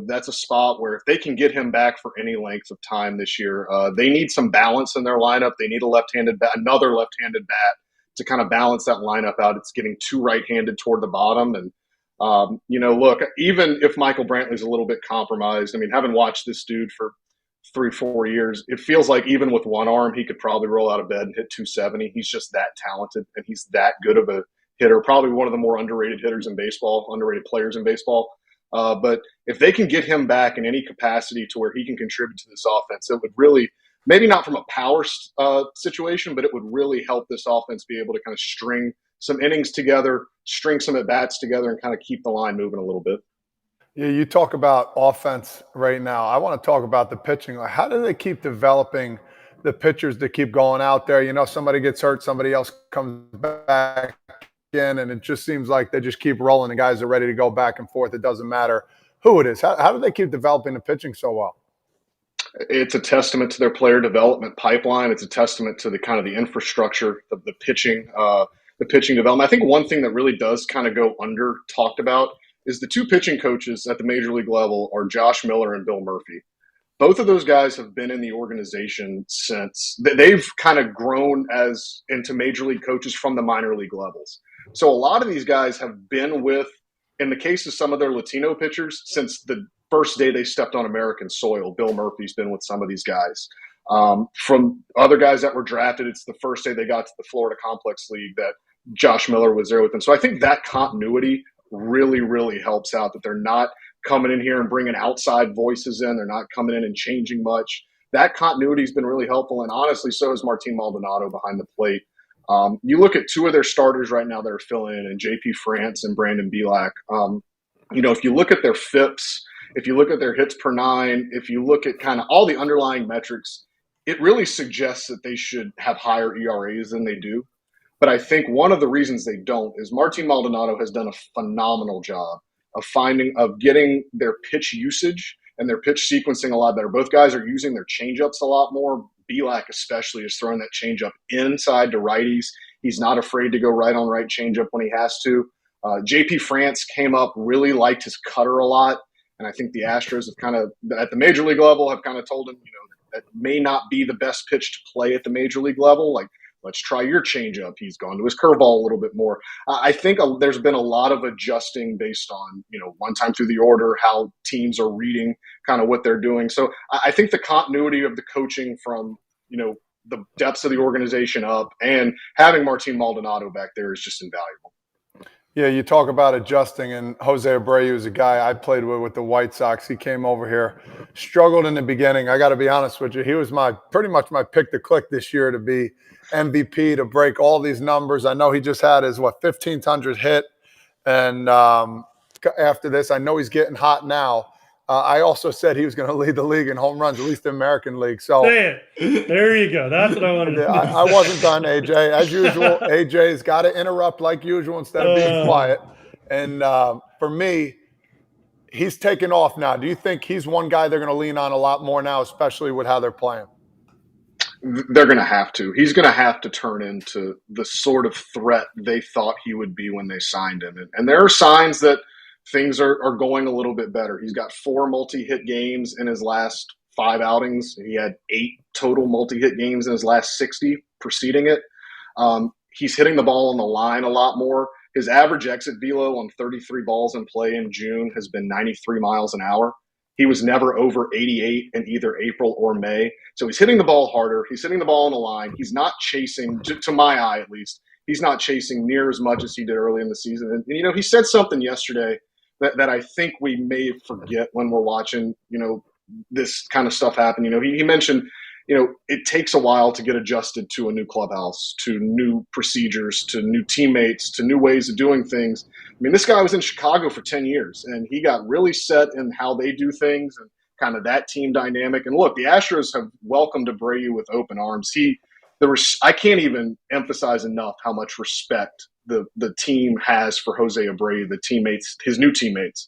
that's a spot where if they can get him back for any length of time this year, they need some balance in their lineup. They need another left-handed bat to kind of balance that lineup out. It's getting too right-handed toward the bottom. And, look, even if Michael Brantley's a little bit compromised, having watched this dude for 3-4 years, it feels like even with one arm, he could probably roll out of bed and hit 270. He's just that talented, and he's that good of a hitter, probably one of the more underrated hitters in baseball, underrated players in baseball. But if they can get him back in any capacity to where he can contribute to this offense, it would really, maybe not from a power situation, but it would really help this offense be able to kind of string some innings together, string some at-bats together, and kind of keep the line moving a little bit. Yeah, you talk about offense right now. I want to talk about the pitching. How do they keep developing the pitchers to keep going out there? Somebody gets hurt, somebody else comes back in, and it just seems like they just keep rolling. The guys are ready to go back and forth. It doesn't matter who it is. How do they keep developing the pitching so well? It's a testament to their player development pipeline. It's a testament to the kind of the infrastructure of the pitching development. I think one thing that really does kind of go under talked about is the two pitching coaches at the major league level are Josh Miller and Bill Murphy. Both of those guys have been in the organization since they've kind of grown as into major league coaches from the minor league levels. So a lot of these guys have been with, in the case of some of their Latino pitchers, since the first day they stepped on American soil. Bill Murphy's been with some of these guys. From other guys that were drafted, it's the first day they got to the Florida Complex League that Josh Miller was there with them. So I think that continuity really, really helps out, that they're not coming in here and bringing outside voices in. They're not coming in and changing much. That continuity has been really helpful, and honestly, so is Martin Maldonado behind the plate. You look at two of their starters right now that are filling in, and JP France and Brandon Bielak. If you look at their FIPS, if you look at their hits per nine, if you look at kind of all the underlying metrics, it really suggests that they should have higher ERAs than they do. But I think one of the reasons they don't is Martin Maldonado has done a phenomenal job of getting their pitch usage and their pitch sequencing a lot better. Both guys are using their changeups a lot more. Bielak especially is throwing that changeup inside to righties. He's not afraid to go right on right changeup when he has to. JP France came up, really liked his cutter a lot. And I think the Astros have kind of, at the major league level, have kind of told him, that may not be the best pitch to play at the major league level. Like, let's try your changeup. He's gone to his curveball a little bit more. I think there's been a lot of adjusting based on, one time through the order, how teams are reading kind of what they're doing. So I think the continuity of the coaching from, the depths of the organization up and having Martin Maldonado back there is just invaluable. Yeah, you talk about adjusting, and Jose Abreu is a guy I played with the White Sox. He came over here, struggled in the beginning. I got to be honest with you. He was pretty much my pick to click this year to be MVP, to break all these numbers. I know he just had his 1,500th hit, and after this, I know he's getting hot now. I also said he was going to lead the league in home runs, at least the American League. So say it. There you go. That's what I wanted to know. I wasn't done, AJ. As usual, AJ's got to interrupt like usual instead of being quiet. And for me, he's taken off now. Do you think he's one guy they're going to lean on a lot more now, especially with how they're playing? They're going to have to. He's going to have to turn into the sort of threat they thought he would be when they signed him. And there are signs that things are going a little bit better. He's got 4 multi-hit games in his last 5 outings. He had 8 total multi-hit games in his last 60 preceding it. He's hitting the ball on the line a lot more. His average exit velo on 33 balls in play in June has been 93 miles an hour. He was never over 88 in either April or May. So he's hitting the ball harder. He's hitting the ball on the line. He's not chasing, to my eye at least, he's not chasing near as much as he did early in the season. And he said something yesterday that I think we may forget when we're watching, this kind of stuff happen. He mentioned, it takes a while to get adjusted to a new clubhouse, to new procedures, to new teammates, to new ways of doing things. I mean, this guy was in Chicago for 10 years, and he got really set in how they do things and kind of that team dynamic. And look, the Astros have welcomed Abreu with open arms. I can't even emphasize enough how much respect the team has for Jose Abreu, the teammates, his new teammates.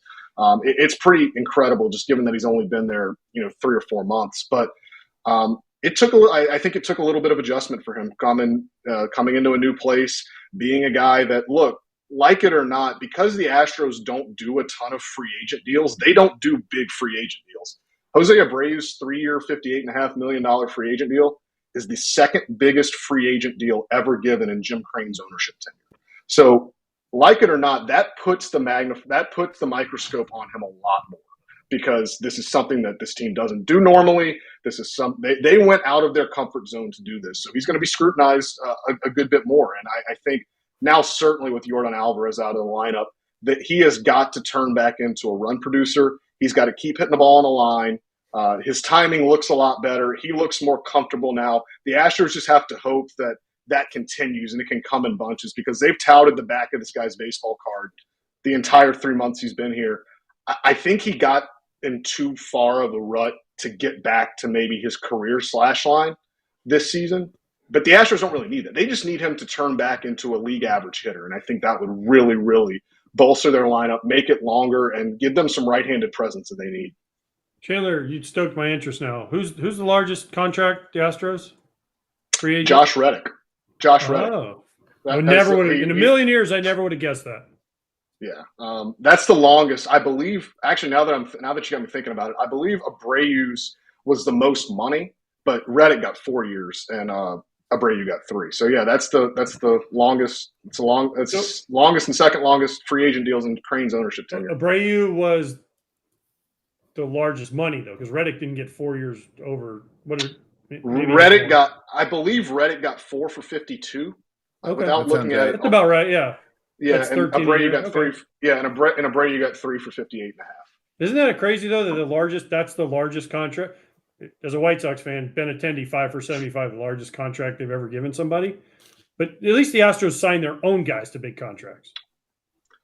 It's pretty incredible, just given that he's only been there, 3 or 4 months. But I think it took a little bit of adjustment for him coming into a new place, being a guy that, look, like it or not, because the Astros don't do a ton of free agent deals, they don't do big free agent deals. Jose Abreu's 3-year, $58.5 million free agent deal is the second biggest free agent deal ever given in Jim Crane's ownership tenure. So, like it or not, that puts the microscope on him a lot more, because this is something that this team doesn't do normally. This is they went out of their comfort zone to do this, so he's going to be scrutinized a good bit more. And I think now, certainly with Yordan Alvarez out of the lineup, that he has got to turn back into a run producer. He's got to keep hitting the ball on the line. His timing looks a lot better. He looks more comfortable now. The Astros just have to hope that continues and it can come in bunches, because they've touted the back of this guy's baseball card the entire 3 months he's been here. I think he got in too far of a rut to get back to maybe his career slash line this season. But the Astros don't really need that. They just need him to turn back into a league average hitter. And I think that would really, really bolster their lineup, make it longer, and give them some right-handed presence that they need. Chandler, you stoked my interest now. Who's the largest contract? The Astros? Free agent? Josh Reddick. Josh Reddick. Oh, I never would have. In a million years, I never would have guessed that. Yeah, that's the longest, I believe. Actually, now that you got me thinking about it, I believe Abreu's was the most money, but Reddick got 4 years and Abreu got 3. So yeah, that's the longest. It's longest and second longest free agent deals in Crane's ownership tenure. Abreu was the largest money though, because Reddick didn't get 4 years over. Reddick got, I believe Reddick got 4 for 52. Okay. Without looking at it, that's about right. Yeah. Yeah, that's and Abreu got 3. Yeah, and Abreu got 3 for 58.5. Isn't that crazy though? That that's the largest contract. As a White Sox fan, Benintendi 5 for 75, the largest contract they've ever given somebody. But at least the Astros signed their own guys to big contracts.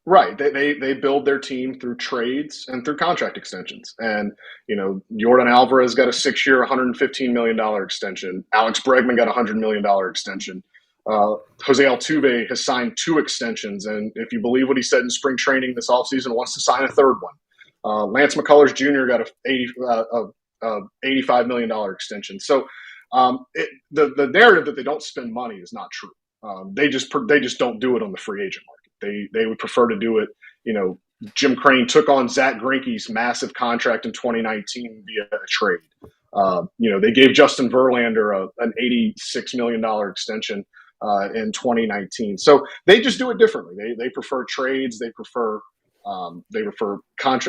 Right. They build their team through trades and through contract extensions. And, Jordan Alvarez got a 6-year, $115 million extension. Alex Bregman got a $100 million extension. Jose Altuve has signed 2 extensions. And if you believe what he said in spring training this offseason, wants to sign a 3rd one. Lance McCullers Jr. got a $85 million extension. So the narrative that they don't spend money is not true. They just don't do it on the free agent market. They would prefer to do it. Jim Crane took on Zach Greinke's massive contract in 2019 via a trade. They gave Justin Verlander an $86 million extension in 2019. So they just do it differently. They prefer trades. They prefer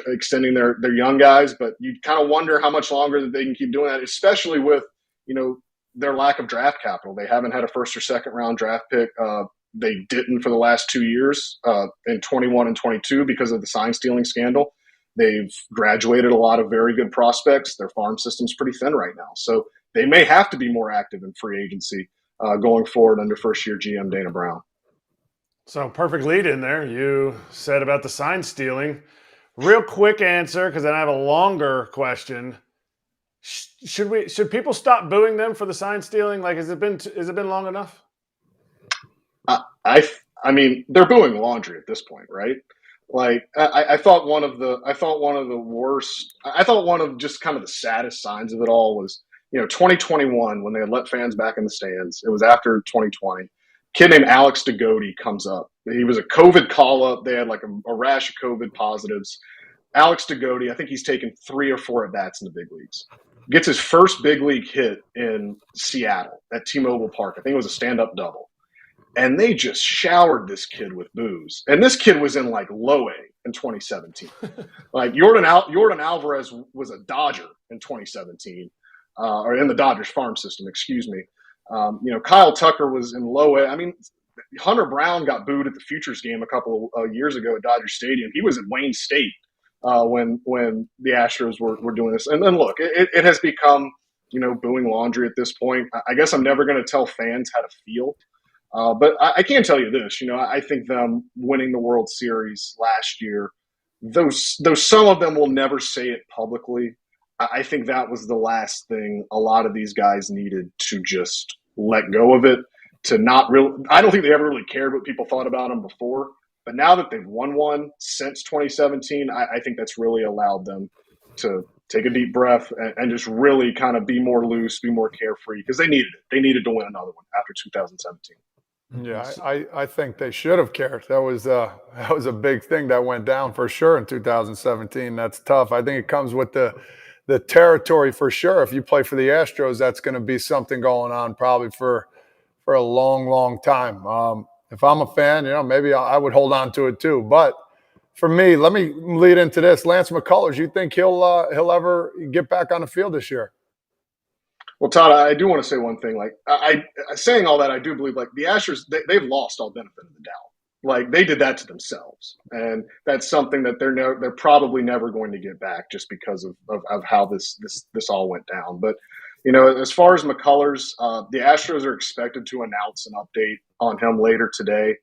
extending their young guys. But you kind of wonder how much longer that they can keep doing that, especially with their lack of draft capital. They haven't had a 1st or 2nd round draft pick. They didn't for the last 2 years in 21 and 22 because of the sign stealing scandal. They've graduated a lot of very good prospects. Their farm system's pretty thin right now. So they may have to be more active in free agency going forward under first-year GM Dana Brown. So perfect lead in there. You said about the sign stealing. Real quick answer, because then I have a longer question. Should people stop booing them for the sign stealing? Like, has it been long enough? I mean, they're booing laundry at this point, right? Like, I thought one of the worst. I thought one of just kind of the saddest signs of it all was, 2021 when they had let fans back in the stands. It was after 2020. Kid named Alex DeGoey comes up. He was a COVID call-up. They had like a rash of COVID positives. Alex DeGoey, I think he's taken 3 or 4 at-bats in the big leagues. Gets his first big league hit in Seattle at T-Mobile Park. I think it was a stand-up double. And they just showered this kid with boos. And this kid was in like low A in 2017. Like Jordan Alvarez was a Dodger in 2017, or in the Dodgers farm system, excuse me. Kyle Tucker was in low A. I mean, Hunter Brown got booed at the Futures game a couple of years ago at Dodger Stadium. He was at Wayne State when the Astros were doing this. And then look, it has become, booing laundry at this point. I guess I'm never going to tell fans how to feel. But I can tell you this, I think them winning the World Series last year, though some of them will never say it publicly, I think that was the last thing a lot of these guys needed to just let go of it, to not really – I don't think they ever really cared what people thought about them before. But now that they've won one since 2017, I think that's really allowed them to take a deep breath and just really kind of be more loose, be more carefree, because they needed it. They needed to win another one after 2017. Yeah, I think they should have cared. That was a big thing that went down for sure in 2017. That's tough. I think it comes with the territory for sure. If you play for the Astros, that's going to be something going on probably for a long, long time. If I'm a fan, maybe I would hold on to it too. But for me, let me lead into this. Lance McCullers, you think he'll ever get back on the field this year? Well, Todd, I do want to say one thing. Like, I saying all that, I do believe like the Astros, they've lost all benefit of the doubt. Like they did that to themselves, and that's something that they're probably never going to get back just because of how this all went down. But as far as McCullers, the Astros are expected to announce an update on him later today.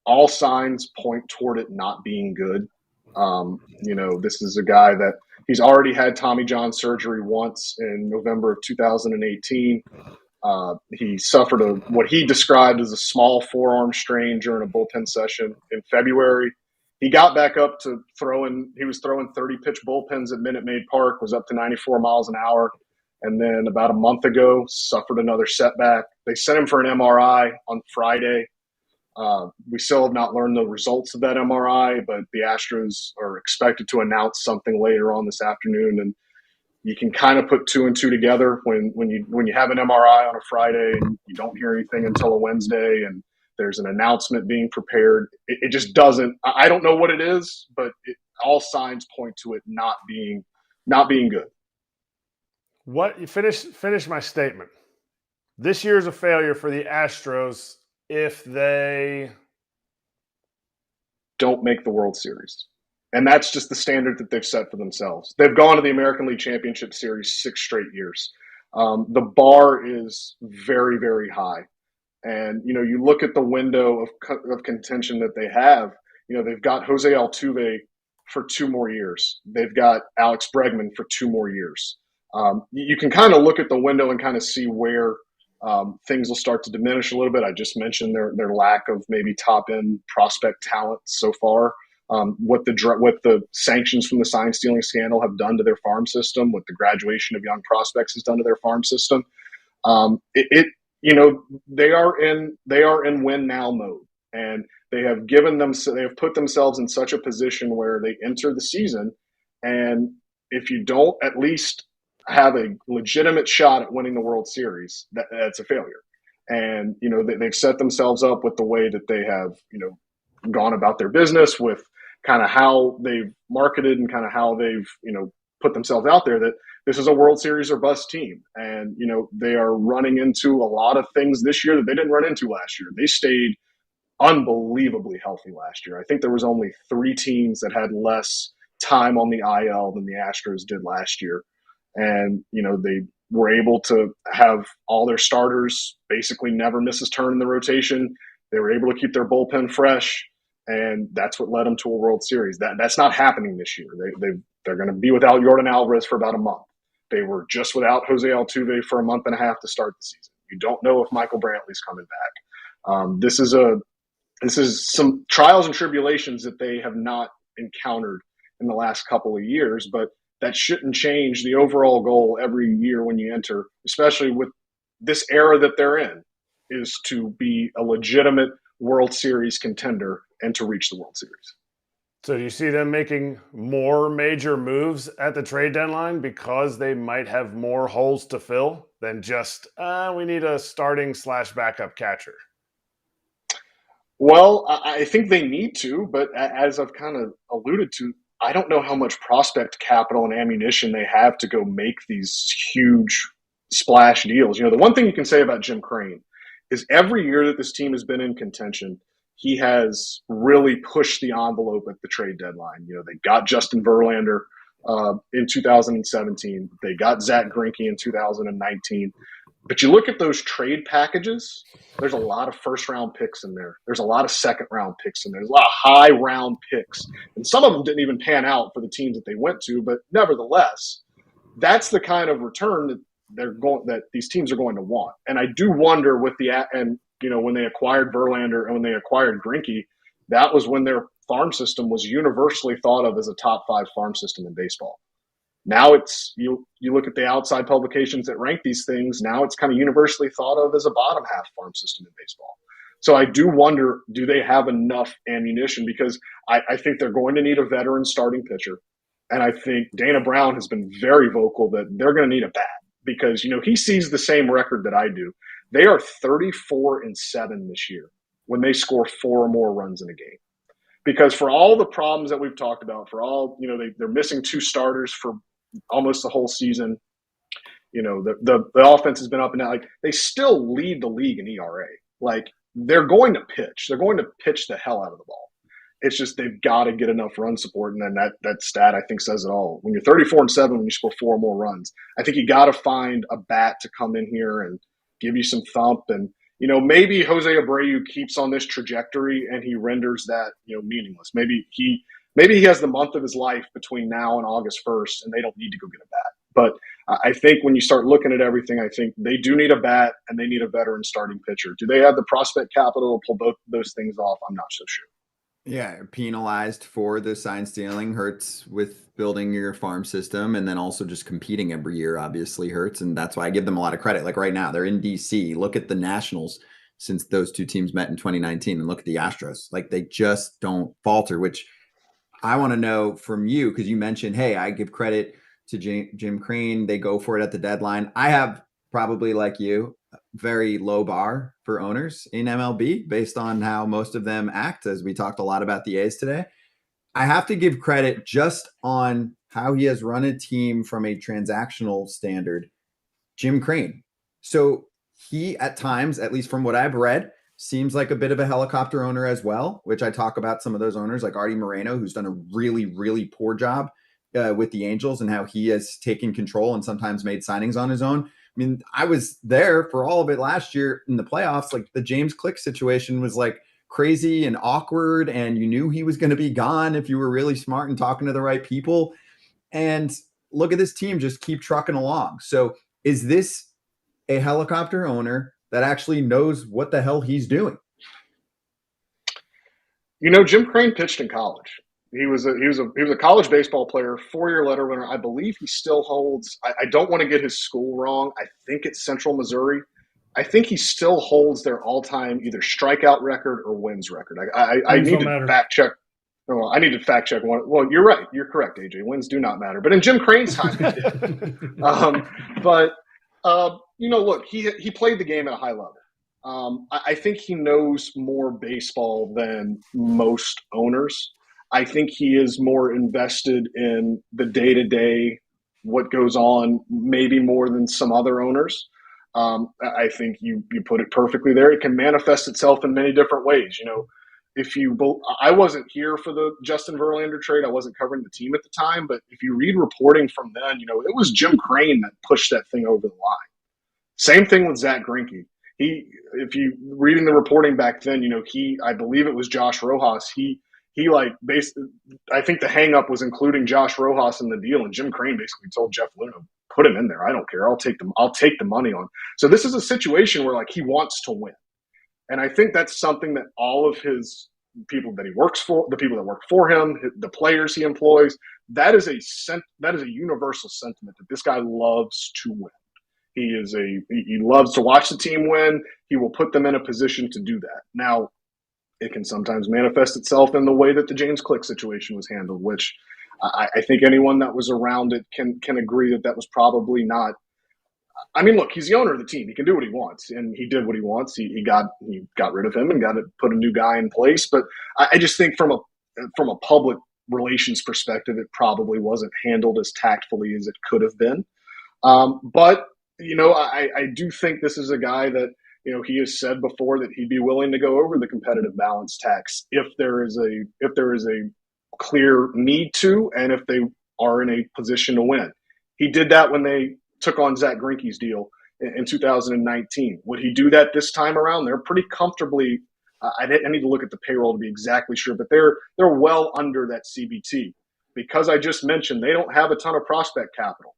All signs point toward it not being good. This is a guy that he's already had Tommy John surgery once in November of 2018. He suffered what he described as a small forearm strain during a bullpen session in February. He got back up to throwing. He was throwing 30-pitch bullpens at Minute Maid Park, was up to 94 miles an hour. And then about a month ago, suffered another setback. They sent him for an MRI on Friday. We still have not learned the results of that MRI, but the Astros are expected to announce something later on this afternoon. And you can kind of put two and two together when you have an MRI on a Friday and you don't hear anything until a Wednesday, and there's an announcement being prepared. It just doesn't. I don't know what it is, but all signs point to it not being good. What you finish my statement. This year is a failure for the Astros if they don't make the World Series. And that's just the standard that they've set for themselves. They've gone to the American League Championship Series 6 straight years. The bar is very, very high. And, you look at the window of contention that they have. They've got Jose Altuve for 2 more years. They've got Alex Bregman for 2 more years. You can kind of look at the window and kind of see where things will start to diminish a little bit. I just mentioned their lack of maybe top-end prospect talent so far. What the sanctions from the sign stealing scandal have done to their farm system, what the graduation of young prospects has done to their farm system. They are in win now mode, and they have put themselves in such a position where they enter the season, and if you don't at least have a legitimate shot at winning the World Series, that's a failure. And they've set themselves up with the way that they have gone about their business, with kind of how they've marketed and kind of how they've put themselves out there, that this is a World Series or bust team. And they are running into a lot of things this year that they didn't run into last year. They stayed unbelievably healthy last year. I think there was only 3 teams that had less time on the IL than the Astros did last year. And they were able to have all their starters basically never miss a turn in the rotation. They were able to keep their bullpen fresh, and that's what led them to a World Series. That's not happening this year. They're going to be without Jordan Alvarez for about a month. They were just without Jose Altuve for a month and a half to start the season. You don't know if Michael Brantley's coming back. This is some trials and tribulations that they have not encountered in the last couple of years, but that shouldn't change the overall goal every year when you enter, especially with this era that they're in, is to be a legitimate World Series contender and to reach the World Series. So do you see them making more major moves at the trade deadline because they might have more holes to fill than just, we need a starting / backup catcher? Well, I think they need to, but as I've kind of alluded to, I don't know how much prospect capital and ammunition they have to go make these huge splash deals. The one thing you can say about Jim Crane is every year that this team has been in contention, he has really pushed the envelope at the trade deadline. They got Justin Verlander in 2017. They got Zach Greinke in 2019. But you look at those trade packages, there's a lot of first-round picks in there. There's a lot of second-round picks in there. There's a lot of high-round picks. And some of them didn't even pan out for the teams that they went to. But nevertheless, that's the kind of return that these teams are going to want. And I do wonder when they acquired Verlander and when they acquired Greinke, that was when their farm system was universally thought of as a top 5 farm system in baseball. Now it's you look at the outside publications that rank these things. Now it's kind of universally thought of as a bottom half farm system in baseball. So I do wonder, do they have enough ammunition? Because I think they're going to need a veteran starting pitcher. And I think Dana Brown has been very vocal that they're going to need a bat because, he sees the same record that I do. They are 34-7 this year when they score 4 or more runs in a game. Because for all the problems that we've talked about, for all, they're missing 2 starters for almost the whole season. The offense has been up and down. Like, they still lead the league in ERA. Like, they're going to pitch. They're going to pitch the hell out of the ball. It's just they've got to get enough run support, and then that stat, I think, says it all. When you're 34-7, when you score 4 or more runs, I think you got to find a bat to come in here and give you some thump. And, maybe Jose Abreu keeps on this trajectory and he renders that, meaningless. Maybe he has the month of his life between now and August 1st, and they don't need to go get a bat. But I think when you start looking at everything, I think they do need a bat and they need a veteran starting pitcher. Do they have the prospect capital to pull both those things off? I'm not so sure. Yeah, penalized for the sign stealing hurts with building your farm system, and then also just competing every year obviously hurts, and that's why I give them a lot of credit. Like right now, they're in DC. Look at the Nationals since those two teams met in 2019, and look at the Astros. Like they just don't falter, which I want to know from you because you mentioned, hey, I give credit to Jim Crane. They go for it at the deadline. I have probably like you, very low bar for owners in MLB based on how most of them act, as we talked a lot about the A's today. I have to give credit just on how he has run a team from a transactional standard, Jim Crane. So he, at times, at least from what I've read, seems like a bit of a helicopter owner as well, which I talk about some of those owners like Artie Moreno, who's done a really, really poor job with the Angels and how he has taken control and sometimes made signings on his own. I mean, I was there for all of it last year in the playoffs. Like the James Click situation was like crazy and awkward, and you knew he was going to be gone if you were really smart and talking to the right people. And look at this team just keep trucking along. So is this a helicopter owner that actually knows what the hell he's doing? You know, Jim Crane pitched in college. He was a college baseball player, 4-year letter winner. I believe he still holds. I don't want to get his school wrong. I think it's Central Missouri. I think he still holds their all-time either strikeout record or wins record. I need to fact check. Well, I need to fact check one. Well, you're right. You're correct, AJ. Wins do not matter. But in Jim Crane's time, it did. Look, he played the game at a high level. I think he knows more baseball than most owners. I think he is more invested in the day-to-day, what goes on, maybe more than some other owners. I think you put it perfectly there. It can manifest itself in many different ways. You know, I wasn't here for the Justin Verlander trade. I wasn't covering the team at the time, but if you read reporting from then, you know, it was Jim Crane that pushed that thing over the line. Same thing with Zach Greinke. If you reading the reporting back then, you know, I believe it was Josh Rojas. I think the hang up was including Josh Rojas in the deal, and Jim Crane basically told Jeff Luna, put him in there. I don't care. I'll take the money on. So this is a situation where like he wants to win. And I think that's something that all of his people that he works for, the people that work for him, the players he employs, that is a universal sentiment that this guy loves to win. He loves to watch the team win. He will put them in a position to do that. Now, it can sometimes manifest itself in the way that the James Click situation was handled, which I think anyone that was around it can agree that was probably not. I mean, look, he's the owner of the team. He can do what he wants, and he did what he wants. He got rid of him and put a new guy in place. But I just think from a public relations perspective, it probably wasn't handled as tactfully as it could have been. But you know, I do think this is a guy that, you know, he has said before that he'd be willing to go over the competitive balance tax if there is a clear need to, and if they are in a position to win. He did that when they took on Zach Greinke's deal in 2019. Would he do that this time around? They're pretty comfortably. I need to look at the payroll to be exactly sure, but they're well under that CBT because I just mentioned they don't have a ton of prospect capital.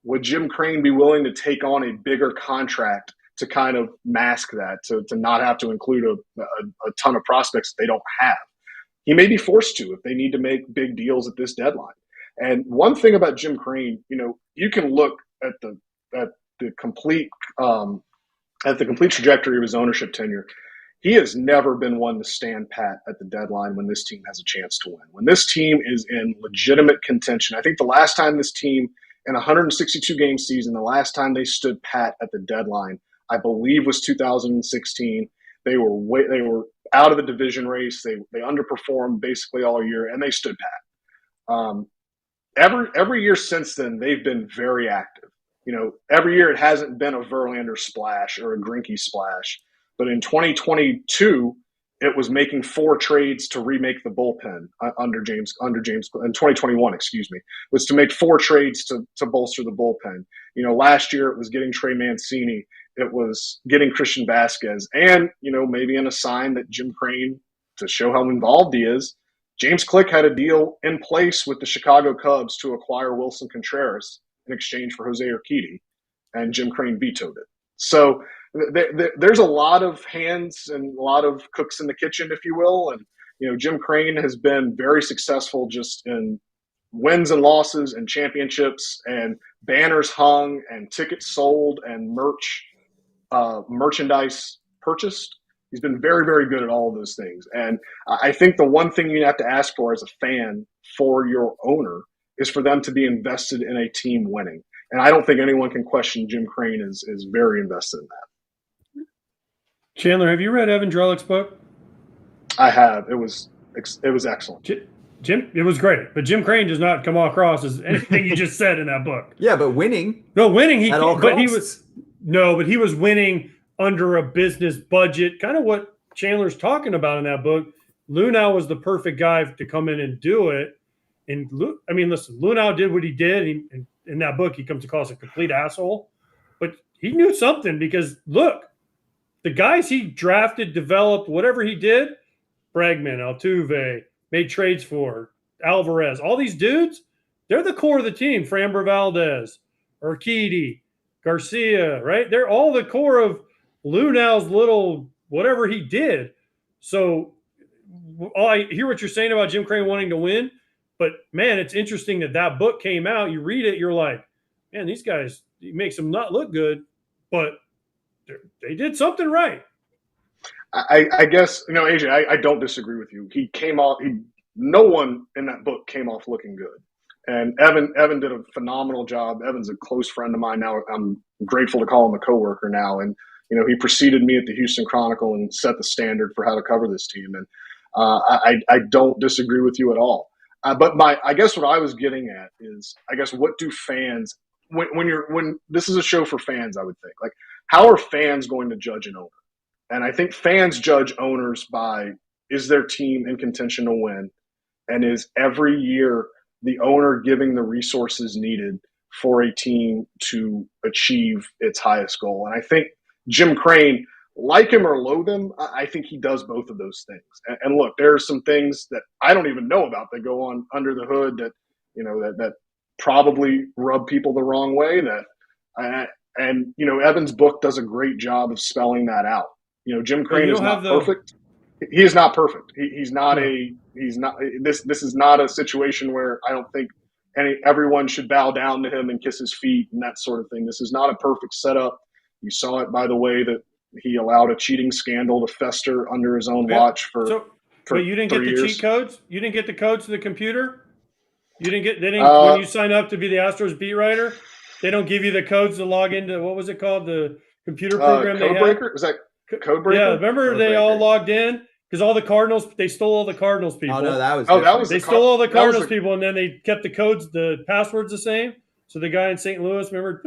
Would Jim Crane be willing to take on a bigger contract to kind of mask that, to not have to include a ton of prospects that they don't have? He may be forced to if they need to make big deals at this deadline. And one thing about Jim Crane, you know, you can look at the complete trajectory of his ownership tenure. He has never been one to stand pat at the deadline when this team has a chance to win. When this team is in legitimate contention, I think the last time this team in a 162-game season, the last time they stood pat at the deadline, I believe, was 2016. They were out of the division race. They underperformed basically all year, and they stood pat. Every year since then, they've been very active. You know, every year it hasn't been a Verlander splash or a Greinke splash, but in 2022, it was making 4 trades to remake the bullpen under James in 2021, was to make 4 trades to bolster the bullpen. You know, last year it was getting Trey Mancini, it was getting Christian Vasquez, and, you know, maybe in a sign that Jim Crane, to show how involved he is, James Click had a deal in place with the Chicago Cubs to acquire Wilson Contreras in exchange for Jose Urquidy, and Jim Crane vetoed it. So there's a lot of hands and a lot of cooks in the kitchen, if you will. And, Jim Crane has been very successful just in wins and losses and championships and banners hung and tickets sold and merchandise purchased. He's been very, very good at all of those things. And I think the one thing you have to ask for as a fan for your owner is for them to be invested in a team winning. And I don't think anyone can question Jim Crane is very invested in that. Chandler, have you read Evan Drellick's book? I have. It was excellent. Jim, it was great, but Jim Crane does not come across as anything you just said in that book. Yeah, but winning. No, winning. He was winning under a business budget, kind of what Chandler's talking about in that book. Luhnow was the perfect guy to come in and do it. And listen, Luhnow did what he did. In that book, he comes across a complete asshole, but he knew something because look, the guys he drafted, developed, whatever he did, Bregman, Altuve, made trades for, Alvarez, all these dudes, they're the core of the team. Framber Valdez, Urquidy, Garcia, right? They're all the core of Luhnow's little whatever he did. So I hear what you're saying about Jim Crane wanting to win, but man, it's interesting that book came out. You read it, you're like, man, these guys, it makes them not look good, but they did something right. I guess, AJ, I don't disagree with you. No one in that book came off looking good. And Evan did a phenomenal job. Evan's a close friend of mine now. I'm grateful to call him a coworker now. And, he preceded me at the Houston Chronicle and set the standard for how to cover this team. And I don't disagree with you at all. But I guess what I was getting at is, I guess, what do fans, when this is a show for fans, I would think, like, how are fans going to judge an owner? And I think fans judge owners by, is their team in contention to win? And is every year the owner giving the resources needed for a team to achieve its highest goal? And I think Jim Crane, like him or loathe him, I think he does both of those things. And look, there are some things that I don't even know about that go on under the hood that, that probably rub people the wrong way. Evan's book does a great job of spelling that out. Jim Crane is not perfect. He is not perfect. He's not this is not a situation where I don't think everyone should bow down to him and kiss his feet and that sort of thing. This is not a perfect setup. You saw it by the way that he allowed a cheating scandal to fester under his own watch for but you didn't get the years. Cheat codes? You didn't get the codes to the computer? When you sign up to be the Astros beat writer, they don't give you the codes to log into, what was it called? The computer program they had? Codebreaker? Was that Codebreaker? Yeah, remember they all logged in? Because all the Cardinals, they stole all the Cardinals people. Oh, no, that was they stole all the Cardinals people, and then they kept the codes, the passwords the same. So the guy in St. Louis, remember?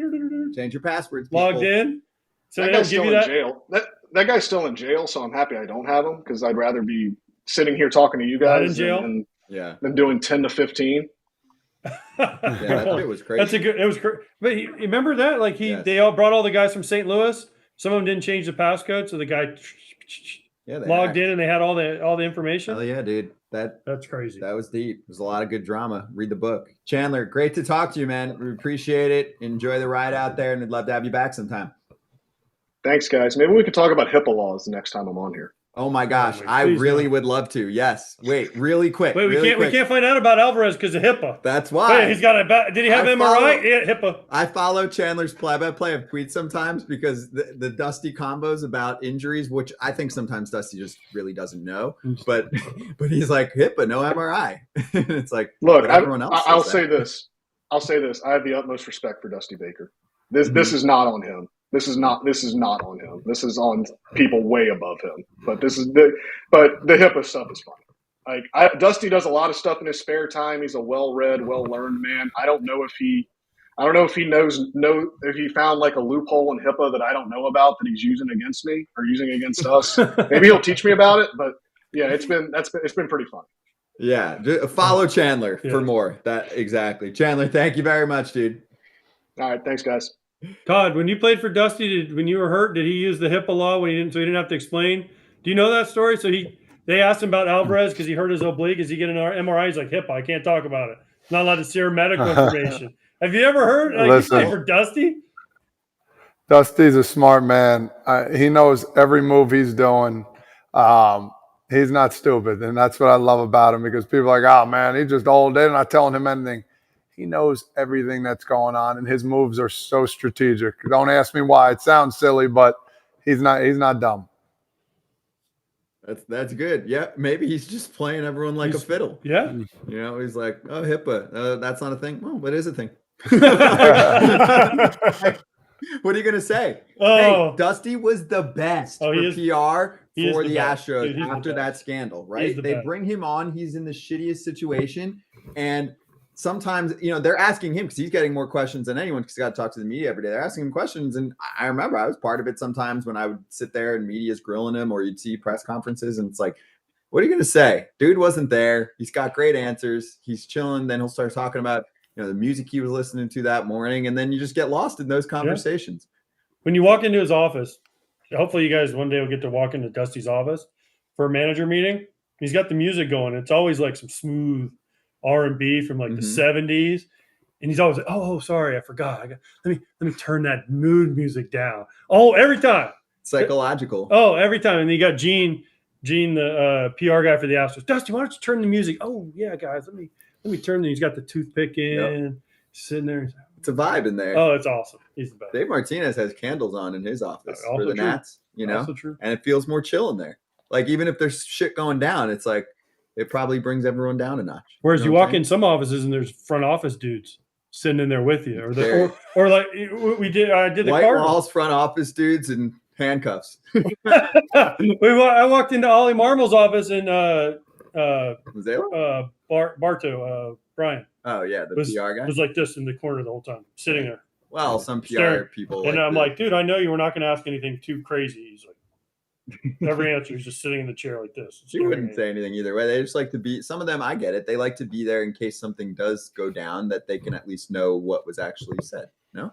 Change your passwords. Logged in. So that they guy's don't give still you in that. Jail. That guy's still in jail, so I'm happy I don't have him because I'd rather be sitting here talking to you guys Not in jail? than doing 10 to 15. That was crazy. It was crazy. But remember that? Like they all brought all the guys from St. Louis. Some of them didn't change the passcode, so the guy logged in and they had all the information. Oh yeah, dude. That's crazy. That was deep. There's a lot of good drama. Read the book. Chandler, great to talk to you, man. We appreciate it. Enjoy the ride out there, and we'd love to have you back sometime. Thanks, guys. Maybe we could talk about HIPAA laws the next time I'm on here. Oh my gosh, I really would love to. Yes. Wait, really quick. Wait, we can't find out about Alvarez because of HIPAA. That's why. Wait, he's got a. Did he have MRI? Yeah, HIPAA. I follow Chandler's play-by-play of tweets sometimes because the Dusty combos about injuries, which I think sometimes Dusty just really doesn't know. But he's like HIPAA, no MRI. It's like, look, everyone else. I'll say this. I have the utmost respect for Dusty Baker. This is not on him. This is not on him. This is on people way above him. But the HIPAA stuff is fun. Like Dusty does a lot of stuff in his spare time. He's a well-read, well-learned man. I don't know if he if he found like a loophole in HIPAA that I don't know about that he's using against me or using against us. Maybe he'll teach me about it. But yeah, it's been pretty fun. Yeah, follow Chandler for more. Exactly. Chandler, thank you very much, dude. All right, thanks, guys. Todd, when you played for Dusty, when you were hurt, did he use the HIPAA law so he didn't have to explain? Do you know that story? So they asked him about Alvarez because he hurt his oblique. Does he get an MRI? He's like, HIPAA, I can't talk about it. Not allowed to share medical information. Have you ever heard you play for Dusty? Dusty's a smart man. He knows every move he's doing. He's not stupid, and that's what I love about him because people are like, oh, man, he's just old. They're not telling him anything. He knows everything that's going on, and his moves are so strategic. Don't ask me why. It sounds silly, but he's not dumb. That's good. Yeah, maybe he's just playing everyone like a fiddle. Yeah. You know, he's like, oh, HIPAA, that's not a thing. Well, it is a thing. What are you gonna say? Hey, Dusty was the best for PR for the Astros after that scandal, right? They bring him on. He's in the shittiest situation, and sometimes, you know, they're asking him because he's getting more questions than anyone because he's got to talk to the media every day. They're asking him questions, and I remember I was part of it sometimes when I would sit there and media's grilling him, or you'd see press conferences, and it's like, what are you gonna say? Dude wasn't there. He's got great answers. He's chilling. Then he'll start talking about, you know, the music he was listening to that morning, and then you just get lost in those conversations. When you walk into his office, hopefully you guys one day will get to walk into Dusty's office for a manager meeting. He's got the music going. It's always like some smooth R&B from like the 70s, and he's always like, "Oh, sorry, I forgot. Let me turn that mood music down." Oh, every time. Psychological. Oh, every time. And then you got Gene, the PR guy for the Astros. Dusty, why don't you turn the music? Oh, yeah, guys, let me turn the. He's got the toothpick in, sitting there. It's a vibe in there. Oh, it's awesome. He's the best. Dave Martinez has candles on in his office for the true. Nats, you know, Also true. and it feels more chill in there. Like, even if there's shit going down, it's like it probably brings everyone down a notch. Whereas you walk in some offices and there's front office dudes sitting in there with you, or like we did. I did the White Cardinals. Walls front office dudes in handcuffs. I walked into Ollie Marmol's office in Bartow, Brian. Oh yeah, the PR guy was like this in the corner the whole time, sitting there. Well, some PR people. And I'm like, dude, I know you were not going to ask anything too crazy. He's like, every answer is just sitting in the chair like this. She wouldn't say anything either way. They just like to be. Some of them, I get it. They like to be there in case something does go down, that they can at least know what was actually said. No.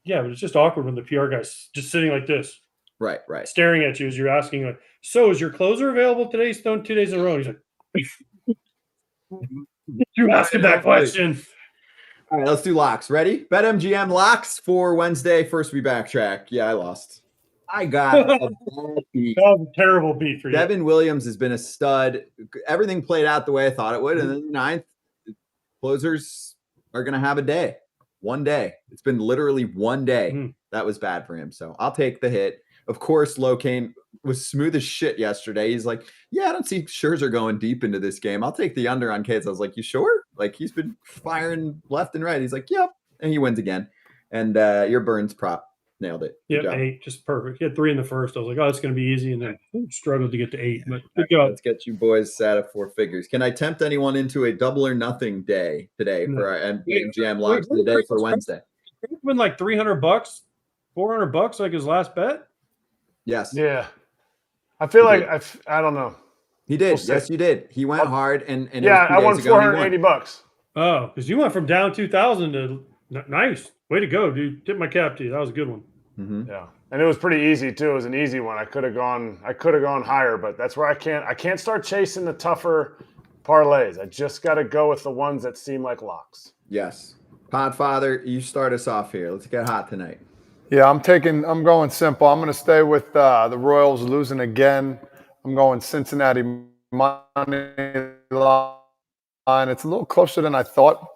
Yeah, but it's just awkward when the PR guy's just sitting like this. Right. Staring at you as you're asking, like, so is your closer available today? He's thrown 2 days in a row. He's like, you asking that question. All right, let's do locks. Ready? BetMGM locks for Wednesday. First, we backtrack. Yeah, I lost. I got a bad beat. That was a terrible beat for you. Devin Williams has been a stud. Everything played out the way I thought it would. And then the ninth, closers are going to have a day. One day. It's been literally one day. That was bad for him. So I'll take the hit. Of course, Locaine was smooth as shit yesterday. He's like, yeah, I don't see Scherzer going deep into this game. I'll take the under on Kids. I was like, you sure? Like, he's been firing left and right. He's like, yep. And he wins again. And your Burns prop nailed it. Yeah, 8, just perfect. He had 3 in the first. I was like, oh, it's going to be easy. And then struggled to get to 8. But good job. Let's get you boys set at 4 figures. Can I tempt anyone into a double or nothing day today for our BetMGM locks of the day for Wednesday? It's been like $300, $400, like his last bet. Yes. Yeah. I feel like I don't know. He did. Yes, you did. He went hard, and yeah, I won $480. Oh, because you went from down 2,000 to nice. Way to go, dude! Tip my cap to you. That was a good one. Yeah, and it was pretty easy too. It was an easy one. I could have gone higher, but that's where I can't start chasing the tougher parlays. I just got to go with the ones that seem like locks. Yes, Podfather, you start us off here. Let's get hot tonight. Yeah, I'm going simple. I'm going to stay with the Royals losing again. I'm going Cincinnati money line. It's a little closer than I thought.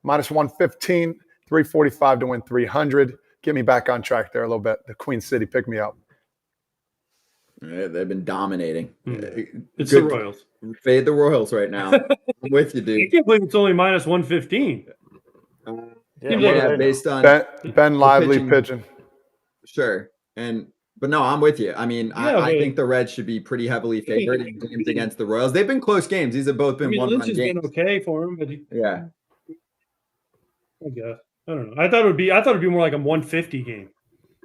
Minus 115, 345 to win 300. Get me back on track there a little bit. The Queen City pick me up. They've been dominating. It's the Royals. Fade the Royals right now. I'm with you, dude. I can't believe it's only minus 115. Yeah, based on Ben Lively pitching. Sure. But no, I'm with you. I mean, I think the Reds should be pretty heavily favored in games against the Royals. They've been close games. These have both been one-run games. Lynch has been okay for him, but yeah. I guess. I don't know. I thought it'd be more like a 150 game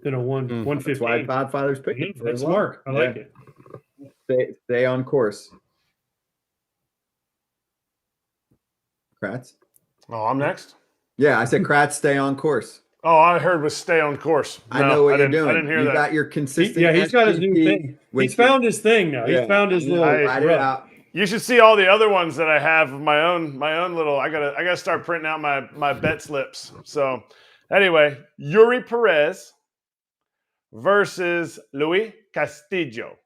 than a 150. That's why Podfather's picking. That's smart. I like it. Stay on course. Kratz? Oh, I'm next? Yeah, I said Kratz, stay on course. Oh, I heard was stay on course. No, I know what you're doing. I didn't hear that. You got your consistent. He's got his new thing. He's found his thing now. He's found his little. Ride it out. You should see all the other ones that I have of my own little. I gotta start printing out my bet slips. So, anyway, Yuri Perez versus Luis Castillo.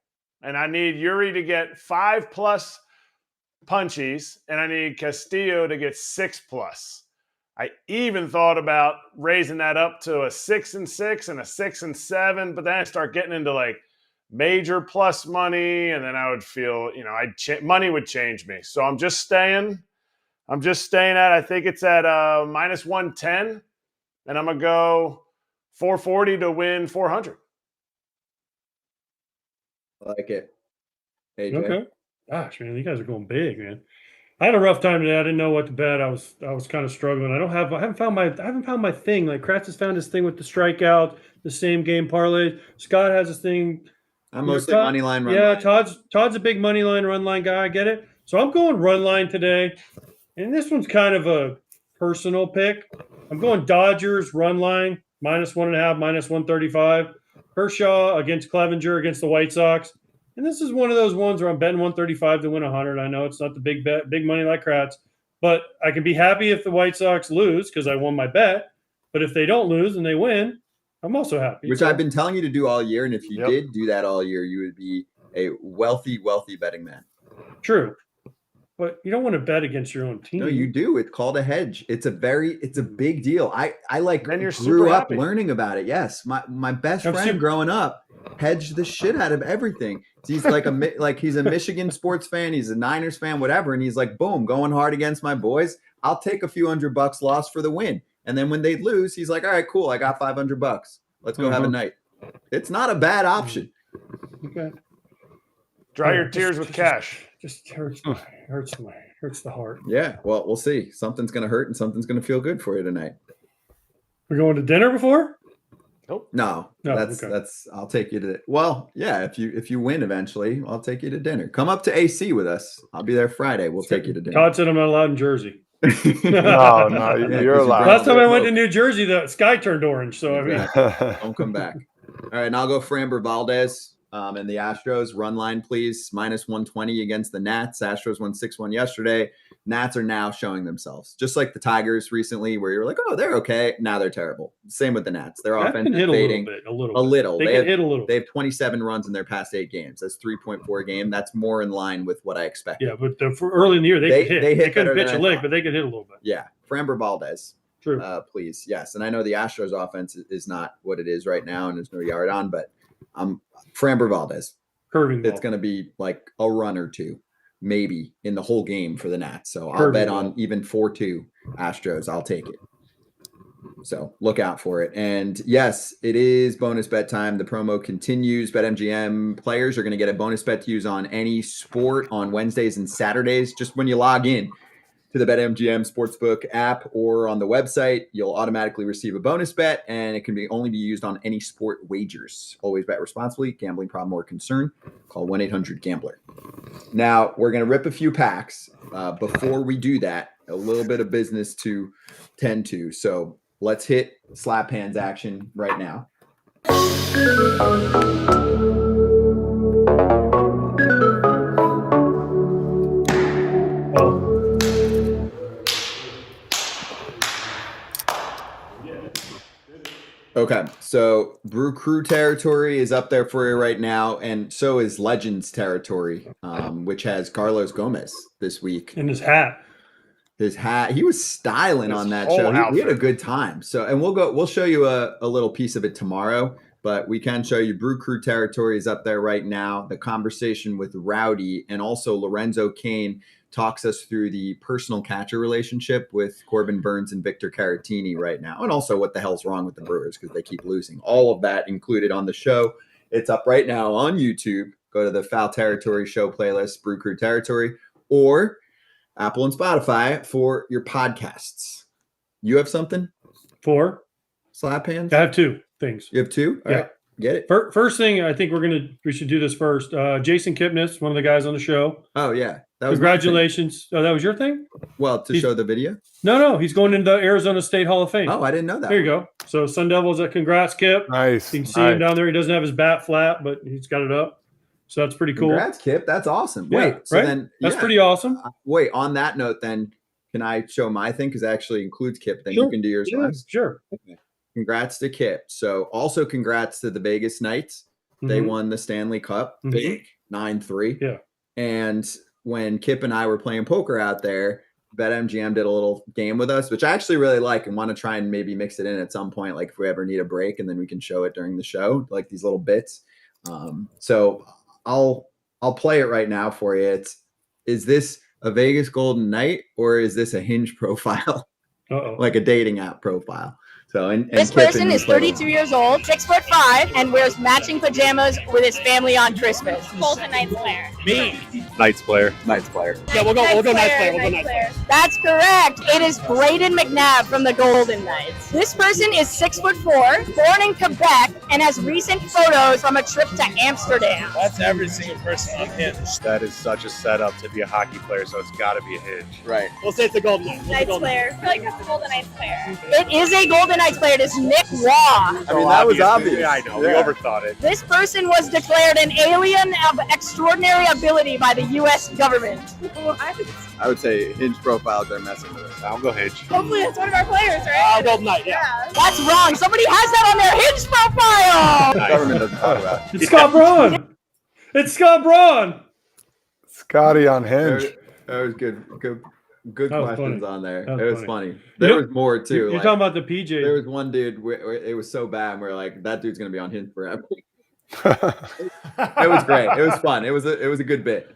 and I need Yuri to get 5+ punchies, and I need Castillo to get 6+. I even thought about raising that up to a 6-6 and a 6-7, but then I start getting into like major plus money, and then I would feel, money would change me. So I'm just staying at, I think it's at -110, and I'm gonna go 440 to win 400. I like it. AJ. Okay. Gosh, man, you guys are going big, man. I had a rough time today. I didn't know what to bet. I was kind of struggling. I haven't found my thing. Like Kratz has found his thing with the strikeout, the same game parlay. Scott has his thing. I'm mostly money line run. Yeah, line. Todd's a big money line run line guy. I get it. So I'm going run line today, and this one's kind of a personal pick. I'm going Dodgers run line -1.5, -135. Kershaw against Clevenger against the White Sox. And this is one of those ones where I'm betting 135 to win 100. I know it's not the big bet, big money like Kratz, but I can be happy if the White Sox lose because I won my bet. But if they don't lose and they win, I'm also happy. Which I've been telling you to do all year. And if you did do that all year, you would be a wealthy, wealthy betting man. True. But you don't want to bet against your own team. No, you do. It's called a hedge. It's a big deal. I Then you're grew up happy. learning about it. Yes. My best friend growing up hedged the shit out of everything. He's like he's a Michigan sports fan. He's a Niners fan, whatever. And he's like, boom, going hard against my boys. I'll take a few $100 loss for the win. And then when they lose, he's like, all right, cool. I got $500. Let's go have a night. It's not a bad option. Okay. Dry your tears with cash. Just hurts the heart. Yeah. Well, we'll see. Something's going to hurt and something's going to feel good for you tonight. We're going to dinner before? No, that's I'll take you to if you win eventually, I'll take you to dinner. Come up to AC with us. I'll be there Friday. We'll take you to dinner. Todd said I'm not allowed in Jersey. No, you're allowed. Last time I went to New Jersey, the sky turned orange. So Don't come back. All right, and I'll go Framber Valdez and the Astros run line, please. -120 against the Nats. Astros won 6-1 yesterday. Nats are now showing themselves, just like the Tigers recently, where you're like, oh, they're okay. Now they're terrible. Same with the Nats. Their offense is fading a little. They can hit a little. They have 27 runs in their past 8 games. That's 3.4 a game. That's more in line with what I expected. Yeah, but for early in the year, they could hit. They couldn't pitch a lick, but they could hit a little bit. Yeah, Framber Valdez. True. Please, yes. And I know the Astros offense is not what it is right now, and there's no yard on, but Framber Valdez. Curving ball. It's going to be like a run or two, maybe in the whole game for the Nats. So I'll bet on even 4-2 Astros. I'll take it. So look out for it. And yes, it is bonus bet time. The promo continues. BetMGM players are going to get a bonus bet to use on any sport on Wednesdays and Saturdays. Just when you log in to the BetMGM Sportsbook app or on the website, you'll automatically receive a bonus bet, and it can only be used on any sport wagers. Always bet responsibly. Gambling problem or concern, call 1-800-GAMBLER. Now, we're going to rip a few packs. Before we do that, a little bit of business to tend to. So let's hit slap hands action right now. Okay, so Brew Crew territory is up there for you right now, and so is Legends territory, which has Carlos Gomez this week. And his hat. He was styling on that show. He had a good time. So, and we'll show you a little piece of it tomorrow, but we can show you Brew Crew territory is up there right now. The conversation with Rowdy and also Lorenzo Cain talks us through the personal catcher relationship with Corbin Burns and Victor Caratini right now. And also what the hell's wrong with the Brewers because they keep losing. All of that included on the show. It's up right now on YouTube. Go to the Foul Territory show playlist, Brew Crew Territory, or Apple and Spotify for your podcasts. You have something? For? Slap hands? I have 2 things. You have 2? All right. Get it. First thing, I think we should do this first. Jason Kipnis, one of the guys on the show. Oh, yeah. That was Congratulations. Oh, that was your thing? Well, show the video? No. He's going into the Arizona State Hall of Fame. Oh, I didn't know that. There you go. So Sun Devils, congrats, Kip. Nice. You can see him down there. He doesn't have his bat flat, but he's got it up. So that's pretty cool. Congrats, Kip. That's awesome. Yeah, Wait, so right? then that's pretty awesome. Wait, on that note, then can I show my thing? Because it actually includes Kip. Then Sure. you can do yours last. Sure. Okay. Congrats to Kip. So also congrats to the Vegas Knights. They won the Stanley Cup. Big. 9-3. Yeah. And when Kip and I were playing poker out there, BetMGM did a little game with us, which I actually really like and want to try and maybe mix it in at some point, like if we ever need a break, and then we can show it during the show, like these little bits. So I'll play it right now for you. Is this a Vegas Golden Knight or is this a Hinge profile? Like a dating app profile? So, and this Kip person is 32 years old, 6'5", and wears matching pajamas with his family on Christmas. Golden Knights player. Me. Knights player. Knights player. Yeah, we'll go Knights player. We'll go Knights player. That's correct. It is Braden McNabb from the Golden Knights. This person is 6'4", born in Quebec, and has recent photos from a trip to Amsterdam. That's every single person on Hinge. That is such a setup to be a hockey player, so it's got to be a Hinge. Right. We'll say it's the Golden Knights. Knights player. I feel like that's the Golden Knights player. It is a Golden Knights player. It is Nick Waugh. I mean, that was obvious. Yeah, I know. We overthought it. This person was declared an alien of extraordinary ability by the U.S. government. I would say Hinge profiles are messing with us. I'll go Hinge. Hopefully that's one of our players, right? Golden Knight, yeah. That's wrong. Somebody has that on their Hinge profile. The government doesn't talk about it. It's Scott Braun. It's Scott Braun. Scotty on Hinge. That was good. Good That was questions funny. on there. That It was was funny. funny. There was more too. You're like, talking about the PJ. there was one dude where it was so bad, and we're like, that dude's gonna be on Hinge forever. It was great. It was fun. It was a good bit.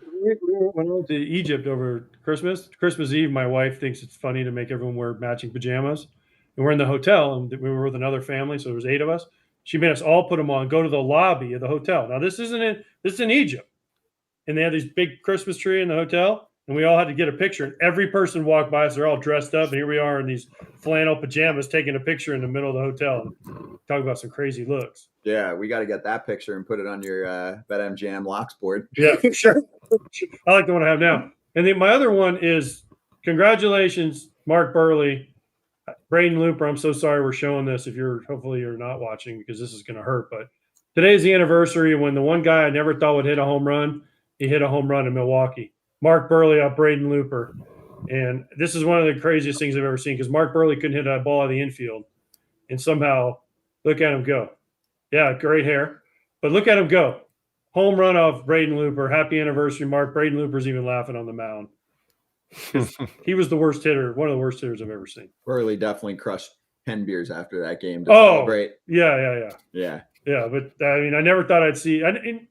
When I went to Egypt over Christmas Eve, my wife thinks it's funny to make everyone wear matching pajamas. And we're in the hotel, and we were with another family, so there was 8 of us. She made us all put them on, go to the lobby of the hotel. Now this is in Egypt, and they had this big Christmas tree in the hotel, and we all had to get a picture. And every person walked by us; they're all dressed up, and here we are in these flannel pajamas taking a picture in the middle of the hotel. Talk about some crazy looks. Yeah, we got to get that picture and put it on your BetMGM locks board. Yeah, for sure. I like the one I have now. And then my other one is congratulations, Mark Burley, Braden Looper. I'm so sorry we're showing this. Hopefully you're not watching because this is going to hurt. But today is the anniversary when the one guy I never thought would hit a home run, he hit a home run in Milwaukee. Mark Burley off Braden Looper. And this is one of the craziest things I've ever seen because Mark Burley couldn't hit a ball out of the infield. And somehow, look at him go. Yeah, great hair. But look at him go. Home run off Braden Looper. Happy anniversary, Mark. Braden Looper's even laughing on the mound. He was the worst hitter, one of the worst hitters I've ever seen. Burley definitely crushed 10 beers after that game to celebrate. Yeah. Yeah. Yeah, but I mean, I never thought I'd see.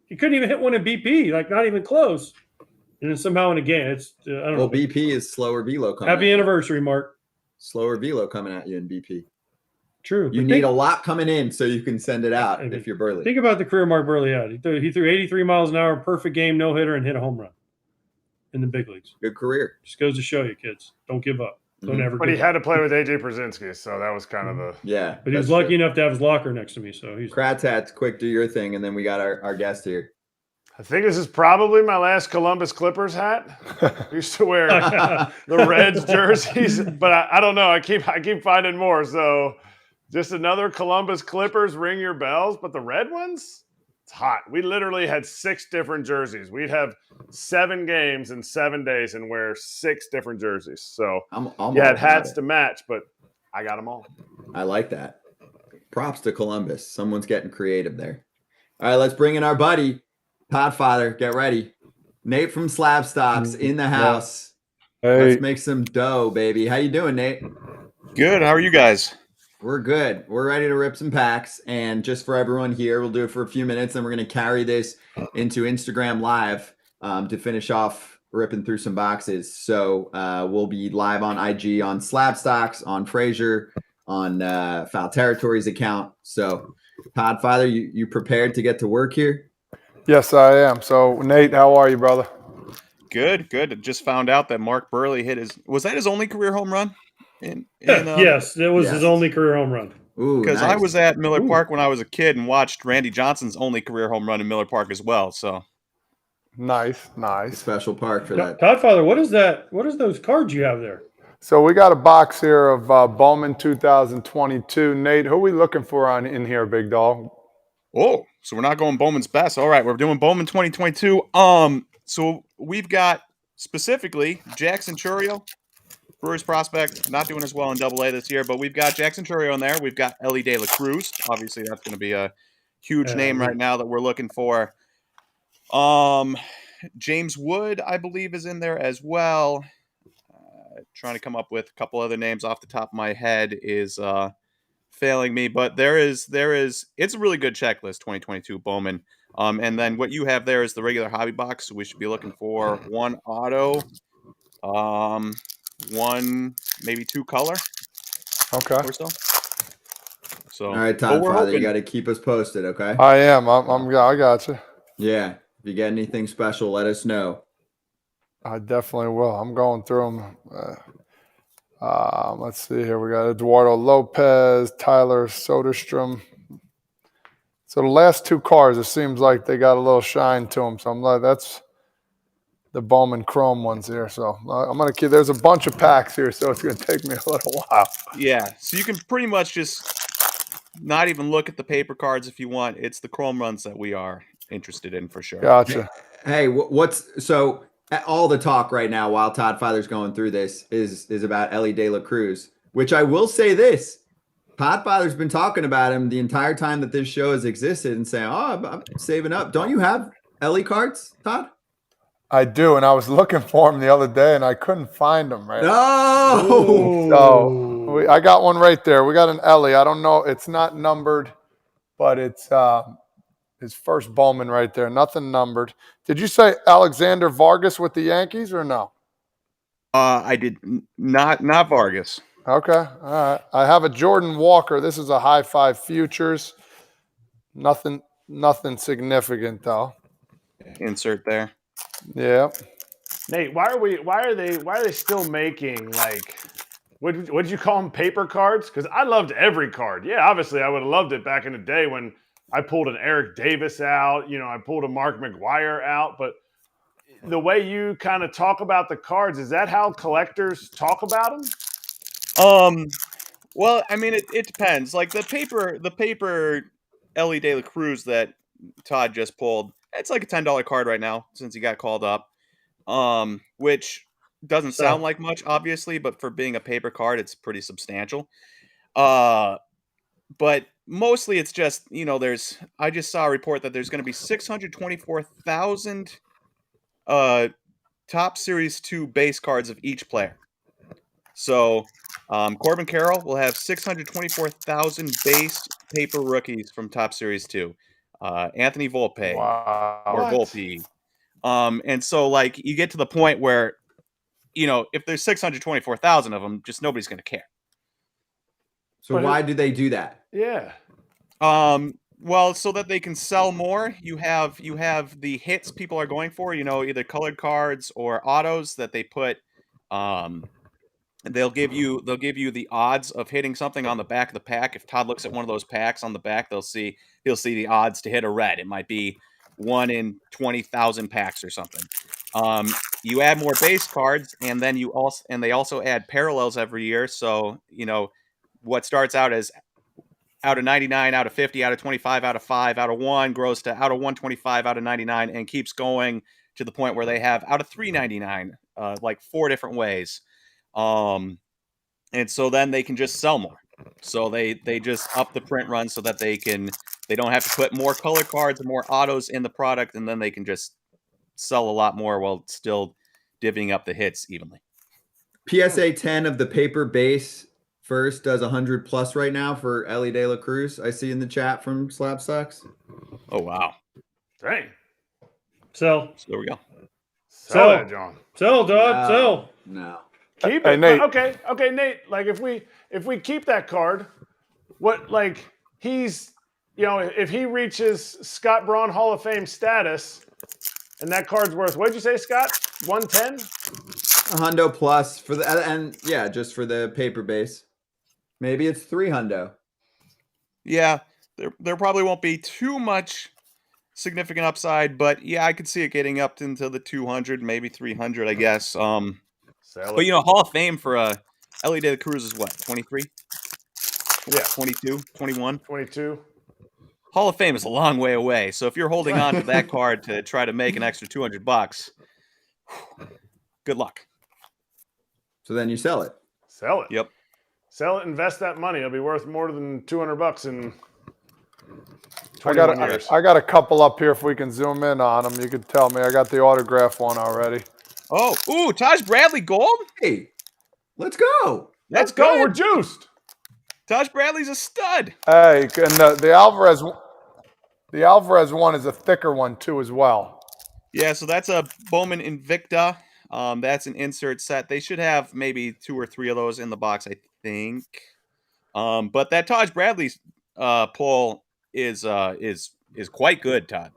He couldn't even hit one in BP, like not even close. And then somehow in a game, it's I don't know. Well, BP is slower velo coming. Happy anniversry, Mark. Slower velo coming at you in BP. True. You need a lot coming in so you can send it out if you're Burley. Think about the career Mark Burley had. He threw 83 miles an hour, perfect game, no hitter, and hit a home run in the big leagues. Good career. Just goes to show you, kids, don't give up. Don't ever. But he had to play with AJ Brzezinski, so that was kind of the But he was lucky enough to have his locker next to me, so he's. Kratz hats, quick, do your thing, and then we got our guest here. I think this is probably my last Columbus Clippers hat. I used to wear the Reds jerseys, but I don't know. I keep finding more. So just another Columbus Clippers, ring your bells. But the red ones, it's hot. We literally had 6 different jerseys. We'd have 7 games in 7 days and wear 6 different jerseys. So you had hats to match, but I got them all. I like that. Props to Columbus. Someone's getting creative there. All right, let's bring in our buddy. Podfather, get ready. Nate from Slab Stocks in the house. Hey. Let's make some dough, baby. How you doing, Nate? Good. How are you guys? We're good. We're ready to rip some packs. And just for everyone here, we'll do it for a few minutes. Then we're going to carry this into Instagram Live to finish off ripping through some boxes. So we'll be live on IG, on Slab Stocks, on Frazier, on Foul Territories account. So, Podfather, you prepared to get to work here? Yes, I am. So, Nate, how are you, brother? Good. Just found out that Mark Burley was that his only career home run? Yes, it was his only career home run. Because I was at Miller Park when I was a kid and watched Randy Johnson's only career home run in Miller Park as well. So nice. Special park for that. Godfather, what is that? What is those cards you have there? So we got a box here of Bowman 2022. Nate, who are we looking for in here, big dog? Oh, so we're not going Bowman's best. All right, we're doing Bowman 2022. So we've got specifically Jackson Chourio, Brewers prospect, not doing as well in Double-A this year, but we've got Jackson Chourio in there. We've got Ellie De La Cruz. Obviously, that's going to be a huge name right now that we're looking for. James Wood, I believe, is in there as well. Trying to come up with a couple other names off the top of my head is failing me, but there is it's a really good checklist 2022 Bowman. And then what you have there is the regular hobby box. So we should be looking for one auto, one maybe two color, Okay. or so. So all right, Todd Father, you got to keep us posted, okay? I am. I got you. Yeah. If you get anything special, let us know. I definitely will. I'm going through them. Let's see here. We got Eduardo Lopez, Tyler Soderstrom. So the last two cars, it seems like they got a little shine to them. So I'm like, that's the Bowman Chrome ones here. So I'm going to keep, there's a bunch of packs here, so it's going to take me a little while. Yeah. So you can pretty much just not even look at the paper cards if you want. It's the Chrome runs that we are interested in for sure. Gotcha. Hey, so all the talk right now while Todd Father's going through this is about Ellie De La Cruz, which I will say this. Todd Father's been talking about him the entire time that this show has existed and saying, oh, I'm saving up. Don't you have Ellie cards, Todd? I do, and I was looking for them the other day, and I couldn't find them. Right? No. So I got one right there. We got an Ellie. I don't know. It's not numbered, but it's his first Bowman right there. Nothing numbered. Did you say Alexander Vargas with the Yankees or no? I did not Vargas. Okay. All right. I have a Jordan Walker. This is a high five futures. Nothing significant though. Insert there. Yeah. Nate, why are they still making like what'd you call them, paper cards? Because I loved every card. Yeah, obviously I would have loved it back in the day when I pulled an Eric Davis out, I pulled a Mark McGwire out, but the way you kind of talk about the cards, is that how collectors talk about them? Well, I mean, it depends. Like the paper Ellie De La Cruz that Todd just pulled, it's like a $10 card right now since he got called up. Which doesn't sound like much, obviously, but for being a paper card, it's pretty substantial. But mostly it's just, I just saw a report that there's going to be 624,000 top series 2 base cards of each player. So Corbin Carroll will have 624,000 base paper rookies from Top Series 2. Anthony Volpe or Volpe. And so like you get to the point where, if there's 624,000 of them, just nobody's going to care. So why do they do that? Yeah. Well, so that they can sell more. You have the hits people are going for, either colored cards or autos that they put. They'll give you the odds of hitting something on the back of the pack. If Todd looks at one of those packs on the back, he'll see the odds to hit a red. It might be 1 in 20,000 packs or something. You add more base cards, and then they also add parallels every year. So what starts out as out of 99, out of 50, out of 25, out of 5, out of 1 grows to out of 125, out of 99, and keeps going to the point where they have out of 399, like 4 different ways. And so then they can just sell more. So they just up the print run so that they don't have to put more color cards and more autos in the product, and then they can just sell a lot more while still divvying up the hits evenly. PSA 10 of the paper base first does 100 plus right now for Ellie De La Cruz. I see in the chat from Slapstocks. Oh wow. Dang. So there we go. Sell that, John. Sell, Todd. Sell. No. Keep Hey, it. Nate. Okay, Nate. Like if we keep that card, what like he's if he reaches Scott Braun Hall of Fame status, and that card's worth what'd you say, Scott? 110? A hundo plus for just for the paper base. Maybe it's 3 hundo. Yeah, there probably won't be too much significant upside, but yeah, I could see it getting up into the 200, maybe 300, I guess. But Hall of Fame for Ellie De La Cruz is what, 23? Yeah, 22, 21, 22. Hall of Fame is a long way away. So if you're holding on to that card to try to make an extra $200, good luck. So then you sell it. Sell it. Yep. Sell it. Invest that money. It'll be worth more than $200 in 21 years. I got a couple up here if we can zoom in on them. You can tell me. I got the autograph one already. Oh, ooh, Taj Bradley gold. Hey, let's go. Let's go. We're juiced. Taj Bradley's a stud. Hey, and the Alvarez one is a thicker one too as well. Yeah, so that's a Bowman Invicta. That's an insert set. They should have maybe 2 or 3 of those in the box, I think. But that Taj Bradley pull is quite good, Todd.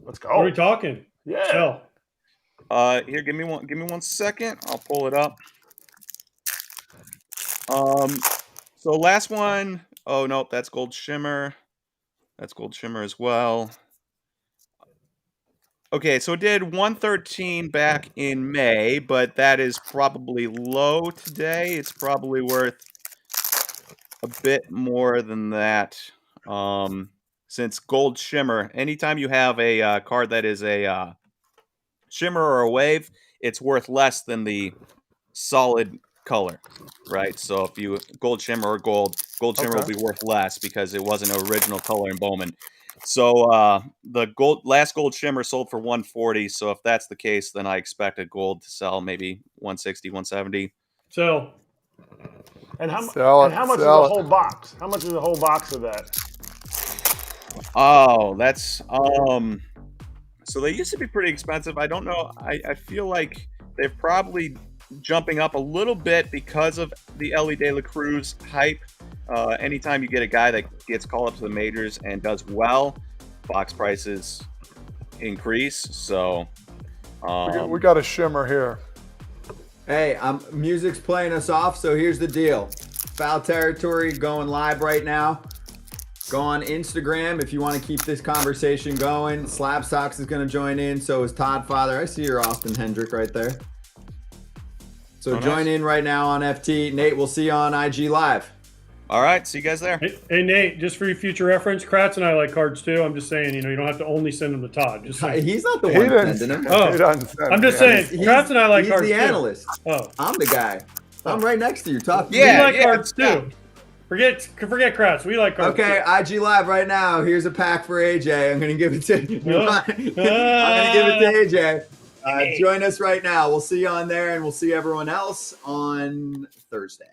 Let's go. What are we talking? Yeah. Here, give me 1 second. I'll pull it up. So last one. Oh nope, that's Gold Shimmer. That's Gold Shimmer as well. Okay, so it did 113 back in May, but that is probably low today. It's probably worth a bit more than that. Since Gold Shimmer, anytime you have a card that is a shimmer or a wave, it's worth less than the solid color, right? So if you Gold Shimmer or Gold Shimmer will be worth less because it wasn't an original color in Bowman. So the last Gold Shimmer sold for 140. So if that's the case, then I expect a gold to sell maybe 160, 170. So, and how much is the whole box? How much is the whole box of that? Oh, that's so they used to be pretty expensive. I don't know. I feel like they're probably jumping up a little bit because of the Ellie De La Cruz hype. Anytime you get a guy that gets called up to the majors and does well, box prices increase. So we got a shimmer here. Hey, music's playing us off, so here's the deal. Foul Territory going live right now. Go on Instagram if you want to keep this conversation going. Slab Socks is going to join in. So is Todd Father. I see your Austin Hendrick right there. So join in right now on FT. Nate, we'll see you on IG Live. All right, see you guys there. Hey Nate, just for your future reference, Kratz and I like cards too. I'm just saying, you don't have to only send them to Todd. Just saying. He's not the one sending them. Oh, I'm just saying, Kratz and I like cards too. He's the analyst. Oh, I'm the guy. I'm right next to you talking. Yeah, we like cards too. Forget Kratz. We like cards. Okay, too. IG Live right now. Here's a pack for AJ. I'm gonna give it to you. I'm gonna give it to AJ. Join us right now. We'll see you on there, and we'll see everyone else on Thursday.